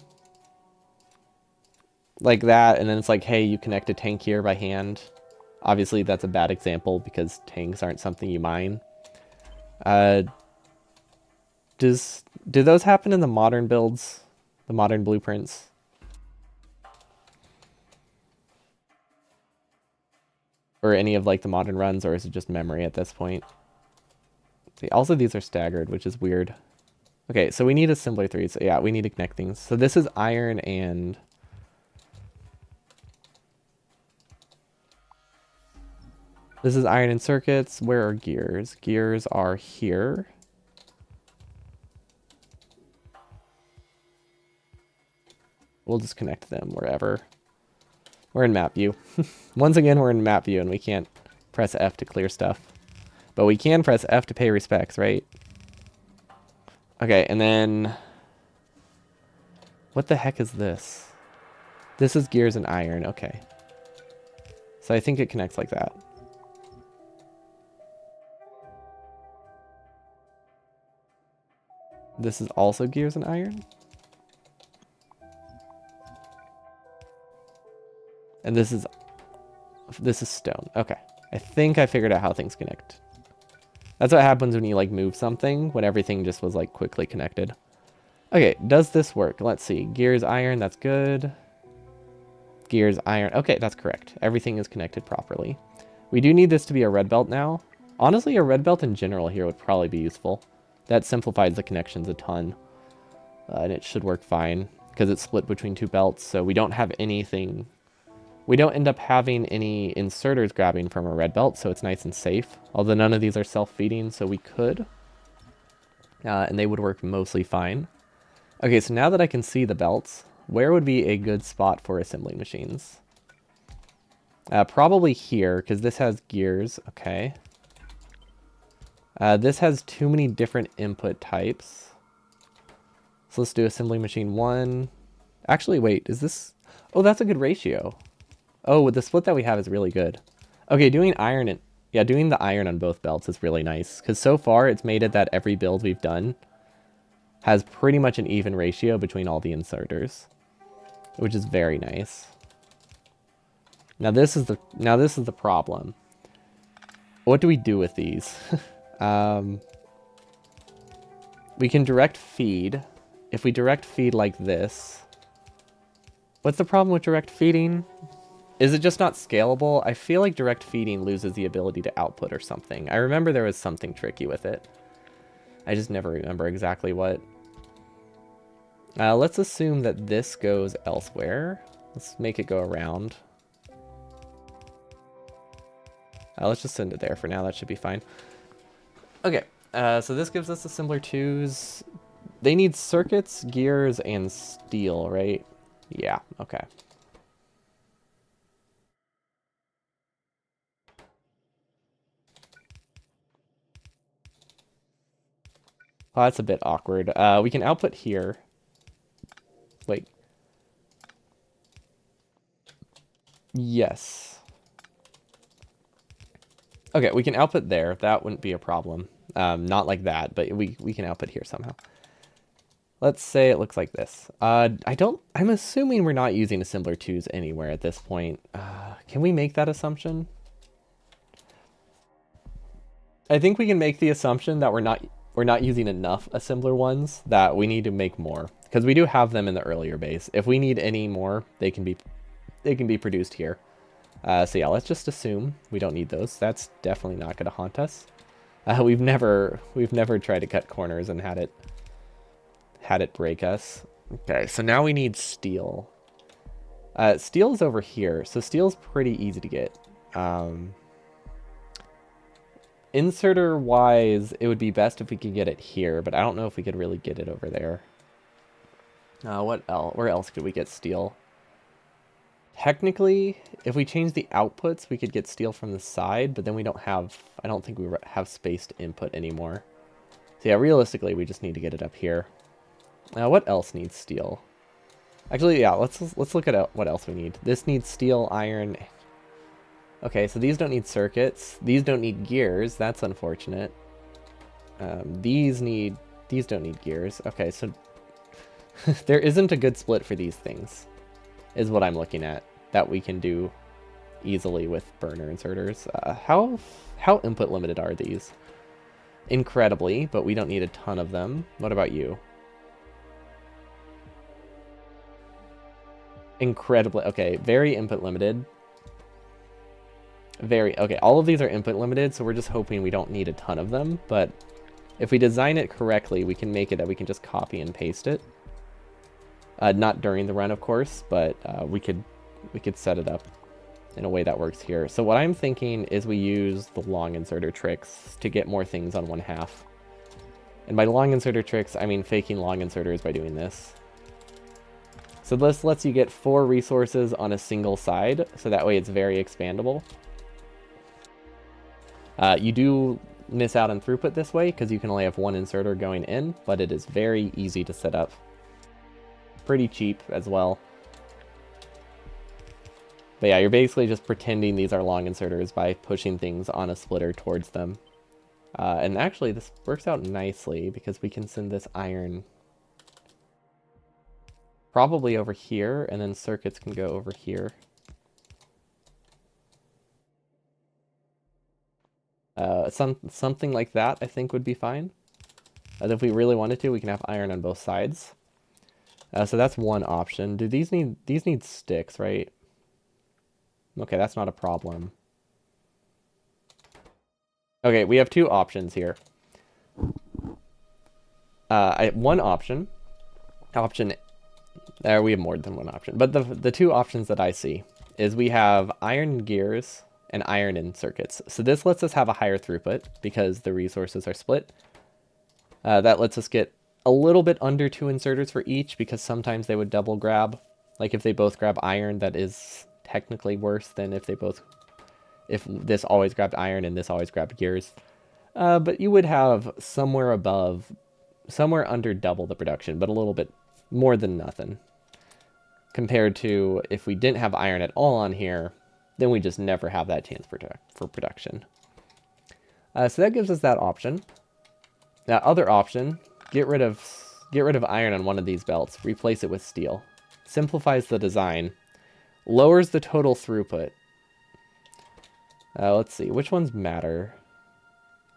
like that, and then it's like, hey, you connect a tank here by hand. Obviously, that's a bad example because tanks aren't something you mine. Do those happen in the modern builds? The modern blueprints? Or any of like the modern runs, or is it just memory at this point? See, also these are staggered, which is weird. Okay, so we need assembler 3. So yeah, we need to connect things. So this is iron and... This is iron and circuits. Where are gears? Gears are here. We'll just connect them wherever. We're in map view. Once again, we're in map view and we can't press F to clear stuff. But we can press F to pay respects, right? Okay, and then... What the heck is this? This is gears and iron. Okay. So I think it connects like that. This is also gears and iron. And this is stone. Okay. I think I figured out how things connect. That's what happens when you like move something, when everything just was like quickly connected. Okay, does this work? Let's see. Gears, iron, that's good. Gears, iron. Okay, that's correct. Everything is connected properly. We do need this to be a red belt now. Honestly, a red belt in general here would probably be useful. That simplifies the connections a ton. And it should work fine because it's split between 2 belts, so we don't have anything. We don't end up having any inserters grabbing from a red belt, so it's nice and safe. Although none of these are self-feeding, so we could. And they would work mostly fine. Okay, so now that I can see the belts, where would be a good spot for assembling machines? Probably here, because this has gears. Okay. This has too many different input types. So let's do assembly machine 1. Actually, wait, is this... Oh, that's a good ratio. Oh, the split that we have is really good. Okay, doing iron and... Yeah, doing the iron on both belts is really nice. Because so far, it's made it that every build we've done has pretty much an even ratio between all the inserters. Which is very nice. Now this is the problem. What do we do with these? We can direct feed. If we direct feed like this... What's the problem with direct feeding? Is it just not scalable? I feel like direct feeding loses the ability to output or something. I remember there was something tricky with it. I just never remember exactly what. Let's assume that this goes elsewhere. Let's make it go around. Let's just send it there for now. That should be fine. Okay, so this gives us assembler 2s. They need circuits, gears, and steel, right? Yeah, okay. Oh, that's a bit awkward. We can output here. Wait. Yes. Okay, we can output there. That wouldn't be a problem. Not like that, but we can output here somehow. Let's say it looks like this. I'm assuming we're not using assembler 2s anywhere at this point. Can we make that assumption? I think we can make the assumption that we're not using enough assembler 1s, that we need to make more. Because we do have them in the earlier base. If we need any more, they can be produced here. So yeah, let's just assume we don't need those. That's definitely not going to haunt us. We've never tried to cut corners and had it break us. Okay, so now we need steel. Steel is over here, so steel's pretty easy to get. Inserter wise, it would be best if we could get it here, but I don't know if we could really get it over there. What else? Where else could we get steel? Technically, if we change the outputs, we could get steel from the side, but then we don't have, I don't think we have space to input anymore. So yeah, realistically, we just need to get it up here. Now, what else needs steel? Actually, yeah, let's look at what else we need. This needs steel, iron. Okay, so these don't need circuits. These don't need gears. That's unfortunate. These don't need gears. Okay, so there isn't a good split for these things, is what I'm looking at, that we can do easily with burner inserters. How input limited are these? Incredibly, but we don't need a ton of them. What about you? Incredibly. Okay, very input limited. Okay, all of these are input limited, so we're just hoping we don't need a ton of them, but If we design it correctly, we can make it that we can just copy and paste it. Not during the run, of course, but we could set it up in a way that works here. So what I'm thinking is we use the long inserter tricks to get more things on one half. And by long inserter tricks, I mean faking long inserters by doing this. So this lets you get 4 resources on a single side, so that way it's very expandable. You do miss out on throughput this way, because you can only have 1 inserter going in, but it is very easy to set up. Pretty cheap as well. But yeah, you're basically just pretending these are long inserters by pushing things on a splitter towards them. And actually, this works out nicely because we can send this iron probably over here, and then circuits can go over here. Something like that, I think, would be fine. And if we really wanted to, we can have iron on both sides. So that's one option. Do these need sticks, right? Okay, that's not a problem. Okay, we have 2 options here. One option, we have more than one option, but the 2 options that I see is we have iron gears and iron in circuits. So this lets us have a higher throughput because the resources are split. That lets us get a little bit under 2 inserters for each because sometimes they would double grab. Like if they both grab iron, that is technically worse than if this always grabbed iron and this always grabbed gears. But you would have somewhere under double the production, but a little bit more than nothing. Compared to if we didn't have iron at all on here, then we just never have that chance for production. So that gives us that option. That other option, get rid of iron on one of these belts, replace it with steel. Simplifies the design, lowers the total throughput. Let's see, which ones matter?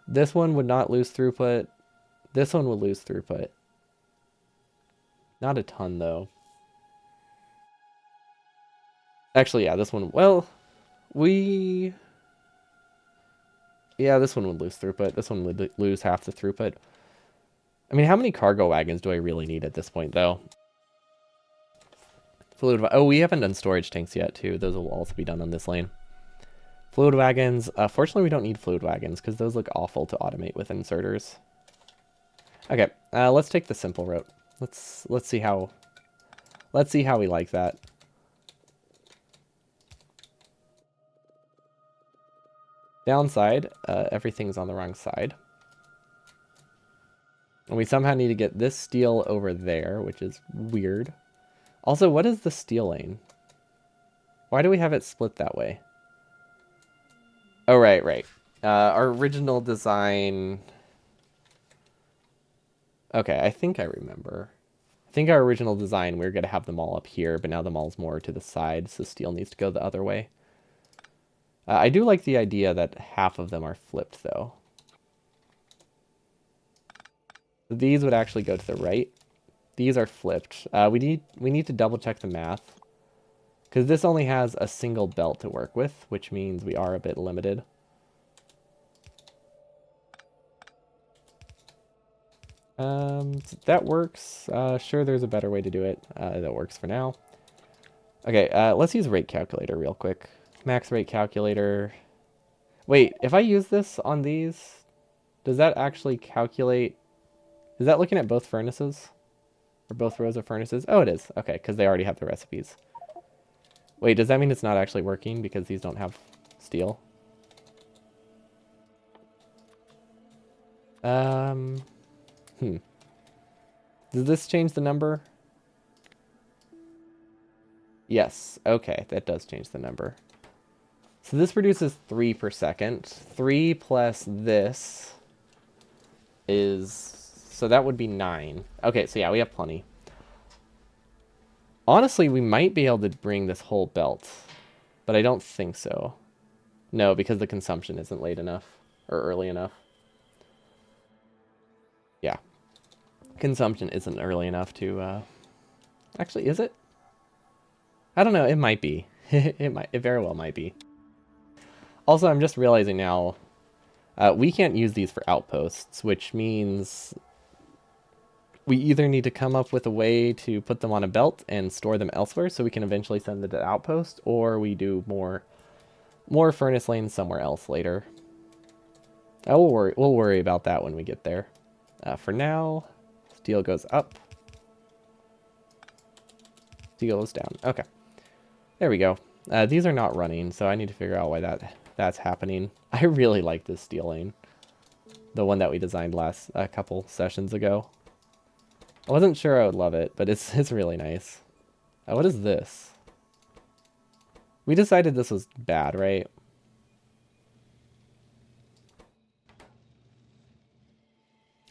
This one would not lose throughput. This one would lose throughput. Not a ton, though. Actually, yeah, this one, well, yeah, this one would lose throughput. This one would lose half the throughput. I mean, how many cargo wagons do I really need at this point, though? Oh, we haven't done storage tanks yet, too. Those will also be done on this lane. Fluid wagons. Fortunately, we don't need fluid wagons, because those look awful to automate with inserters. Okay, let's take the simple route. Let's see how we like that. Downside, everything's on the wrong side. And we somehow need to get this steel over there, which is weird. Also, what is the steel lane? Why do we have it split that way? Oh, right. Our original design... Okay, I think I remember. I think our original design, we were going to have them all up here, but now the mall's more to the side, so steel needs to go the other way. I do like the idea that half of them are flipped, though. These would actually go to the right. These are flipped. We need to double check the math, because this only has a single belt to work with, which means we are a bit limited. That works. Sure, there's a better way to do it. That works for now. Okay, let's use rate calculator real quick. Max rate calculator. Wait, if I use this on these, does that actually calculate? Is that looking at both furnaces? Or both rows of furnaces? Oh, it is. Okay, because they already have the recipes. Wait, does that mean it's not actually working because these don't have steel? Does this change the number? Yes. Okay, that does change the number. So this produces 3 per second. 3 plus this is... So that would be 9. Okay, so yeah, we have plenty. Honestly, we might be able to bring this whole belt, but I don't think so. No, because the consumption isn't late enough, or early enough. Yeah. Consumption isn't early enough to, Actually, is it? I don't know, it might be. It very well might be. Also, I'm just realizing now, We can't use these for outposts, which means we either need to come up with a way to put them on a belt and store them elsewhere so we can eventually send them to outpost, or we do more furnace lanes somewhere else later. We'll worry about that when we get there. For now, steel goes up. Steel goes down. Okay. There we go. These are not running, so I need to figure out why that's happening. I really like this steel lane. The one that we designed a couple sessions ago. I wasn't sure I would love it, but it's really nice. What is this? We decided this was bad, right?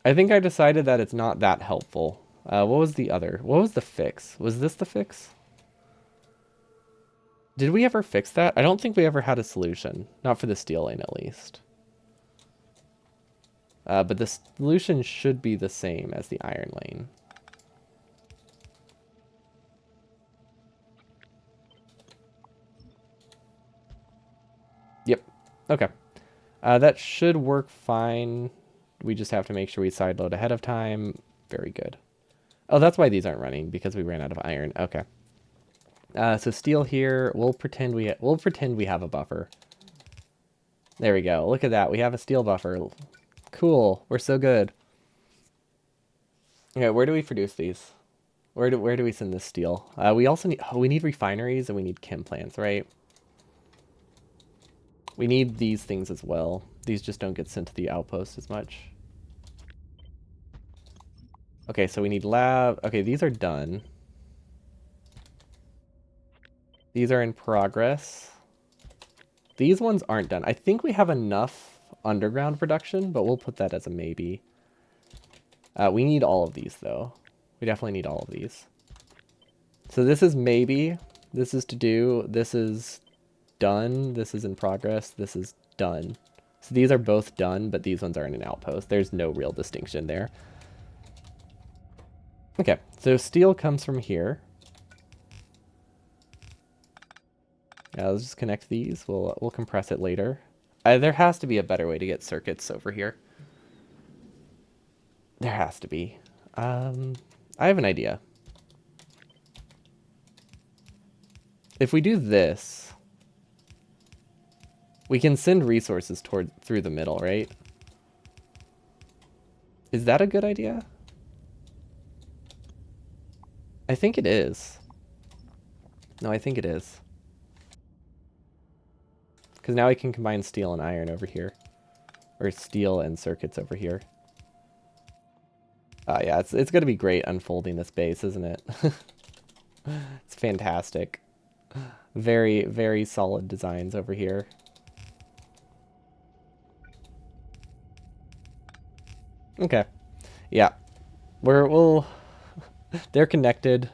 I think I decided that it's not that helpful. What was the other? What was the fix? Was this the fix? Did we ever fix that? I don't think we ever had a solution. Not for the steel lane, at least. But the solution should be the same as the iron lane. Yep. Okay. That should work fine. We just have to make sure we sideload ahead of time. Very good. Oh, that's why these aren't running, because we ran out of iron. Okay. So steel here. We'll pretend we have a buffer. There we go. Look at that. We have a steel buffer. Cool. We're so good. Okay, where do we produce these? Where do we send this steel? We also need refineries and we need chem plants, right? We need these things as well. These just don't get sent to the outpost as much. Okay, so we need lab. Okay, these are done. These are in progress. These ones aren't done. I think we have enough underground production, but we'll put that as a maybe. We need all of these, though. We definitely need all of these. So this is maybe. This is to do. This is done. This is in progress. This is done. So these are both done, but these ones are in an outpost. There's no real distinction there. Okay, so steel comes from here. Let's just connect these. We'll compress it later. There has to be a better way to get circuits over here. There has to be. I have an idea. If we do this, we can send resources through the middle, right? Is that a good idea? I think it is. No, I think it is. Because now we can combine steel and iron over here. Or steel and circuits over here. Yeah, it's going to be great unfolding this base, isn't it? It's fantastic. Very, very solid designs over here. Okay. Yeah. They're connected.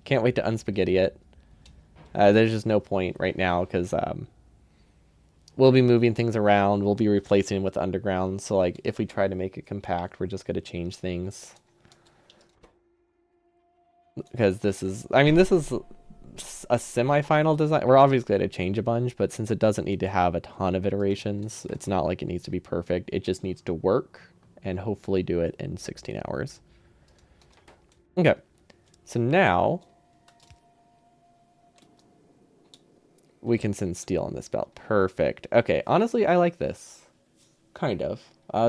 Can't wait to unspaghetti it. There's just no point right now because we'll be moving things around. We'll be replacing with underground. So like if we try to make it compact, we're just going to change things. Because this is a semi-final design. We're obviously going to change a bunch, but since it doesn't need to have a ton of iterations, it's not like it needs to be perfect. It just needs to work and hopefully do it in 16 hours. Okay. So now we can send steel on this belt. Perfect. Okay, honestly, I like this. Kind of.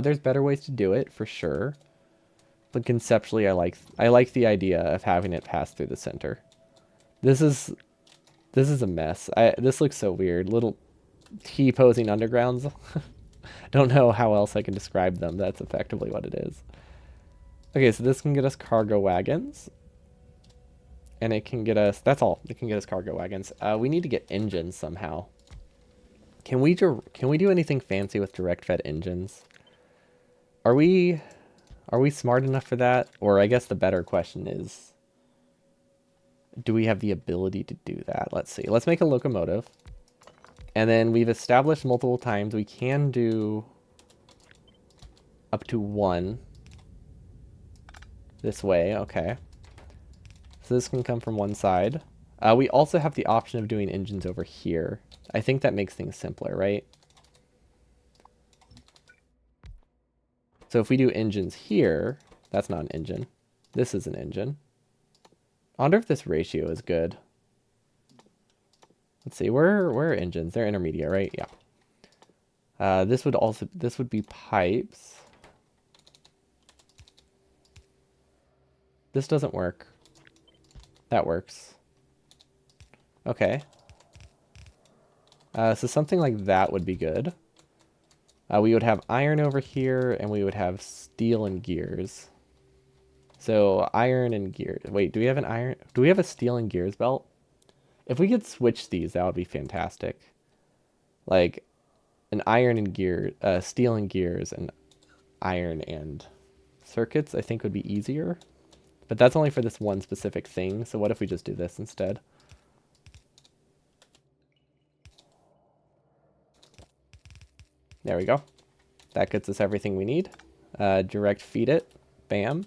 There's better ways to do it, for sure. But conceptually, I like the idea of having it pass through the center. This is a mess. This looks so weird. Little T-posing undergrounds. Don't know how else I can describe them. That's effectively what it is. Okay, so this can get us cargo wagons. And it can get us, that's all. It can get us cargo wagons. We need to get engines somehow. Can we do anything fancy with direct fed engines? Are we smart enough for that? Or I guess the better question is, do we have the ability to do that? Let's see. Let's make a locomotive. And then we've established multiple times we can do up to one this way. Okay. So this can come from one side. We also have the option of doing engines over here. I think that makes things simpler, right? So if we do engines here, that's not an engine. This is an engine. I wonder if this ratio is good. Let's see, where are engines? They're intermediate, right? Yeah. This would be pipes. This doesn't work. That works. Okay. So something like that would be good. We would have iron over here, and we would have steel and gears. So iron and gears. Wait, do we have an iron? Do we have a steel and gears belt? If we could switch these, that would be fantastic. Like an iron and gear, steel and gears, and iron and circuits, I think would be easier. But that's only for this one specific thing. So what if we just do this instead? There we go. That gets us everything we need. Direct feed it. Bam.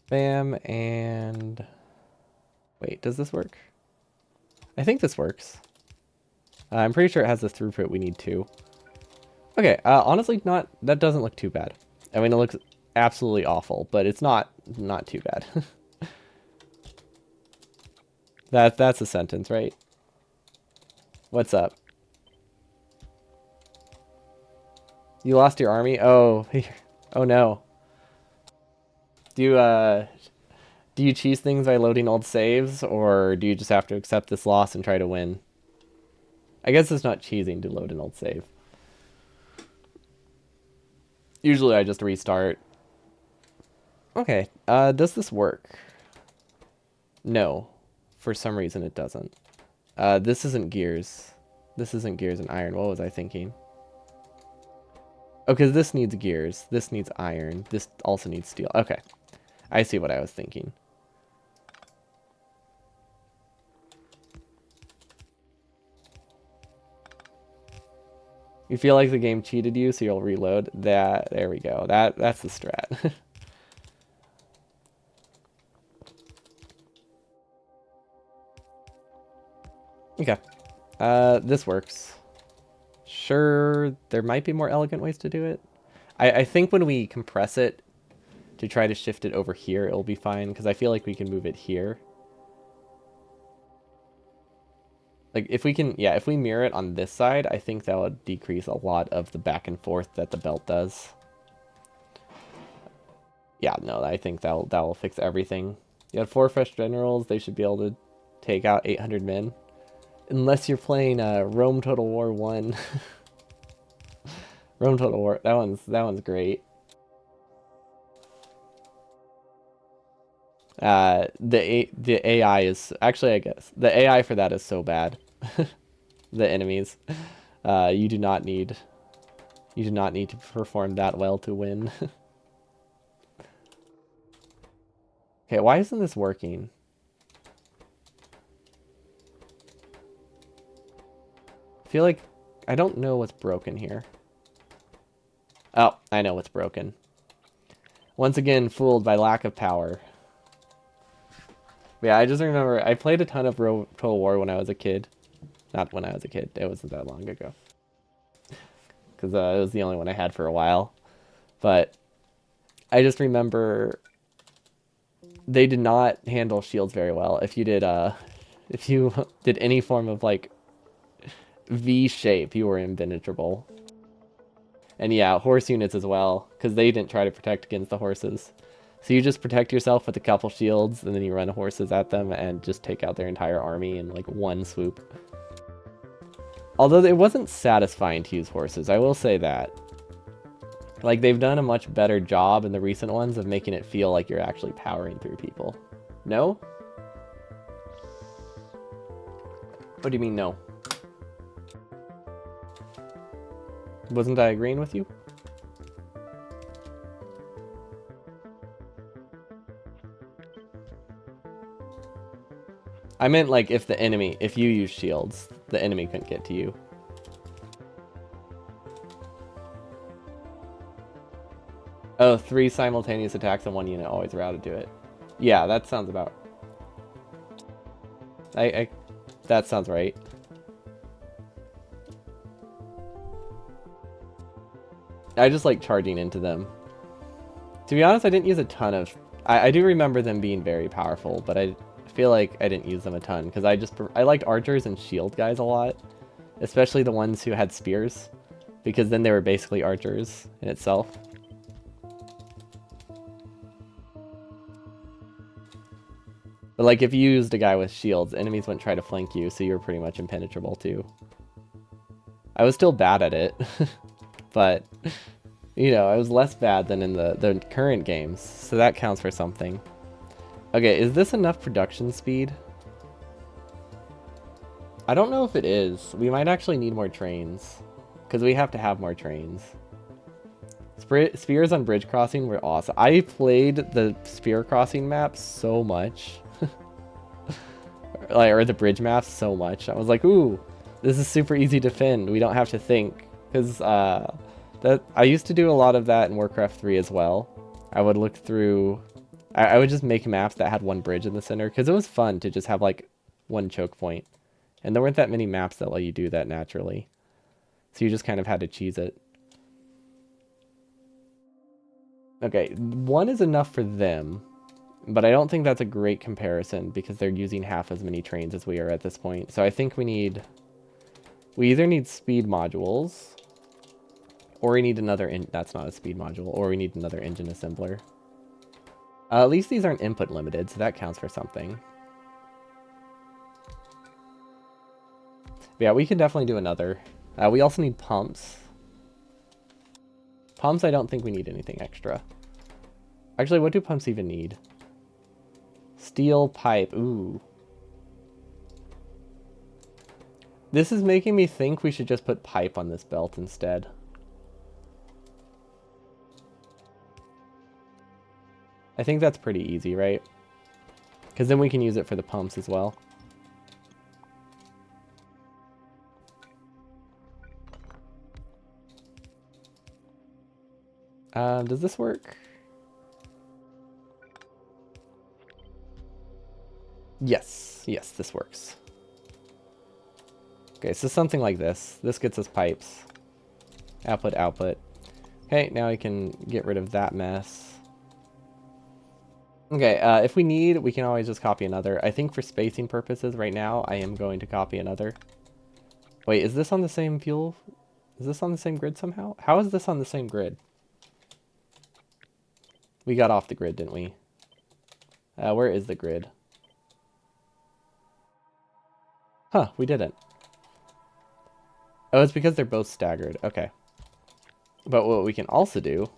Bam, and... Wait, does this work? I think this works. I'm pretty sure it has the throughput we need too. Okay, honestly, that doesn't look too bad. I mean, it looks absolutely awful, but it's not too bad. That's a sentence, right? What's up? You lost your army? Oh, oh no. Do you cheese things by loading old saves, or do you just have to accept this loss and try to win? I guess it's not cheesing to load an old save. Usually I just restart. Okay, does this work? No. For some reason it doesn't. This isn't gears. This isn't gears and iron. What was I thinking? Oh, because this needs gears. This needs iron. This also needs steel. Okay. I see what I was thinking. You feel like the game cheated you, so you'll reload. There we go. That's the strat. Okay. This works. Sure, there might be more elegant ways to do it. I think when we compress it to try to shift it over here, it'll be fine, because I feel like we can move it here. Like, if we can, yeah, if we mirror it on this side, I think that would decrease a lot of the back and forth that the belt does. Yeah, no, I think that will fix everything. You have 4 fresh generals, they should be able to take out 800 men. Unless you're playing Rome Total War 1. Rome Total War, that one's great. The AI is actually, I guess the AI for that is so bad. The enemies, you do not need to perform that well to win. Okay, why isn't this working? I feel like I don't know what's broken here. Oh, I know what's broken. Once again, fooled by lack of power. Yeah, I just remember I played a ton of Total War when I was a kid. Not when I was a kid. It wasn't that long ago. Because it was the only one I had for a while. But I just remember they did not handle shields very well. If you did any form of like V shape, you were impenetrable. And yeah, horse units as well, because they didn't try to protect against the horses. So you just protect yourself with a couple shields, and then you run horses at them and just take out their entire army in like one swoop. Although it wasn't satisfying to use horses, I will say that. Like, they've done a much better job in the recent ones of making it feel like you're actually powering through people. No? What do you mean, no? Wasn't I agreeing with you? I meant, like, if you use shields, the enemy couldn't get to you. Oh, 3 simultaneous attacks on 1 unit, always a route to do it. Yeah, that sounds about... that sounds right. I just like charging into them. To be honest, I didn't use a ton of... I do remember them being very powerful, but I feel like I didn't use them a ton, because I liked archers and shield guys a lot, especially the ones who had spears, because then they were basically archers in itself. But like if you used a guy with shields, enemies wouldn't try to flank you, so you're pretty much impenetrable too. I was still bad at it, but you know, I was less bad than in the current games, so that counts for something. Okay, is this enough production speed? I don't know if it is. We might actually need more trains, because we have to have more trains. Spears on bridge crossing were awesome. I played the spear crossing maps so much. Or the bridge maps so much. I was like, ooh, this is super easy to defend. We don't have to think. Because I used to do a lot of that in Warcraft 3 as well. I would look through... I would just make maps that had one bridge in the center, because it was fun to just have like one choke point. And there weren't that many maps that let you do that naturally. So you just kind of had to cheese it. Okay, one is enough for them. But I don't think that's a great comparison because they're using half as many trains as we are at this point. So I think we either need speed modules, or we need another, that's not a speed module, or we need another engine assembler. At least these aren't input limited, so that counts for something. But yeah, we can definitely do another. We also need pumps. Pumps, I don't think we need anything extra. Actually, what do pumps even need? Steel pipe, ooh. This is making me think we should just put pipe on this belt instead. I think that's pretty easy, right? Because then we can use it for the pumps as well. Does this work? Yes, yes, this works. Okay, so something like this. This gets us pipes. Output, output. Okay, now we can get rid of that mess. Okay, if we need, we can always just copy another. I think for spacing purposes right now, I am going to copy another. Wait, is this on the same fuel? Is this on the same grid somehow? How is this on the same grid? We got off the grid, didn't we? Where is the grid? Huh, we didn't. Oh, it's because they're both staggered. Okay. But what we can also do...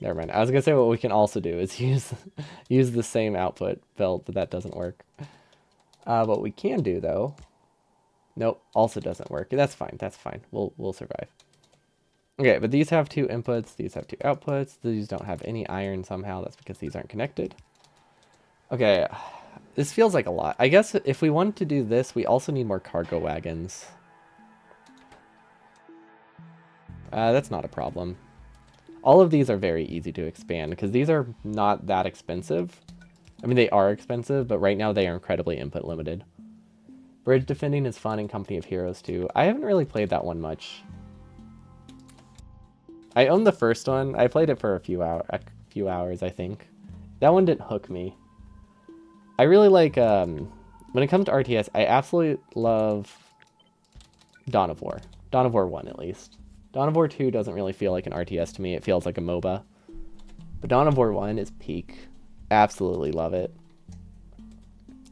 Never mind. I was going to say what we can also do is use the same output belt, but that doesn't work. What we can do, though... Nope, also doesn't work. That's fine. That's fine. We'll survive. Okay, but these have 2 inputs. These have 2 outputs. These don't have any iron somehow. That's because these aren't connected. Okay... This feels like a lot. I guess if we want to do this, we also need more cargo wagons. That's not a problem. All of these are very easy to expand because these are not that expensive. I mean, they are expensive, but right now they are incredibly input limited. Bridge defending is fun in Company of Heroes too. I haven't really played that one much. I own the first one. I played it for a few hours, I think. That one didn't hook me. I really like, when it comes to RTS, I absolutely love Dawn of War. Dawn of War 1, at least. Dawn of War 2 doesn't really feel like an RTS to me. It feels like a MOBA. But Dawn of War 1 is peak. Absolutely love it.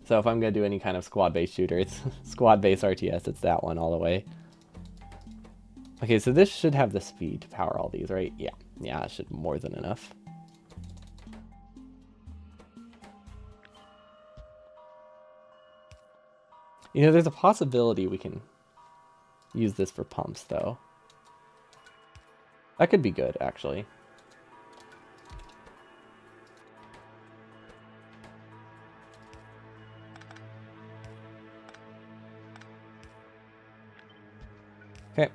So if I'm going to do any kind of squad-based shooter, it's squad-based RTS. It's that one all the way. Okay, so this should have the speed to power all these, right? Yeah. Yeah, it should more than enough. You know, there's a possibility we can use this for pumps, though. That could be good, actually. Okay.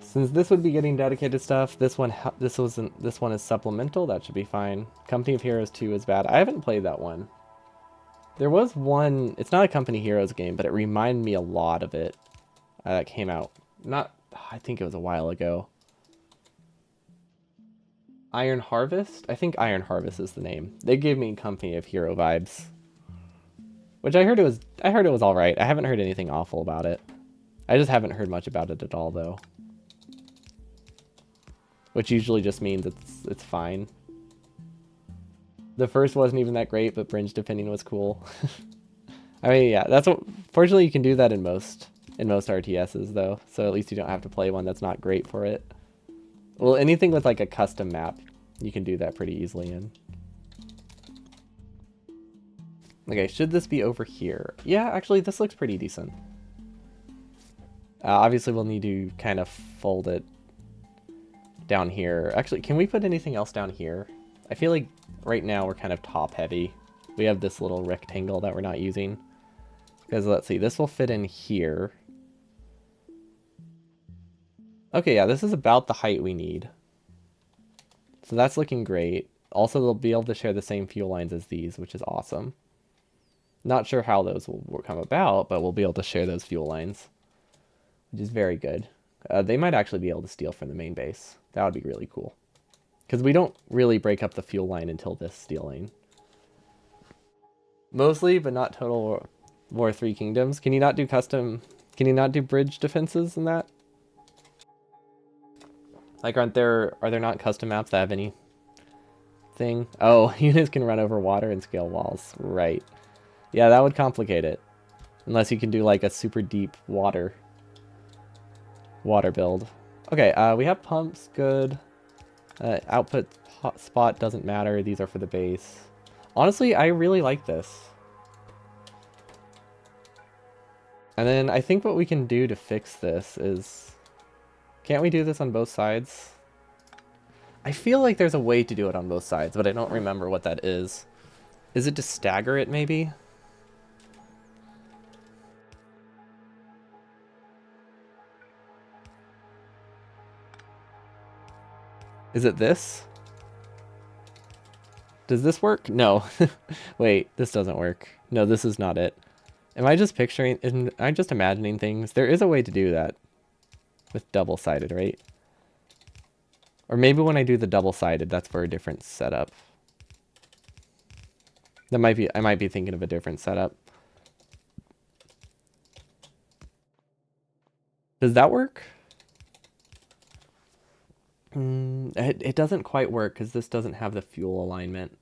Since this would be getting dedicated stuff, this one is supplemental. That should be fine. Company of Heroes 2 is bad. I haven't played that one. There was one, it's not a Company Heroes game, but it reminded me a lot of it that came out Not, I think it was a while ago. Iron Harvest? I think Iron Harvest is the name. They gave me Company of Hero vibes. Which I heard it was alright. I haven't heard anything awful about it. I just haven't heard much about it at all though. Which usually just means it's fine. The first wasn't even that great, but Bringe defending was cool. I mean, yeah, that's what. Fortunately, you can do that in most RTSs though, so at least you don't have to play one that's not great for it. Well, anything with like a custom map, you can do that pretty easily in. Okay, should this be over here? Yeah, actually, this looks pretty decent. Obviously, we'll need to kind of fold it down here. Actually, can we put anything else down here? I feel like right now we're kind of top heavy. We have this little rectangle that we're not using. Because let's see, this will fit in here. Okay, yeah, this is about the height we need. So that's looking great. Also, they'll be able to share the same fuel lines as these, which is awesome. Not sure how those will come about, but we'll be able to share those fuel lines, which is very good. They might actually be able to steal from the main base. That would be really cool. Because we don't really break up the fuel line until this stealing. Mostly, but not Total War 3 Kingdoms. Can you not do custom... Can you not do bridge defenses in that? Like, are there not custom maps that have any thing? Oh, units can run over water and scale walls. Right. Yeah, that would complicate it. Unless you can do, like, a super deep water build. Okay, we have pumps. Good. Output spot doesn't matter. These are for the base. Honestly, I really like this. And then I think what we can do to fix this is... Can't we do this on both sides? I feel like there's a way to do it on both sides, but I don't remember what that is. Is it to stagger it, maybe? Is it this? Does this work? No. Wait, this doesn't work. No, this is not it. Am I just picturing... Am I just imagining things? There is a way to do that. With double-sided, right? Or maybe when I do the double-sided, that's for a different setup. That might be... I might be thinking of a different setup. Does that work? It doesn't quite work because this doesn't have the fuel alignment.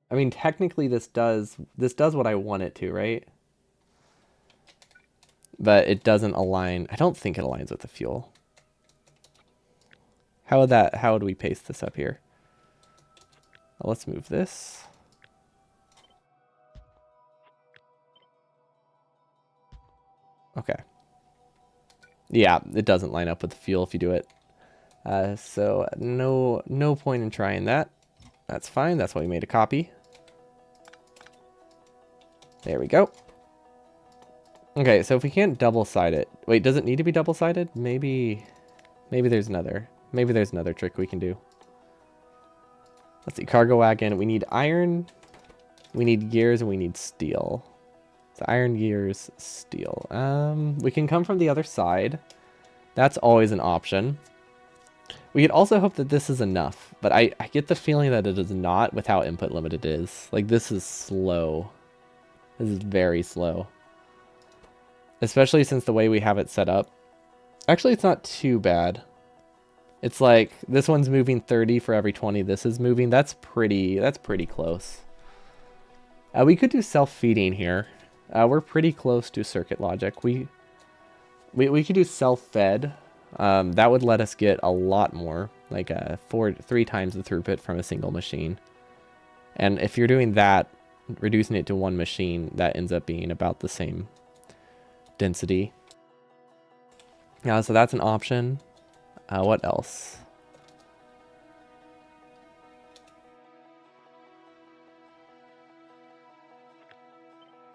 I mean, technically this does what I want it to, right? But it doesn't align. I don't think it aligns with the fuel. How would we paste this up here? Well, let's move this. Okay. Yeah, it doesn't line up with the fuel if you do it. So no point in trying that. That's fine. That's why we made a copy. There we go. Okay, so if we can't double-side it... Wait, does it need to be double-sided? Maybe there's another trick we can do. Let's see, cargo wagon. We need iron, we need gears, and we need steel. So iron, gears, steel. We can come from the other side. That's always an option. We could also hope that this is enough, but I get the feeling that it is not with how input limited it is. Like, this is slow. This is very slow. Especially since the way we have it set up. Actually, it's not too bad. It's like, this one's moving 30 for every 20 this is moving. That's pretty close. We could do self-feeding here. We're pretty close to circuit logic. We could do self-fed. That would let us get a lot more, like 3 times the throughput from a single machine. And if you're doing that, reducing it to one machine, that ends up being about the same density. So that's an option. What else?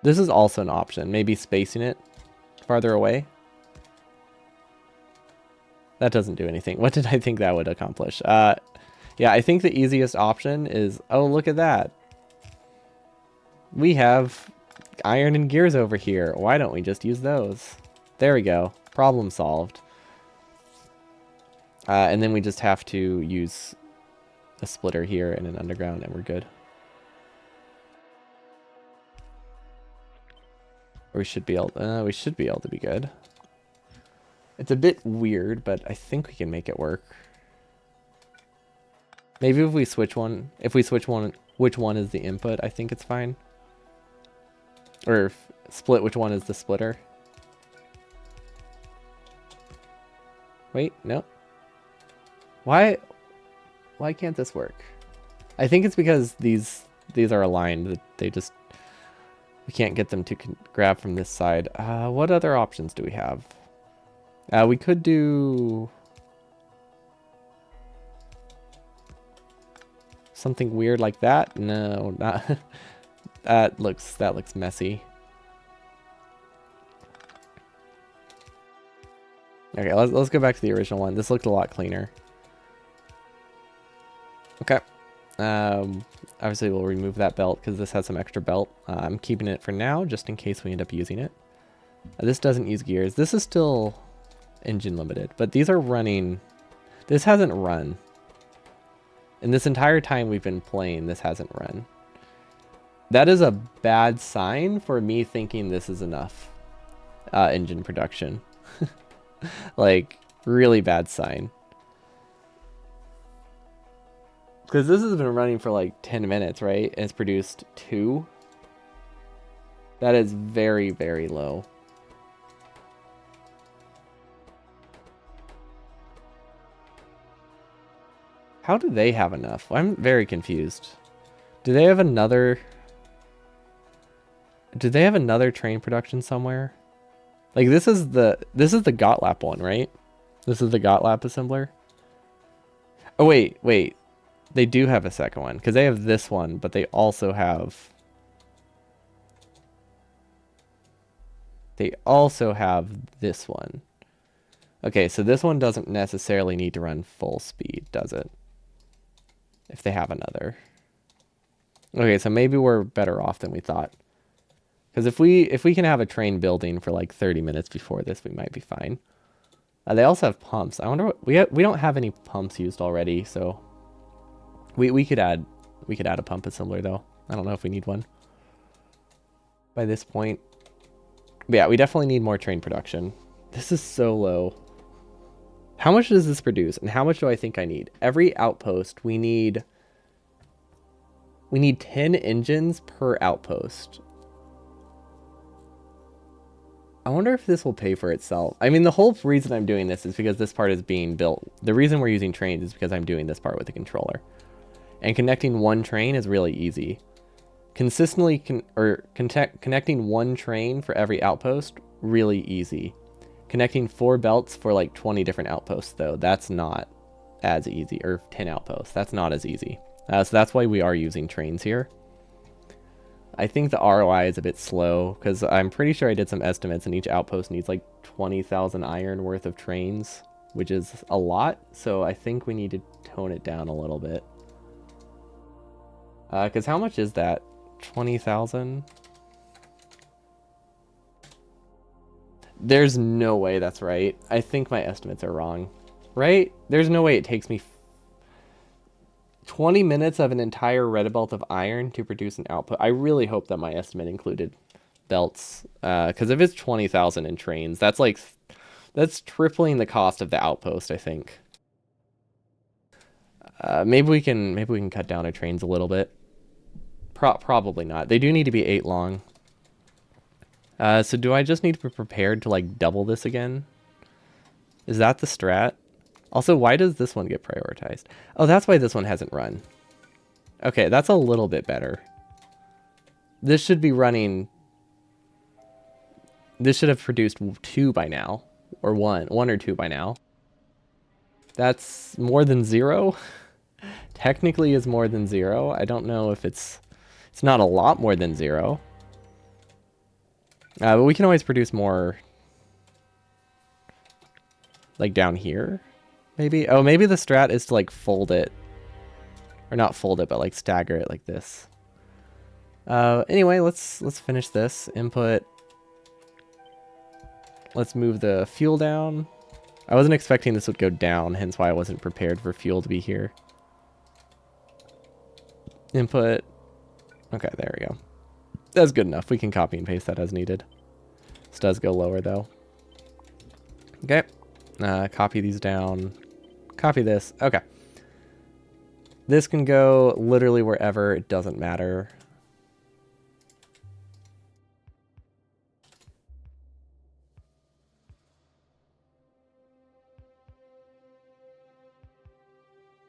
This is also an option. Maybe spacing it farther away. That doesn't do anything. What did I think that would accomplish? Yeah, I think the easiest option is... Oh, look at that. We have iron and gears over here. Why don't we just use those? There we go. Problem solved. And then we just have to use a splitter here and an underground, and we're good. Or we should be able to be good. It's a bit weird, but I think we can make it work. Maybe if we switch one, which one is the input, I think it's fine. Or split which one is the splitter. Wait, no. Why can't this work? I think it's because these are aligned. We can't get them to grab from this side. What other options do we have? We could do something weird like that. No, not that looks messy. Okay, let's go back to the original one. This looked a lot cleaner. Okay. Obviously we'll remove that belt because this has some extra belt. I'm keeping it for now just in case we end up using it. This doesn't use gears. This is still engine limited, but these are running. This hasn't run. In this entire time we've been playing, this hasn't run. That is a bad sign for me thinking this is enough engine production. Like, really bad sign. Because this has been running for like 10 minutes, right? And it's produced 2. That is very, very low. How do they have enough? I'm very confused. Do they have another train production somewhere? Like this is the Gotlap one, right? This is the Gotlap assembler. Oh wait. They do have a second one because they have this one, but they also have this one. Okay, so this one doesn't necessarily need to run full speed, does it? If they have another. Okay, so maybe we're better off than we thought. Because if we can have a train building for like 30 minutes before this, we might be fine. They also have pumps. I wonder what we don't have any pumps used already, so we could add a pump assembler though. I don't know if we need one by this point. But yeah, we definitely need more train production. This is so low. How much does this produce, and how much do I think I need? Every outpost, we need 10 engines per outpost. I wonder if this will pay for itself. I mean, the whole reason I'm doing this is because this part is being built. The reason we're using trains is because I'm doing this part with the controller. And connecting one train is really easy. Consistently connecting one train for every outpost, really easy. Connecting 4 belts for like 20 different outposts though, that's not as easy. Or 10 outposts, that's not as easy. So that's why we are using trains here. I think the ROI is a bit slow because I'm pretty sure I did some estimates and each outpost needs like 20,000 iron worth of trains, which is a lot. So I think we need to tone it down a little bit. Because how much is that? 20,000? There's no way that's right. I think my estimates are wrong. Right? There's no way it takes me 20 minutes of an entire red belt of iron to produce an output. I really hope that my estimate included belts. Because if it's 20,000 in trains, that's tripling the cost of the outpost, I think. Maybe we can cut down our trains a little bit. Probably not. They do need to be 8 long. So do I just need to be prepared to like double this again? Is that the strat? Also, why does this one get prioritized? Oh, that's why this one hasn't run. Okay, that's a little bit better. This should be running... This should have produced 2 by now. Or 1 or 2 by now. That's more than 0. Technically is more than 0. I don't know if it's not a lot more than 0. But we can always produce more, like down here, maybe. Oh, maybe the strat is to like fold it, or not fold it, but like stagger it like this. Anyway, let's finish this. Input. Let's move the fuel down. I wasn't expecting this would go down, hence why I wasn't prepared for fuel to be here. Input. Okay, there we go. That's good enough. We can copy and paste that as needed. This does go lower though. Okay. Copy these down. Copy this. Okay. This can go literally wherever. It doesn't matter.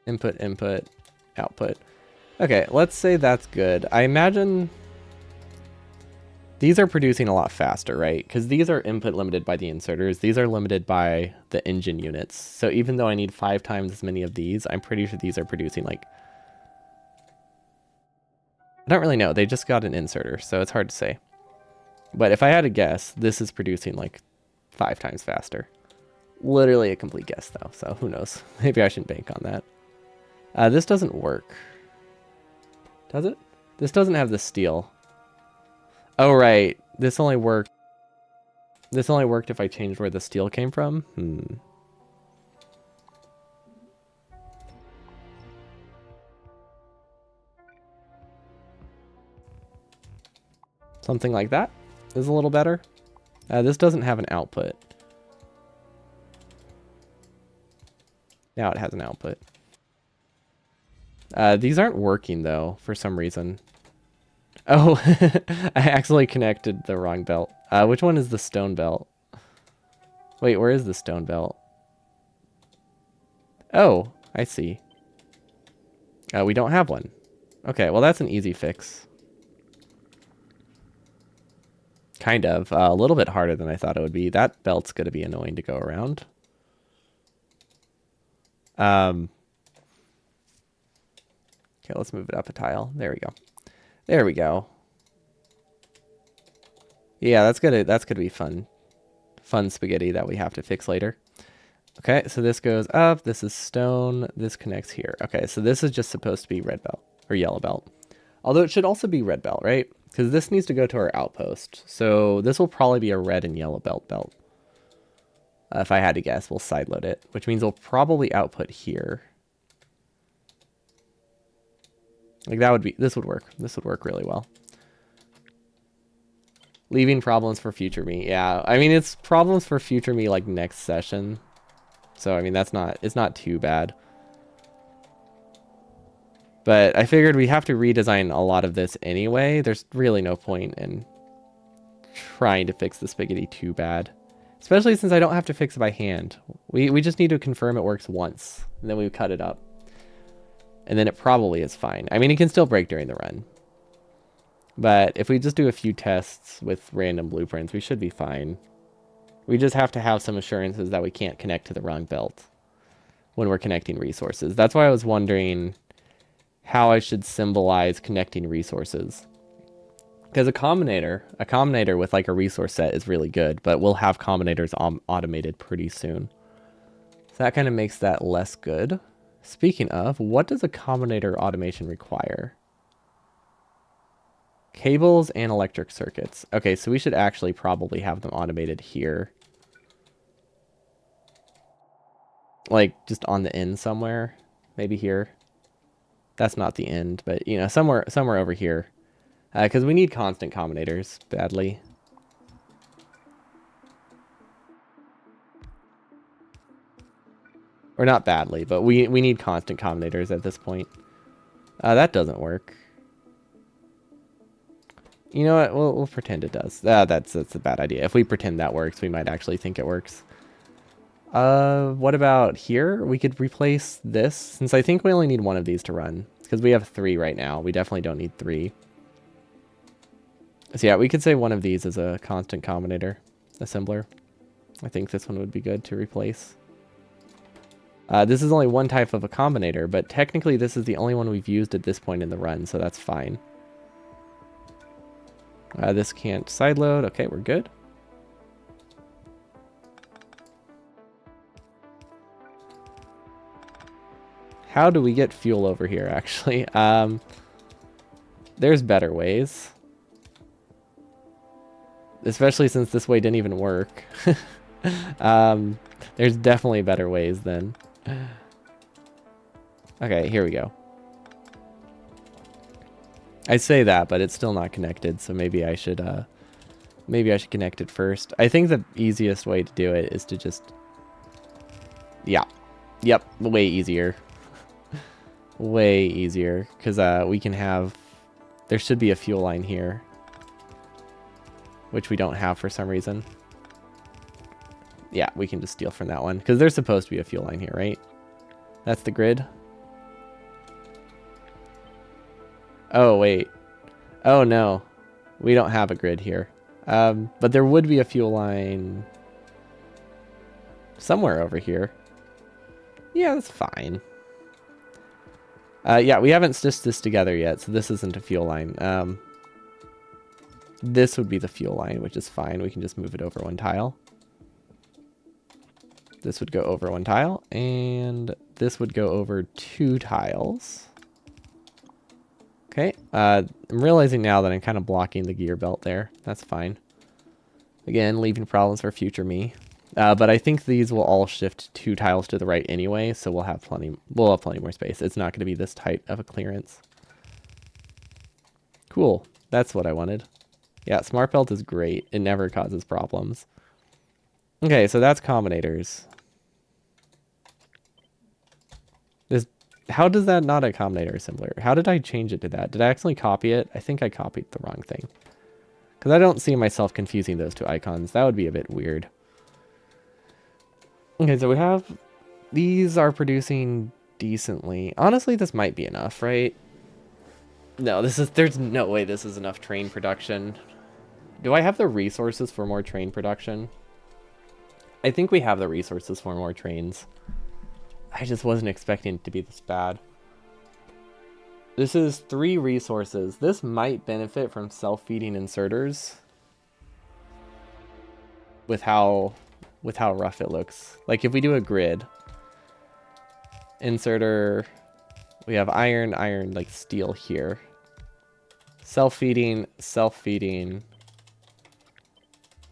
Input, input, output. Okay, let's say that's good. I imagine these are producing a lot faster, right? Because these are input limited by the inserters. These are limited by the engine units. So even though I need 5 times as many of these, I'm pretty sure these are producing like... I don't really know. They just got an inserter, so it's hard to say. But if I had to guess, this is producing like 5 times faster. Literally a complete guess though, so who knows? Maybe I shouldn't bank on that. This doesn't work. Does it? This doesn't have the steel. Oh, right. This only worked if I changed where the steel came from. Something like that is a little better. This doesn't have an output. Now it has an output. These aren't working though, for some reason. Oh, I accidentally connected the wrong belt. Which one is the stone belt? Wait, where is the stone belt? Oh, I see. We don't have one. Okay, well that's an easy fix. Kind of. A little bit harder than I thought it would be. That belt's going to be annoying to go around. Okay, let's move it up a tile. There we go. There we go. Yeah, that's gonna be fun. Fun spaghetti that we have to fix later. Okay, so this goes up. This is stone. This connects here. Okay, so this is just supposed to be red belt or yellow belt. Although it should also be red belt, right? Because this needs to go to our outpost. So this will probably be a red and yellow belt. If I had to guess, we'll sideload it, which means we'll probably output here. Like that would be, this would work. This would work really well. Leaving problems for future me. Yeah, I mean, it's problems for future me like next session. So, I mean, it's not too bad. But I figured we have to redesign a lot of this anyway. There's really no point in trying to fix the spaghetti too bad. Especially since I don't have to fix it by hand. We just need to confirm it works once. And then we cut it up. And then it probably is fine. I mean, it can still break during the run. But if we just do a few tests with random blueprints, we should be fine. We just have to have some assurances that we can't connect to the wrong belt when we're connecting resources. That's why I was wondering how I should symbolize connecting resources. Because a combinator with like a resource set is really good, but we'll have combinators automated pretty soon. So that kind of makes that less good. Speaking of, what does a combinator automation require? Cables and electric circuits. Okay, so we should actually probably have them automated here. Like, just on the end somewhere. Maybe here. That's not the end, but, you know, somewhere over here. Because we need constant combinators badly. Or not badly, but we need constant combinators at this point. That doesn't work. You know what? We'll pretend it does. That's a bad idea. If we pretend that works, we might actually think it works. What about here? We could replace this, since I think we only need one of these to run. Because we have 3 right now. We definitely don't need 3. So yeah, we could say one of these is a constant combinator assembler. I think this one would be good to replace. This is only one type of a combinator, but technically this is the only one we've used at this point in the run, so that's fine. This can't sideload. Okay, we're good. How do we get fuel over here, actually? there's better ways. Especially since this way didn't even work. There's definitely better ways then. Okay, here we go. I say that, but it's still not connected, so maybe I should connect it first. I think the easiest way to do it is to just... Yeah. Yep, way easier. Way easier, because we can have... There should be a fuel line here, which we don't have for some reason. Yeah, we can just steal from that one, because there's supposed to be a fuel line here, right? That's the grid. Oh, wait. Oh, no. We don't have a grid here. But there would be a fuel line somewhere over here. Yeah, that's fine. Yeah, we haven't stitched this together yet, so this isn't a fuel line. This would be the fuel line, which is fine. We can just move it over one tile. This would go over one tile, and this would go over 2 tiles. Okay, I'm realizing now that I'm kind of blocking the gear belt there. That's fine. Again, leaving problems for future me. But I think these will all shift 2 tiles to the right anyway, so we'll have plenty more space. It's not going to be this tight of a clearance. Cool. That's what I wanted. Yeah, Smart Belt is great. It never causes problems. Okay, so that's combinators. How does that not a combinator assembler? How did I change it to that? Did I accidentally copy it? I think I copied the wrong thing. Because I don't see myself confusing those 2 icons. That would be a bit weird. Okay, so we have... These are producing decently. Honestly, this might be enough, right? No, there's no way this is enough train production. Do I have the resources for more train production? I think we have the resources for more trains. I just wasn't expecting it to be this bad. This is 3 resources. This might benefit from self-feeding inserters. With how rough it looks. Like if we do a grid. Inserter. We have iron, like steel here. Self-feeding, self-feeding.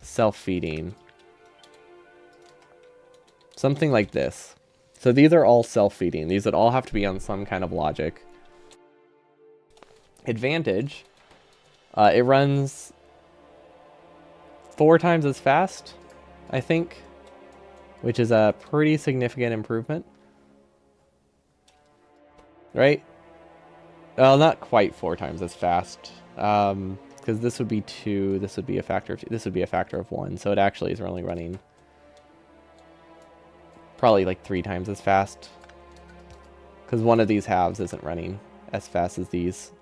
Self-feeding. Something like this. So these are all self-feeding. These would all have to be on some kind of logic. Advantage. It runs 4 times as fast, I think. Which is a pretty significant improvement. Right? Well, not quite 4 times as fast. Because this would be 2, this would be a factor of 2, this would be a factor of 1. So it actually is only running... probably like 3 times as fast. Because one of these halves isn't running as fast as these.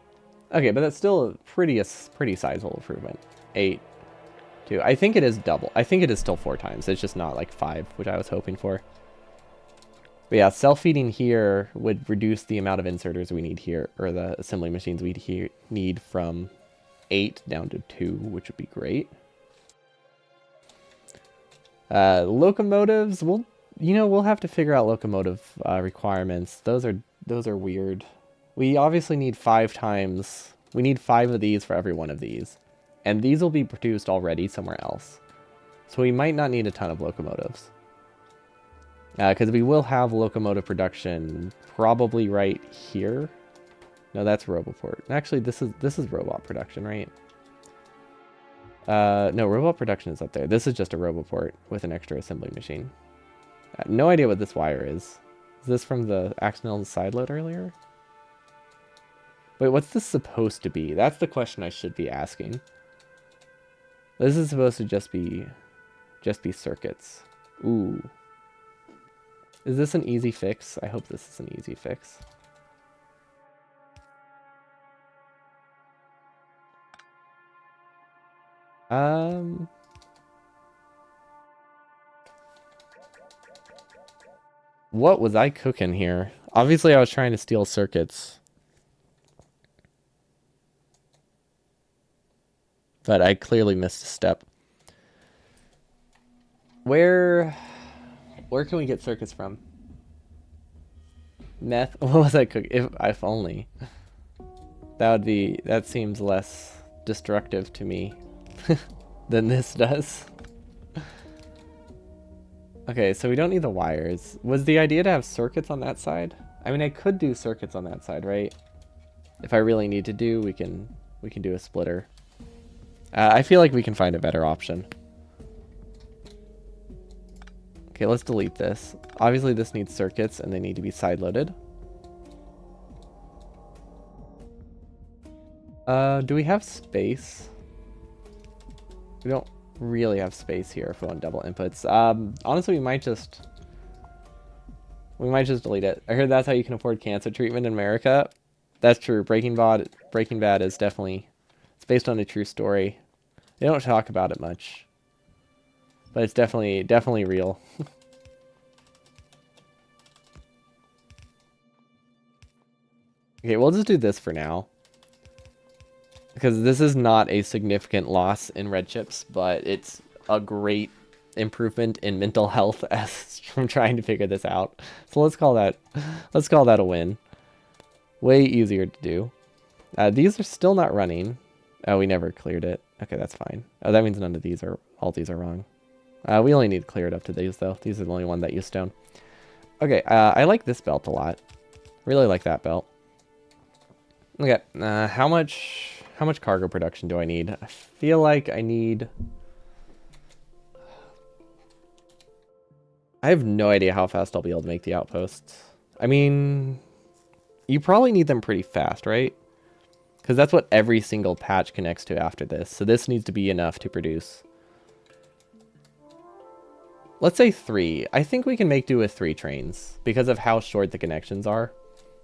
Okay, but that's still a pretty sizable improvement. 8, 2. I think it is double. I think it is still 4 times. It's just not like 5, which I was hoping for. But yeah, self-feeding here would reduce the amount of inserters we need here, or the assembly machines we need from 8 down to 2, which would be great. Locomotives, we'll have to figure out locomotive requirements. Those are weird. We obviously need 5 times. We need 5 of these for every one of these. And these will be produced already somewhere else. So we might not need a ton of locomotives. Because we will have locomotive production probably right here. No, that's Roboport. Actually, this is robot production, right? No, robot production is up there. This is just a Roboport with an extra assembly machine. No idea what this wire is. Is this from the accidental sideload earlier? Wait, what's this supposed to be? That's the question I should be asking. This is supposed to just be circuits. Ooh. Is this an easy fix? I hope this is an easy fix. What was I cooking here? Obviously, I was trying to steal circuits. But I clearly missed a step. Where can we get circuits from? Meth? What was I cooking? If only. That seems less destructive to me than this does. Okay, so we don't need the wires. Was the idea to have circuits on that side? I mean, I could do circuits on that side, right? If I really need to do, we can do a splitter. I feel like we can find a better option. Okay, let's delete this. Obviously, this needs circuits, and they need to be side-loaded. Do we have space? We don't really have space here if we want double inputs. Honestly, we might just delete it. I heard that's how you can afford cancer treatment in America. That's true. Breaking Bad is definitely, it's based on a true story. They don't talk about it much, but it's definitely real. Okay, we'll just do this for now, because this is not a significant loss in red chips, but it's a great improvement in mental health as from trying to figure this out. So let's call that a win. Way easier to do. These are still not running. Oh, we never cleared it. Okay, that's fine. Oh, that means none of these are, all these are wrong. We only need to clear it up to these though. These are the only one that use stone. Okay, I like this belt a lot. Really like that belt. Okay, how much cargo production do I need? I feel like I need... I have no idea how fast I'll be able to make the outposts. I mean, you probably need them pretty fast, right? Because that's what every single patch connects to after this. So this needs to be enough to produce. Let's say 3. I think we can make do with 3 trains because of how short the connections are.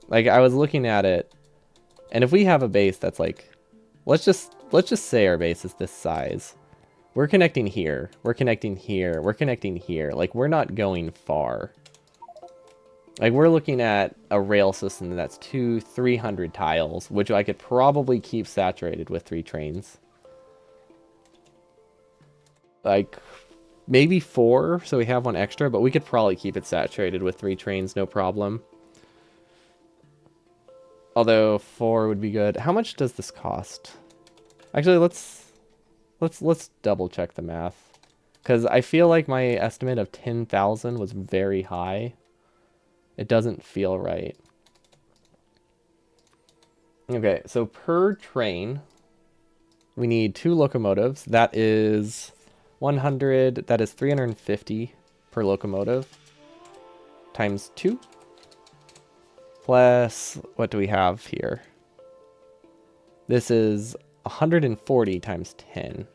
Like, I was looking at it, and if we have a base that's like, let's just say our base is this size. We're connecting here. We're connecting here. We're connecting here. Like, we're not going far. Like, we're looking at a rail system that's 200-300 tiles, which I could probably keep saturated with 3 trains. Like, maybe 4, so we have one extra, but we could probably keep it saturated with 3 trains, no problem. Although 4 would be good. How much does this cost? Actually, let's double check the math, because I feel like my estimate of 10,000 was very high. It doesn't feel right. Okay, so per train, we need 2 locomotives. That is 100. That is 350 per locomotive times 2. Plus, what do we have here? This is 140 times 10.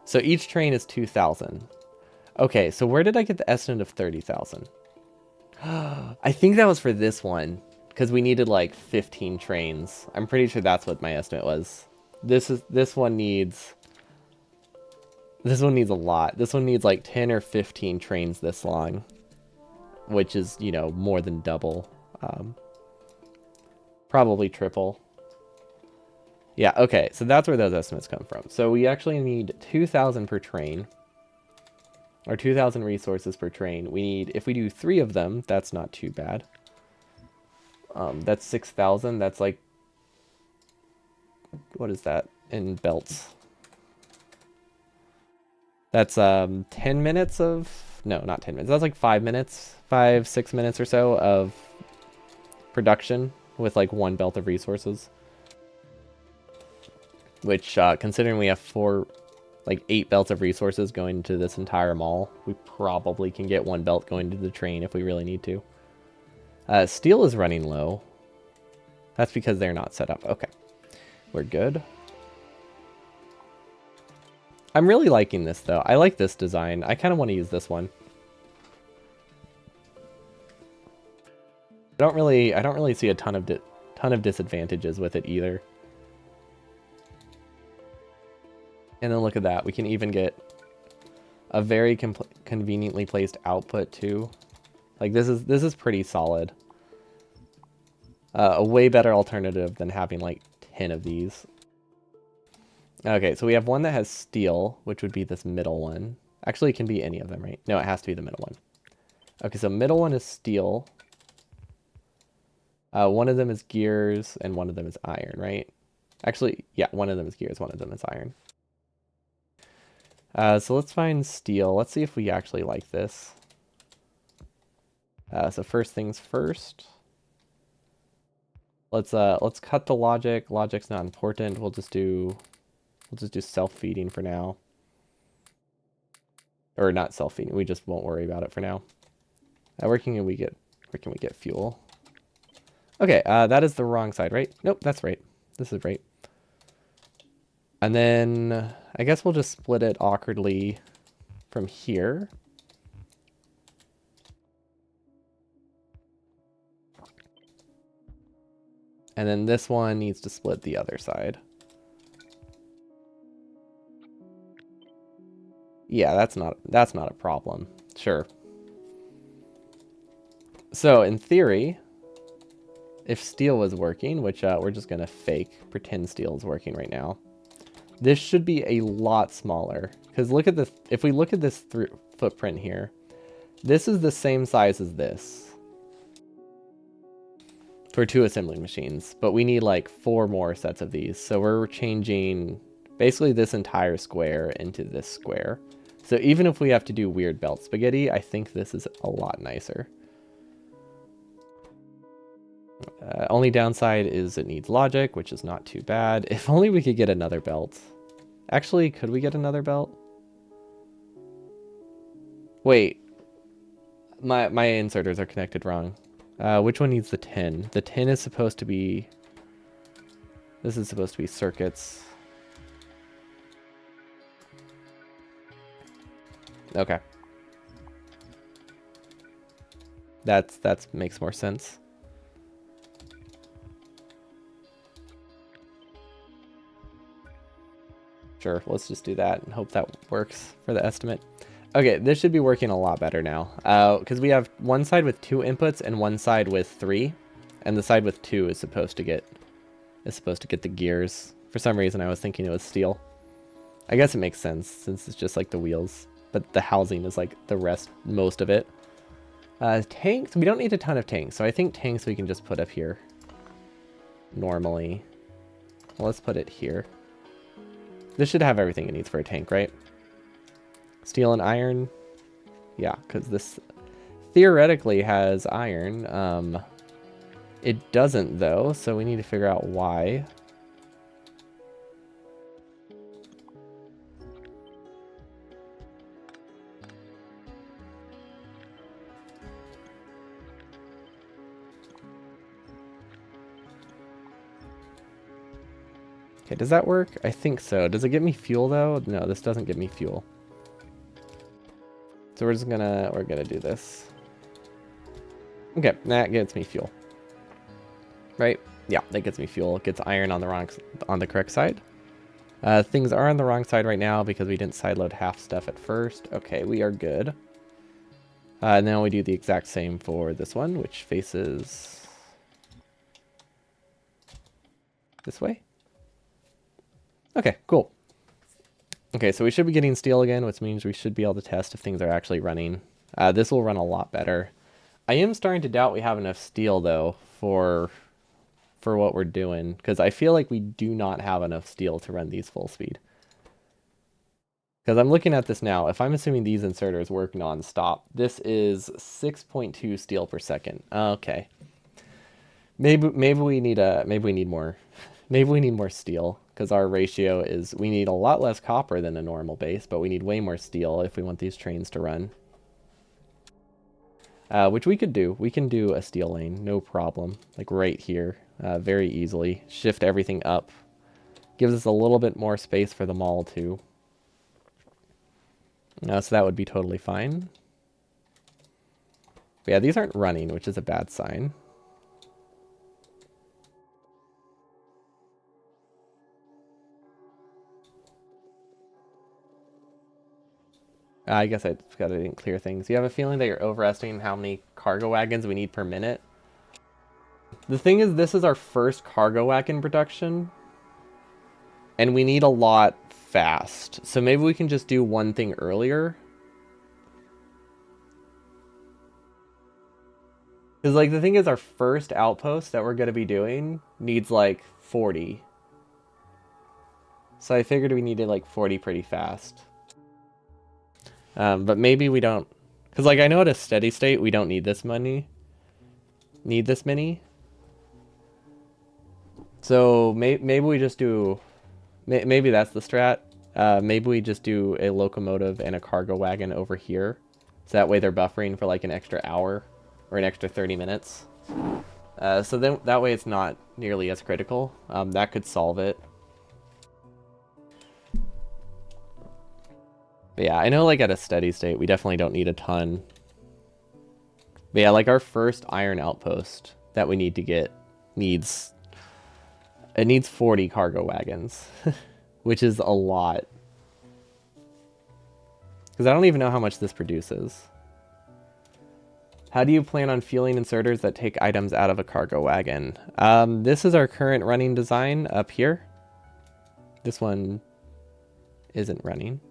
So each train is 2,000. Okay, so where did I get the estimate of 30,000? I think that was for this one, because we needed like 15 trains. I'm pretty sure that's what my estimate was. This one needs a lot. This one needs like 10 or 15 trains this long, which is, you know, more than double. Probably triple. Yeah, okay, so that's where those estimates come from. So we actually need 2,000 per train, or 2,000 resources per train. We need, if we do 3 of them, that's not too bad. That's 6,000. That's like, what is that in belts? That's 10 minutes of, no, not 10 minutes. That's like 5 minutes, 5-6 minutes or so of production with like 1 belt of resources. Which, considering we have 8 belts of resources going into this entire mall, we probably can get 1 belt going to the train if we really need to. Steel is running low. That's because they're not set up. Okay, we're good. I'm really liking this though. I like this design. I kind of want to use this one. I don't really see a ton of disadvantages with it either. And then look at that. We can even get a very conveniently placed output too. Like this is pretty solid. A way better alternative than having like 10 of these. Okay, so we have one that has steel, which would be this middle one. Actually, it can be any of them, right? No, it has to be the middle one. Okay, so middle one is steel. One of them is gears and one of them is iron, right? Actually, yeah, one of them is gears, one of them is iron. So let's find steel. Let's see if we actually like this. So first things first. Let's cut the logic. Logic's not important. We'll just do self-feeding for now. Or not self-feeding. We just won't worry about it for now. Where can we get fuel? Okay, that is the wrong side, right? Nope, that's right. This is right. And then I guess we'll just split it awkwardly from here. And then this one needs to split the other side. Yeah, that's not a problem. Sure. So in theory, if steel was working, which we're just gonna pretend steel is working right now, this should be a lot smaller. Because look at this. If we look at this footprint here, this is the same size as this for 2 assembling machines, but we need like 4 more sets of these. So we're changing basically this entire square into this square. So even if we have to do weird belt spaghetti, I think this is a lot nicer. Only downside is it needs logic, which is not too bad. If only we could get another belt. Actually, could we get another belt? Wait. My inserters are connected wrong. Which one needs the tin? The tin is supposed to be... This is supposed to be circuits. Okay. That makes more sense. Sure, let's just do that and hope that works for the estimate. Okay, this should be working a lot better now. Because we have one side with 2 inputs and one side with 3. And the side with 2 is supposed to get the gears. For some reason I was thinking it was steel. I guess it makes sense since it's just like the wheels. But the housing is like most of it. Tanks, we don't need a ton of tanks. So I think tanks we can just put up here. Normally. Well, let's put it here. This should have everything it needs for a tank, right? Steel and iron. Yeah, because this theoretically has iron. It doesn't though, so we need to figure out why. Okay, does that work? I think so. Does it get me fuel though? No, this doesn't get me fuel. So we're gonna do this. Okay, that gets me fuel. Right? Yeah, that gets me fuel. It gets iron on the correct side. Things are on the wrong side right now because we didn't sideload half stuff at first. Okay, we are good. And then we do the exact same for this one, which faces this way. Okay, cool. Okay, so we should be getting steel again, which means we should be able to test if things are actually running. This will run a lot better. I am starting to doubt we have enough steel, though, for what we're doing, because I feel like we do not have enough steel to run these full speed. Because I'm looking at this now. If I'm assuming these inserters work non-stop, this is 6.2 steel per second. Okay. Maybe we need more. Maybe we need more steel, because our ratio is we need a lot less copper than a normal base, but we need way more steel if we want these trains to run. Which we could do. We can do a steel lane, no problem. Like right here, very easily. Shift everything up. Gives us a little bit more space for the mall too. So that would be totally fine. But yeah, these aren't running, which is a bad sign. I guess I didn't clear things. You have a feeling that you're overestimating how many cargo wagons we need per minute? The thing is, this is our first cargo wagon production, and we need a lot fast. So maybe we can just do one thing earlier. Because, like, the thing is, our first outpost that we're going to be doing needs, like, 40. So I figured we needed, like, 40 pretty fast. But maybe we don't... Because, like, I know at a steady state, we don't need this many. So maybe we just do... Maybe that's the strat. Maybe we just do a locomotive and a cargo wagon over here. So that way they're buffering for, like, an extra hour or an extra 30 minutes. So then that way it's not nearly as critical. That could solve it. But yeah, I know, like, at a steady state, we definitely don't need a ton. But yeah, like, our first iron outpost that we need to get needs 40 cargo wagons, which is a lot. Because I don't even know how much this produces. How do you plan on fueling inserters that take items out of a cargo wagon? This is our current running design up here. This one isn't running.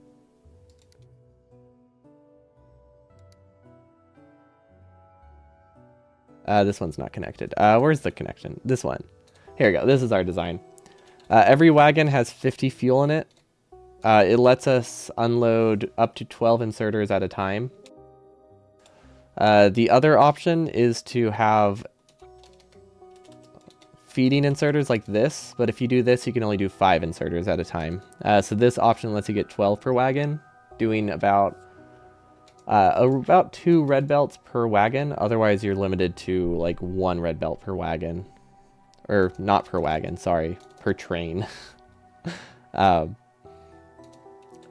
This one's not connected. Where's the connection? This one. Here we go. This is our design. Every wagon has 50 fuel in it. It lets us unload up to 12 inserters at a time. The other option is to have feeding inserters like this, but if you do this, you can only do 5 inserters at a time. So this option lets you get 12 per wagon, doing about 2 red belts per wagon. Otherwise, you're limited to like 1 red belt per wagon. Or not per wagon, sorry, per train.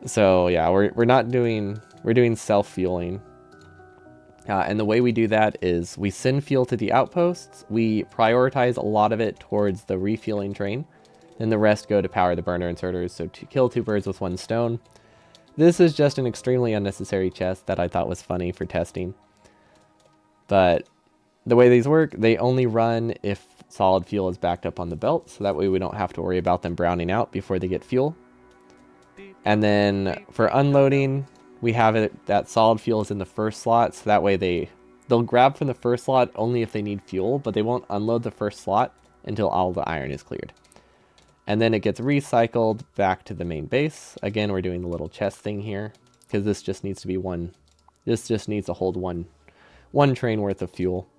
So yeah, we're doing self-fueling. And the way we do that is we send fuel to the outposts, we prioritize a lot of it towards the refueling train, and the rest go to power the burner inserters, so to kill 2 birds with 1 stone. This is just an extremely unnecessary chest that I thought was funny for testing. But the way these work, they only run if solid fuel is backed up on the belt, so that way we don't have to worry about them browning out before they get fuel. And then for unloading, we have it that solid fuel is in the first slot, so that way they'll grab from the first slot only if they need fuel, but they won't unload the first slot until all the iron is cleared. And then it gets recycled back to the main base. Again, we're doing the little chest thing here, because this just needs to be this just needs to hold one train worth of fuel.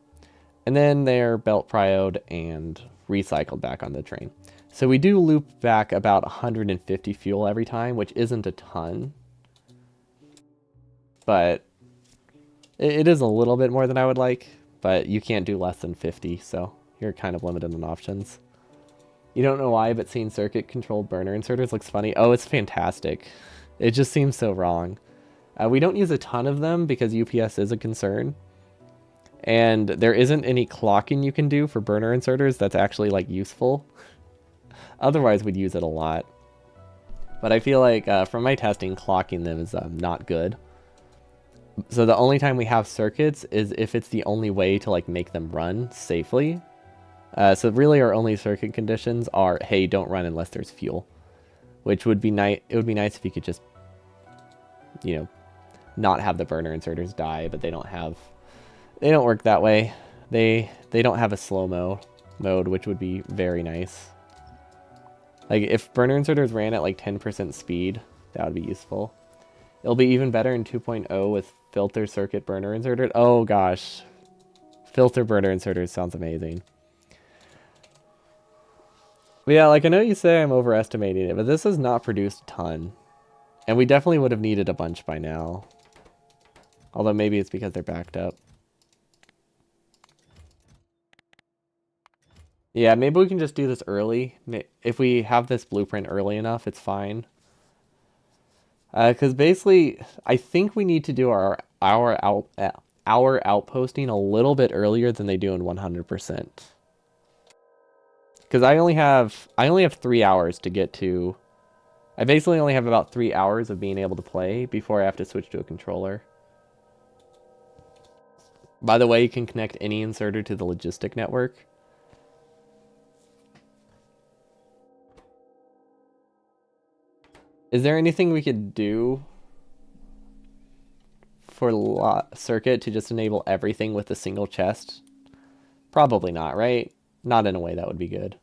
And then they're belt prioed and recycled back on the train. So we do loop back about 150 fuel every time, which isn't a ton. But it is a little bit more than I would like, but you can't do less than 50, so you're kind of limited on options. You don't know why, but seeing circuit-controlled burner inserters looks funny. Oh, it's fantastic. It just seems so wrong. We don't use a ton of them because UPS is a concern. And there isn't any clocking you can do for burner inserters that's actually, like, useful. Otherwise, we'd use it a lot. But I feel like, from my testing, clocking them is not good. So the only time we have circuits is if it's the only way to, like, make them run safely. So really our only circuit conditions are, hey, don't run unless there's fuel. Which would be nice. It would be nice if you could just, you know, not have the burner inserters die, but they don't work that way. They don't have a slow-mo mode, which would be very nice. Like, if burner inserters ran at, like, 10% speed, that would be useful. It'll be even better in 2.0 with filter circuit burner inserters. Oh, gosh. Filter burner inserters sounds amazing. But yeah, like, I know you say I'm overestimating it, but this has not produced a ton. And we definitely would have needed a bunch by now. Although maybe it's because they're backed up. Yeah, maybe we can just do this early. If we have this blueprint early enough, it's fine. Because basically, I think we need to do our outposting a little bit earlier than they do in 100%. Because I only have 3 hours to get to. I basically only have about 3 hours of being able to play before I have to switch to a controller. By the way, you can connect any inserter to the logistic network. Is there anything we could do for circuit to just enable everything with a single chest? Probably not, right? Not in a way that would be good.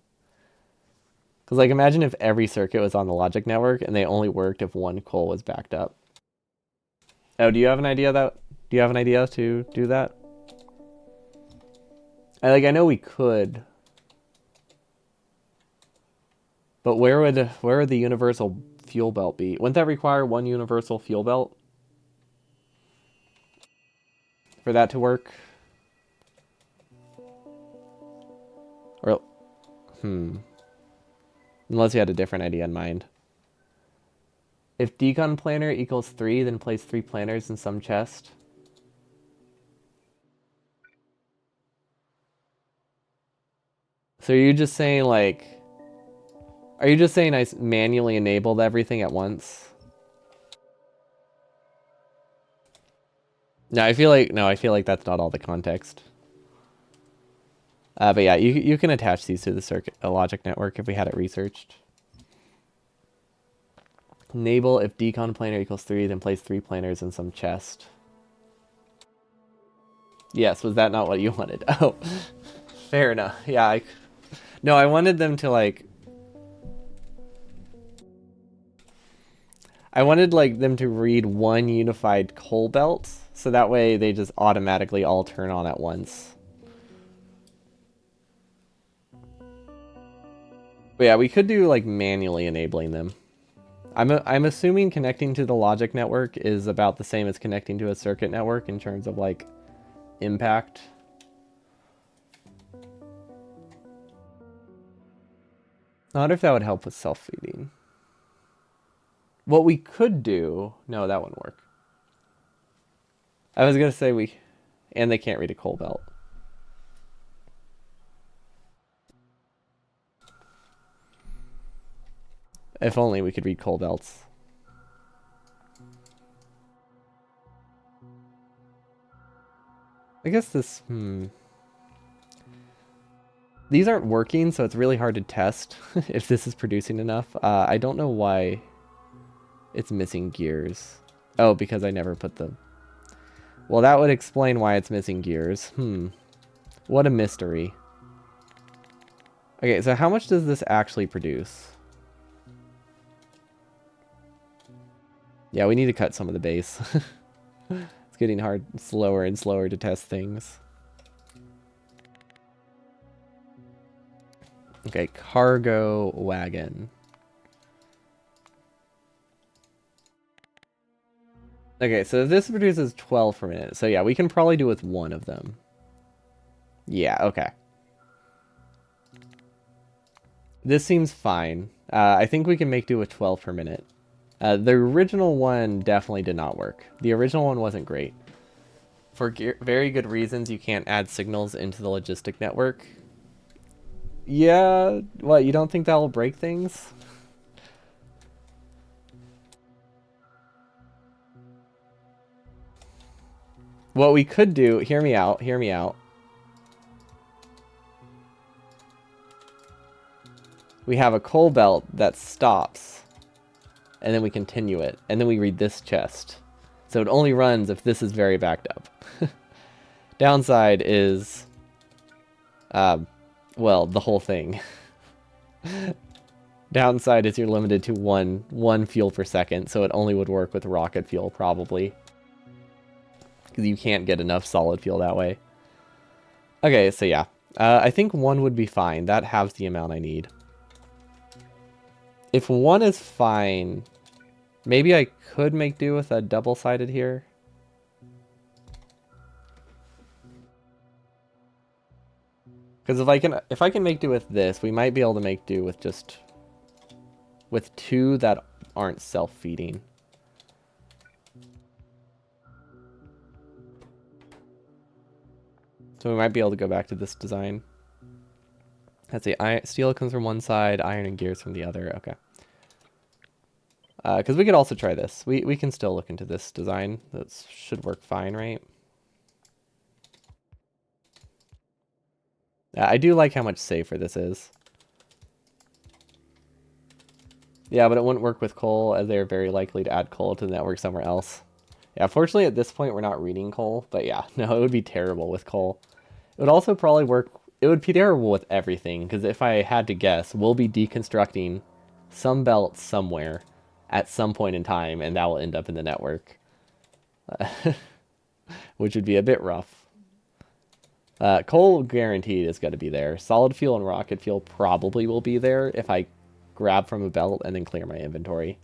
Because, like, imagine if every circuit was on the logic network and they only worked if one coal was backed up. Oh, do you have an idea to do that? I know we could, but where would the universal fuel belt be? Wouldn't that require one universal fuel belt for that to work? Or, unless you had a different idea in mind. If decon planar equals 3, then place 3 planars in some chest. So are you just saying, like... Are you just saying I manually enabled everything at once? No, I feel like that's not all the context. But yeah, you can attach these to the logic network if we had it researched. Enable if decon planar equals 3, then place 3 planars in some chest. Yes, was that not what you wanted? Oh, fair enough. Yeah, no, I wanted them to like... I wanted like them to read one unified coal belt, so that way they just automatically all turn on at once. But yeah, we could do like manually enabling them. I'm assuming connecting to the logic network is about the same as connecting to a circuit network in terms of like impact. I wonder if that would help with self-feeding. What we could do... No, that wouldn't work. I was going to say and they can't read a coal belt. If only we could read coal belts. I guess this... These aren't working, so it's really hard to test if this is producing enough. I don't know why it's missing gears. Oh, because I never put the... Well, that would explain why it's missing gears. What a mystery. Okay, so how much does this actually produce? Yeah, we need to cut some of the base. It's getting slower and slower to test things. Okay, cargo wagon. Okay, so this produces 12 per minute. So yeah, we can probably do with one of them. Yeah, okay. This seems fine. I think we can make do with 12 per minute. The original one definitely did not work. The original one wasn't great. For very good reasons, you can't add signals into the logistic network. Yeah, what, you don't think that will break things? What we could do, hear me out. We have a coal belt that stops, and then we continue it, and then we read this chest. So it only runs if this is very backed up. Downside is, well, the whole thing. Downside is you're limited to one fuel per second, so it only would work with rocket fuel, probably. Because you can't get enough solid fuel that way. Okay, so yeah. I think one would be fine. That halves the amount I need. If one is fine, maybe I could make do with a double-sided here. Because if I can make do with this, we might be able to make do with with 2 that aren't self-feeding. So we might be able to go back to this design. Let's see, steel comes from one side, iron and gears from the other. Okay. Because we could also try this. We can still look into this design. That should work fine, right? I do like how much safer this is. Yeah, but it wouldn't work with coal, as they're very likely to add coal to the network somewhere else. Yeah, fortunately at this point we're not reading coal, but yeah, no, it would be terrible with coal. It would also probably work it would be terrible with everything, because if I had to guess, we'll be deconstructing some belt somewhere at some point in time, and that will end up in the network, which would be a bit rough. Coal guaranteed is going to be there. Solid fuel and rocket fuel probably will be there if I grab from a belt and then clear my inventory.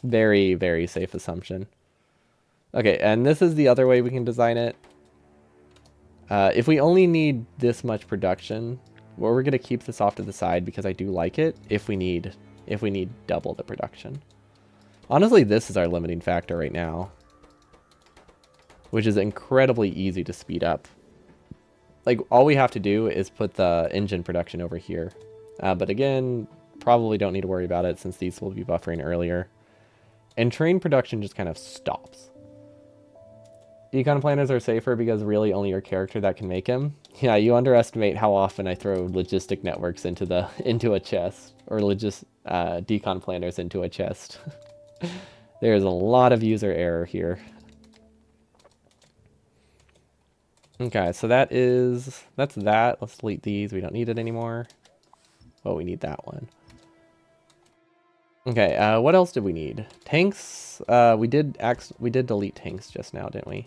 Very, very safe assumption. Okay, and this is the other way we can design it. If we only need this much production, well, we're going to keep this off to the side because I do like it if we need double the production. Honestly, this is our limiting factor right now, which is incredibly easy to speed up. Like, all we have to do is put the engine production over here. But again, probably don't need to worry about it since these will be buffering earlier. And train production just kind of stops. Econ planners are safer because really only your character that can make them. Yeah, you underestimate how often I throw logistic networks into a chest, or decon planners into a chest. There's a lot of user error here. Okay, so that's that. Let's delete these. We don't need it anymore. Oh, we need that one. Okay, what else did we need? Tanks. We did delete tanks just now, didn't we?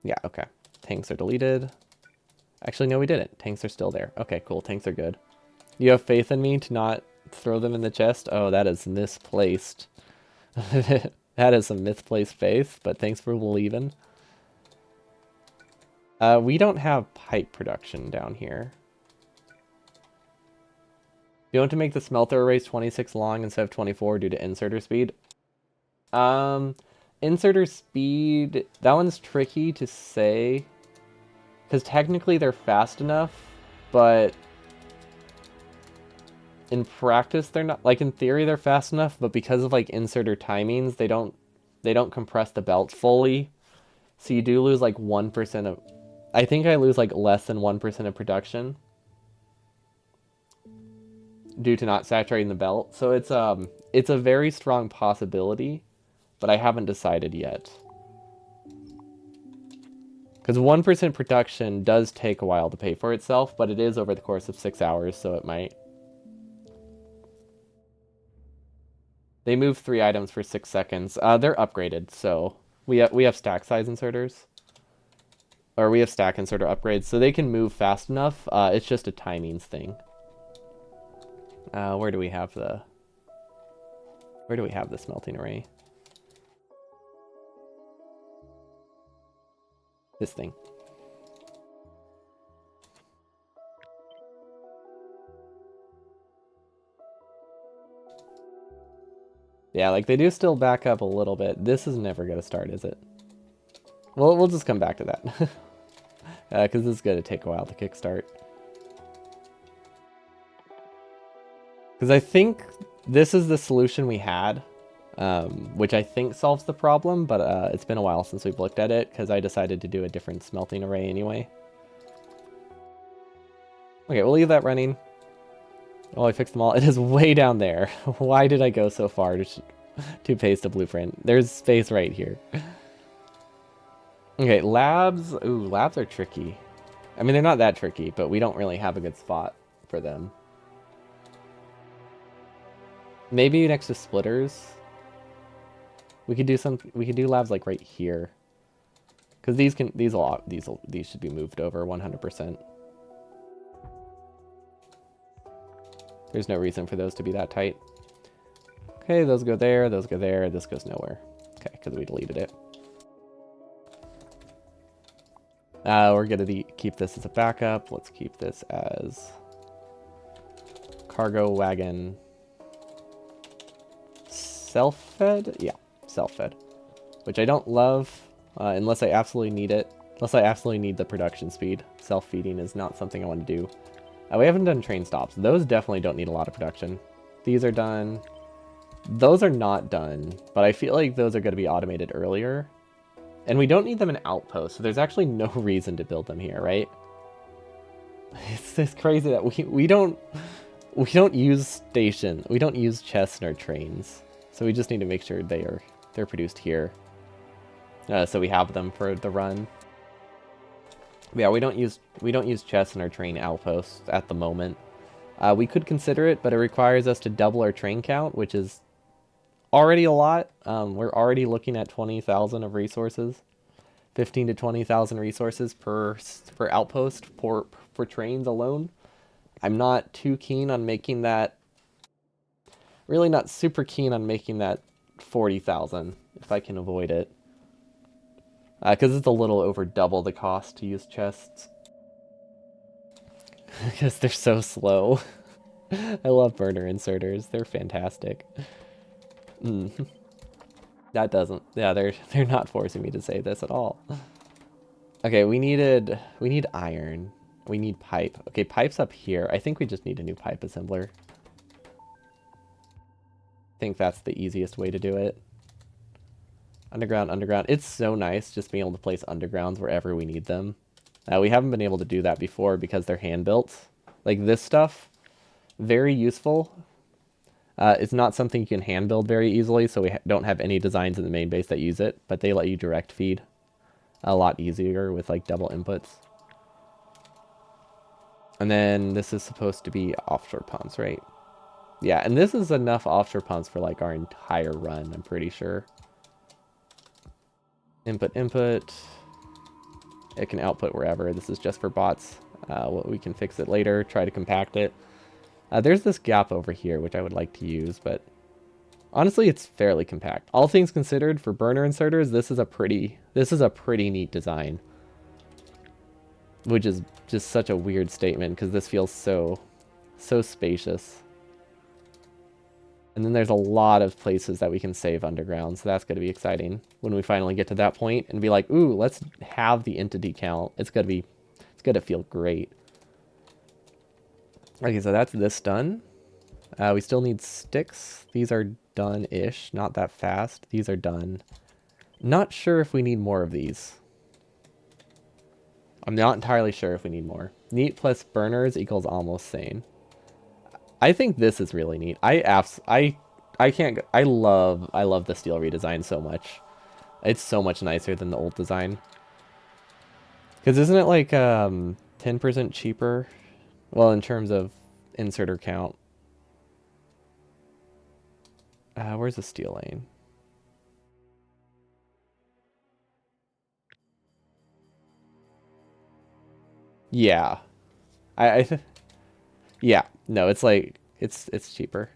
Yeah, okay. Tanks are deleted. Actually, no, we didn't. Tanks are still there. Okay, cool. Tanks are good. You have faith in me to not throw them in the chest? Oh, that is misplaced. That is some misplaced faith, but thanks for believing. We don't have pipe production down here. You want to make the smelter arrays 26 long instead of 24 due to inserter speed? Inserter speed, that one's tricky to say. Because technically they're fast enough, but in practice they're not. Like, in theory they're fast enough, but because of like inserter timings, they don't compress the belt fully. So you do lose like 1% of, I think I lose like less than 1% of production due to not saturating the belt. So it's a very strong possibility, but I haven't decided yet. Because 1% production does take a while to pay for itself, but it is over the course of 6 hours, so it might. They move 3 items for 6 seconds. They're upgraded, so we have stack size inserters. Or we have stack inserter upgrades, so they can move fast enough. It's just a timings thing. Where do we have the smelting array? This thing. Yeah, like, they do still back up a little bit. This is never going to start, is it? Well, we'll just come back to that. Because this is going to take a while to kickstart. Because I think this is the solution we had, which I think solves the problem, but it's been a while since we've looked at it, because I decided to do a different smelting array anyway. Okay, we'll leave that running. Oh, I fixed them all. It is way down there. Why did I go so far to paste a blueprint? There's space right here. Okay, labs. Ooh, labs are tricky. I mean, they're not that tricky, but we don't really have a good spot for them. Maybe next to splitters. We could do labs like right here. Because these should be moved over 100%. There's no reason for those to be that tight. Okay, those go there, this goes nowhere. Okay, because we deleted it. We're gonna keep this as a backup. Let's keep this as cargo wagon self-fed? Yeah, self-fed. Which I don't love, unless I absolutely need it. Unless I absolutely need the production speed. Self-feeding is not something I want to do. We haven't done train stops. Those definitely don't need a lot of production. These are done. Those are not done, but I feel like those are going to be automated earlier. And we don't need them in outposts, so there's actually no reason to build them here, right? It's crazy that we don't use we don't use chests in our trains. So we just need to make sure they're produced here. So we have them for the run. Yeah, we don't use chests in our train outposts at the moment. We could consider it, but it requires us to double our train count, which is already a lot. We're already looking at 20,000 of resources, 15 to 20,000 resources per outpost for trains alone. I'm not too keen on making that. Really not super keen on making that 40,000 if I can avoid it, because it's a little over double the cost to use chests. Because they're so slow. I love burner inserters. They're fantastic. Mm. That doesn't. Yeah, they're not forcing me to say this at all. Okay, we need iron. We need pipe. Okay, pipe's up here. I think we just need a new pipe assembler. I think that's the easiest way to do it. Underground, underground. It's so nice just being able to place undergrounds wherever we need them. We haven't been able to do that before because they're hand built. Like this stuff, very useful. It's not something you can hand build very easily, so we don't have any designs in the main base that use it, but they let you direct feed a lot easier with like double inputs. And then this is supposed to be offshore pumps, right? Yeah, and this is enough offshore pumps for like our entire run, I'm pretty sure. Input, input. It can output wherever. This is just for bots. We can fix it later, try to compact it. There's this gap over here, which I would like to use, but honestly, it's fairly compact. All things considered, for burner inserters, this is a pretty neat design. Which is just such a weird statement, because this feels so spacious. And then there's a lot of places that we can save underground, so that's going to be exciting when we finally get to that point and be like, ooh, let's have the entity count. It's going to feel great. Okay, so that's this done. We still need sticks. These are done-ish, not that fast. These are done. Not sure if we need more of these. I'm not entirely sure if we need more. Neat plus burners equals almost sane. I think this is really neat. I love the steel redesign so much. It's so much nicer than the old design. Because isn't it like 10% cheaper? Well, in terms of inserter count. Where's the steel lane? Yeah. Yeah. No, it's like it's cheaper.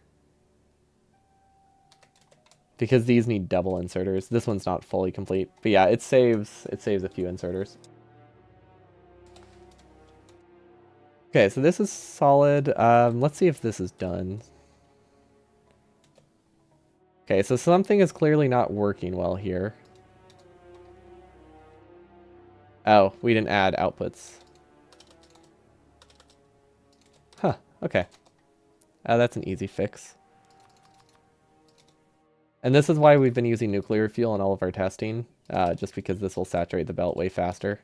Because these need double inserters. This one's not fully complete. But yeah, it saves a few inserters. Okay, so this is solid. Let's see if this is done. Okay, so something is clearly not working well here. Oh, we didn't add outputs. Huh, okay. That's an easy fix. And this is why we've been using nuclear fuel in all of our testing, just because this will saturate the belt way faster.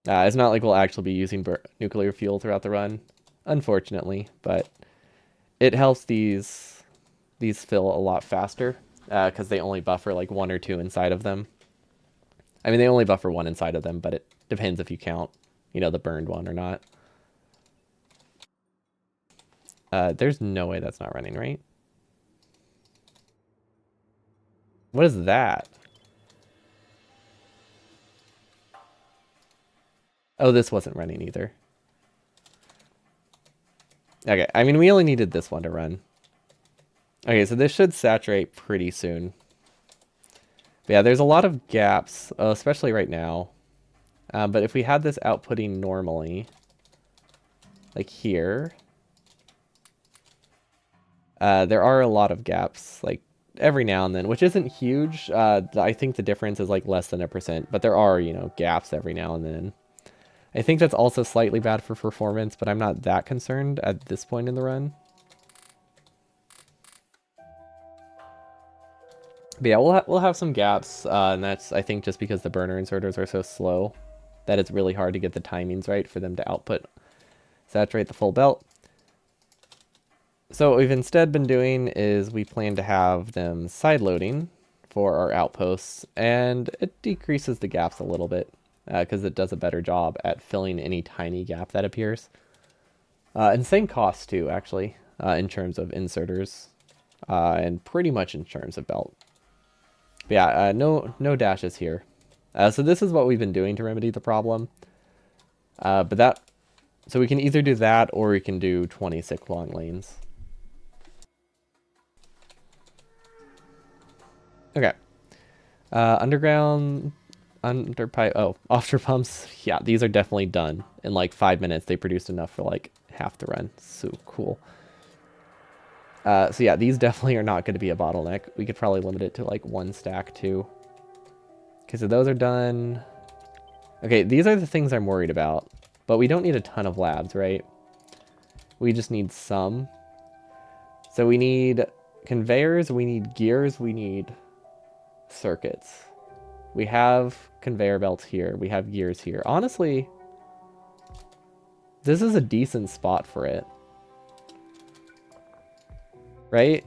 It's not like we'll actually be using nuclear fuel throughout the run, unfortunately, but it helps these fill a lot faster, because they only buffer like 1 or 2 inside of them. I mean, they only buffer 1 inside of them, but it depends if you count, the burned one or not. There's no way that's not running, right? What is that? Oh, this wasn't running either. Okay, I mean, we only needed this one to run. Okay, so this should saturate pretty soon. But yeah, there's a lot of gaps, especially right now. But if we had this outputting normally, like here, there are a lot of gaps, like every now and then, which isn't huge. I think the difference is like less than 1%, but there are, gaps every now and then. I think that's also slightly bad for performance, but I'm not that concerned at this point in the run. But yeah, we'll have some gaps, and that's, I think, just because the burner inserters are so slow that it's really hard to get the timings right for them to saturate the full belt. So what we've instead been doing is we plan to have them side loading for our outposts, and it decreases the gaps a little bit. because it does a better job at filling any tiny gap that appears. And same cost too, actually, in terms of inserters, and pretty much in terms of belt. But yeah, no dashes here. So this is what we've been doing to remedy the problem. So we can either do that or we can do 26 long lanes. Okay. Underground, underpipe, offshore pumps. Yeah, these are definitely done. In like 5 minutes, they produced enough for like half the run. So cool. So yeah, these definitely are not going to be a bottleneck. We could probably limit it to like 1 stack too. Okay, so those are done. Okay, these are the things I'm worried about. But we don't need a ton of labs, right? We just need some. So we need conveyors, we need gears, we need circuits. We have conveyor belts here. We have gears here. Honestly, this is a decent spot for it. Right?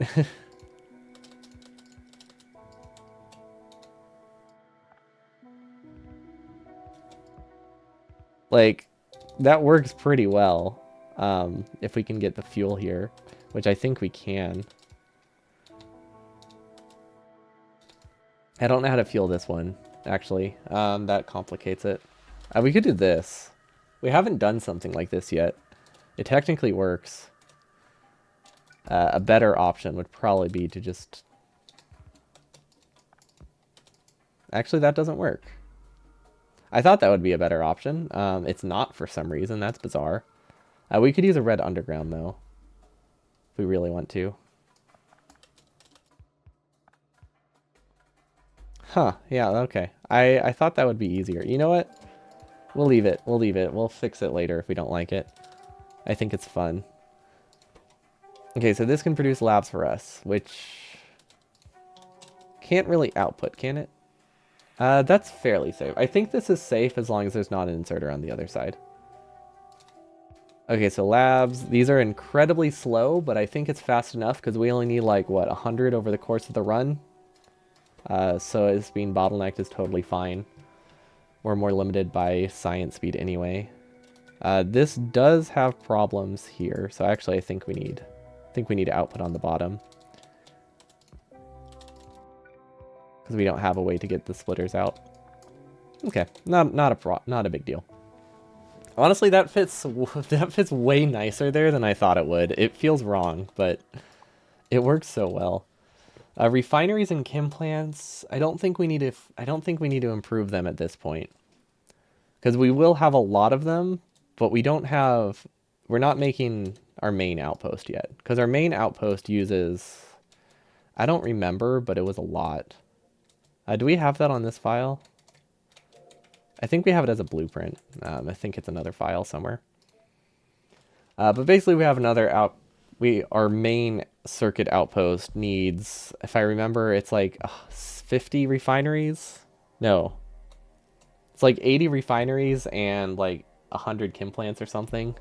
Like, that works pretty well. If we can get the fuel here, which I think we can. I don't know how to fuel this one, actually. That complicates it. We could do this. We haven't done something like this yet. It technically works. A better option would probably be to just... Actually, that doesn't work. I thought that would be a better option. It's not for some reason. That's bizarre. We could use a red underground, though, if we really want to. Huh, yeah, okay. I thought that would be easier. You know what? We'll leave it. We'll leave it. We'll fix it later if we don't like it. I think it's fun. Okay, so this can produce labs for us, which can't really output, can it? That's fairly safe. I think this is safe as long as there's not an inserter on the other side. Okay, so labs. These are incredibly slow, but I think it's fast enough because we only need like, what, 100 over the course of the run? So it's being bottlenecked is totally fine. We're more limited by science speed anyway. This does have problems here, so actually I think we need output on the bottom. Because we don't have a way to get the splitters out. Okay, not a big deal. Honestly, that fits way nicer there than I thought it would. It feels wrong, but it works so well. Refineries and chem plants, I don't think we need to improve them at this point. Because we will have a lot of them, but we're not making our main outpost yet. Because our main outpost uses, I don't remember, but it was a lot. Do we have that on this file? I think we have it as a blueprint. I think it's another file somewhere. But basically we have our main circuit outpost needs, if I remember, it's like 50 refineries? No. It's like 80 refineries and like 100 chem plants or something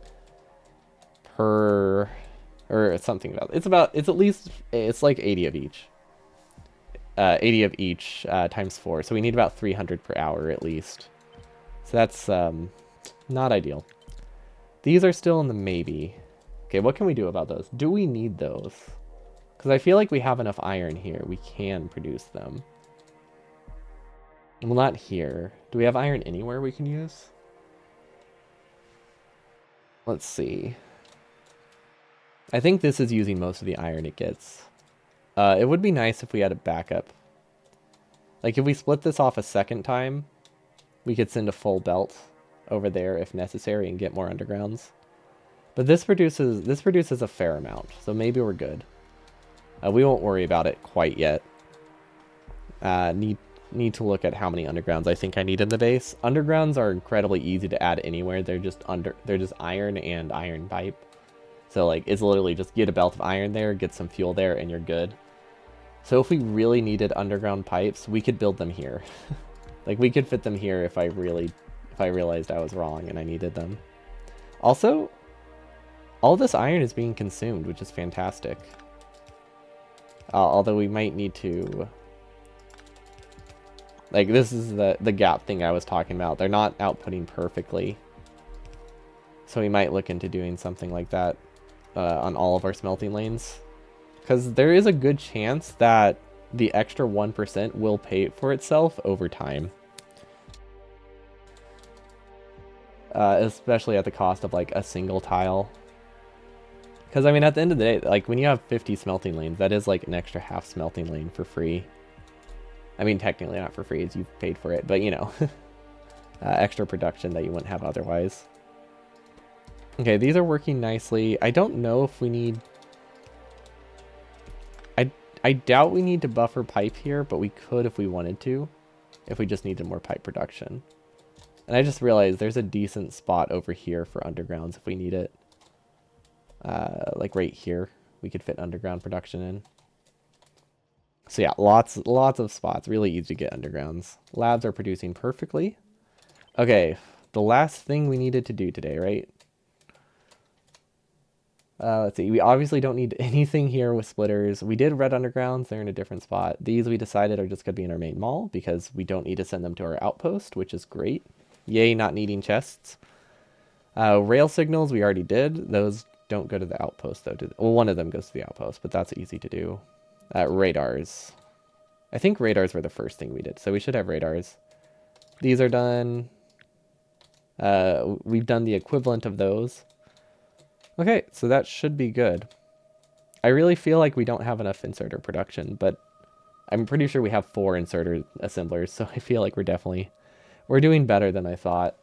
or something about, it's like 80 of each. 80 of each times 4. So we need about 300 per hour at least. So that's not ideal. These are still in the maybe. Okay, what can we do about those? Do we need those? Because I feel like we have enough iron here. We can produce them. Well, not here. Do we have iron anywhere we can use? Let's see. I think this is using most of the iron it gets. It would be nice if we had a backup. Like, if we split this off a second time, we could send a full belt over there if necessary and get more undergrounds. But this produces a fair amount, so maybe we're good. We won't worry about it quite yet. Need to look at how many undergrounds I think I need in the base. Undergrounds are incredibly easy to add anywhere. They're just iron and iron pipe. So like it's literally just get a belt of iron there, get some fuel there, and you're good. So if we really needed underground pipes, we could build them here. Like we could fit them here if I realized I was wrong and I needed them. Also, all this iron is being consumed, which is fantastic. Although we might need to... Like, this is the gap thing I was talking about. They're not outputting perfectly. So we might look into doing something like that on all of our smelting lanes. Because there is a good chance that the extra 1% will pay for itself over time. Especially at the cost of, like, a single tile. Because, I mean, at the end of the day, like, when you have 50 smelting lanes, that is, like, an extra half smelting lane for free. I mean, technically not for free, as you've paid for it, but, you know. Extra production that you wouldn't have otherwise. Okay, these are working nicely. I don't know if we need... I doubt we need to buffer pipe here, but we could if we wanted to. If we just needed more pipe production. And I just realized there's a decent spot over here for undergrounds if we need it. Like right here, we could fit underground production in. So yeah, lots of spots. Really easy to get undergrounds. Labs are producing perfectly. Okay, the last thing we needed to do today, right? Let's see. We obviously don't need anything here with splitters. We did red undergrounds. They're in a different spot. These we decided are just going to be in our main mall because we don't need to send them to our outpost, which is great. Yay, not needing chests. Rail signals we already did. Those don't go to the outpost, though. Well, one of them goes to the outpost, but that's easy to do. Radars. I think radars were the first thing we did, so we should have radars. These are done. We've done the equivalent of those. Okay, so that should be good. I really feel like we don't have enough inserter production, but I'm pretty sure we have 4 inserter assemblers, so I feel like we're doing better than I thought.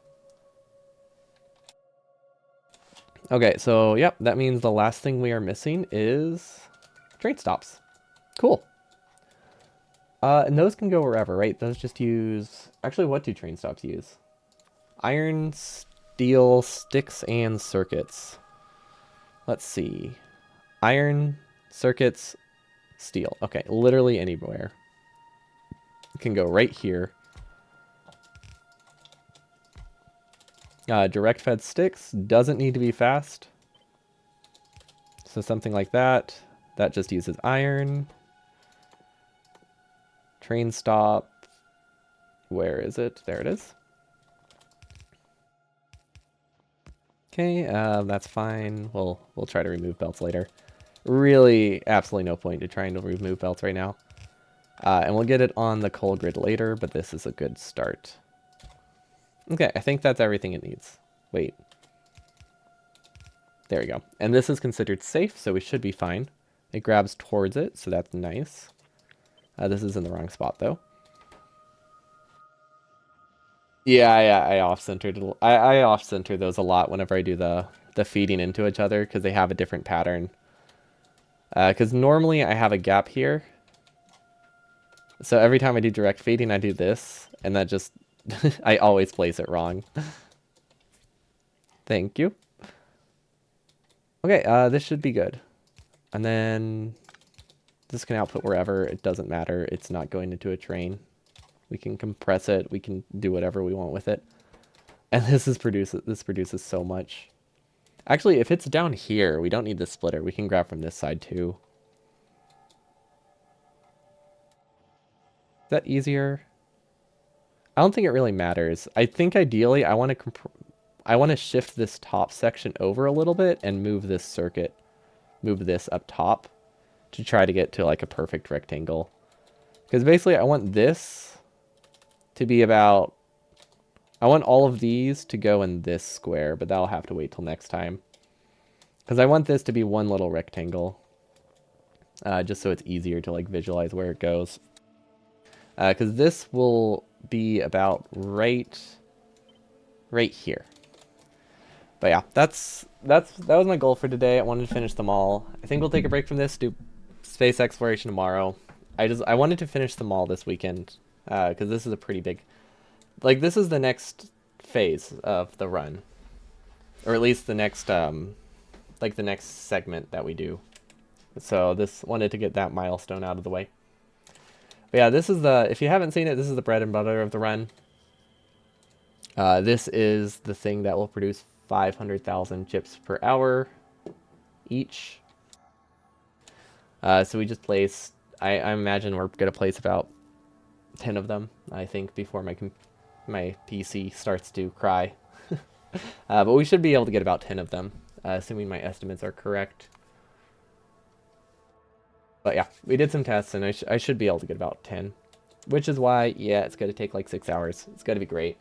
Okay, so yep, that means the last thing we are missing is train stops. Cool. And those can go wherever, right? Those just use... Actually, what do train stops use? Iron, steel, sticks, and circuits. Let's see. Iron, circuits, steel. Okay, literally anywhere. It can go right here. Direct fed sticks doesn't need to be fast. So something like that. That just uses iron. Train stop. Where is it? There it is. Okay, that's fine. We'll try to remove belts later. Really, absolutely no point to trying to remove belts right now. And we'll get it on the coal grid later, but this is a good start. Okay, I think that's everything it needs. Wait. There we go. And this is considered safe, so we should be fine. It grabs towards it, so that's nice. This is in the wrong spot, though. Yeah, I off-centered. I off-center those a lot whenever I do the feeding into each other, because they have a different pattern. Because normally I have a gap here. So every time I do direct feeding, I do this, and that just... I always place it wrong. Thank you. Okay, this should be good. And then this can output wherever. It doesn't matter. It's not going into a train. We can compress it. We can do whatever we want with it. And this produces so much. Actually, if it's down here, we don't need the splitter. We can grab from this side too. Is that easier? I don't think it really matters. I think ideally I want to shift this top section over a little bit and move this circuit, move this up top to try to get to like a perfect rectangle. Because basically I want this to be about, I want all of these to go in this square, but that'll have to wait till next time. Because I want this to be one little rectangle, just so it's easier to like visualize where it goes. Because this will be about right here. But yeah, that was my goal for today. I wanted to finish them all. I think we'll take a break from this, do space exploration tomorrow. I wanted to finish them all this weekend, because this is a pretty big, like this is the next phase of the run, or at least the next like the next segment that we do. So this wanted to get that milestone out of the way. But yeah, this is if you haven't seen it, this is the bread and butter of the run. This is the thing that will produce 500,000 chips per hour each. So we just placed, I imagine we're going to place about 10 of them, I think, before my PC starts to cry. But we should be able to get about 10 of them, assuming my estimates are correct. But yeah, we did some tests, and I should be able to get about 10. Which is why, yeah, it's going to take like 6 hours. It's going to be great.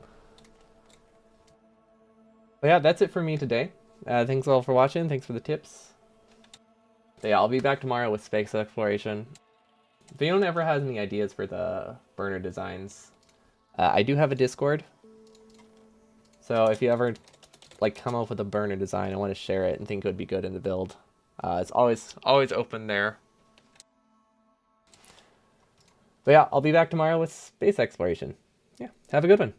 But yeah, that's it for me today. Thanks all for watching. Thanks for the tips. But yeah, I'll be back tomorrow with space exploration. If anyone ever has any ideas for the burner designs, I do have a Discord. So if you ever like come up with a burner design, I want to share it and think it would be good in the build. It's always open there. But yeah, I'll be back tomorrow with space exploration. Yeah, have a good one.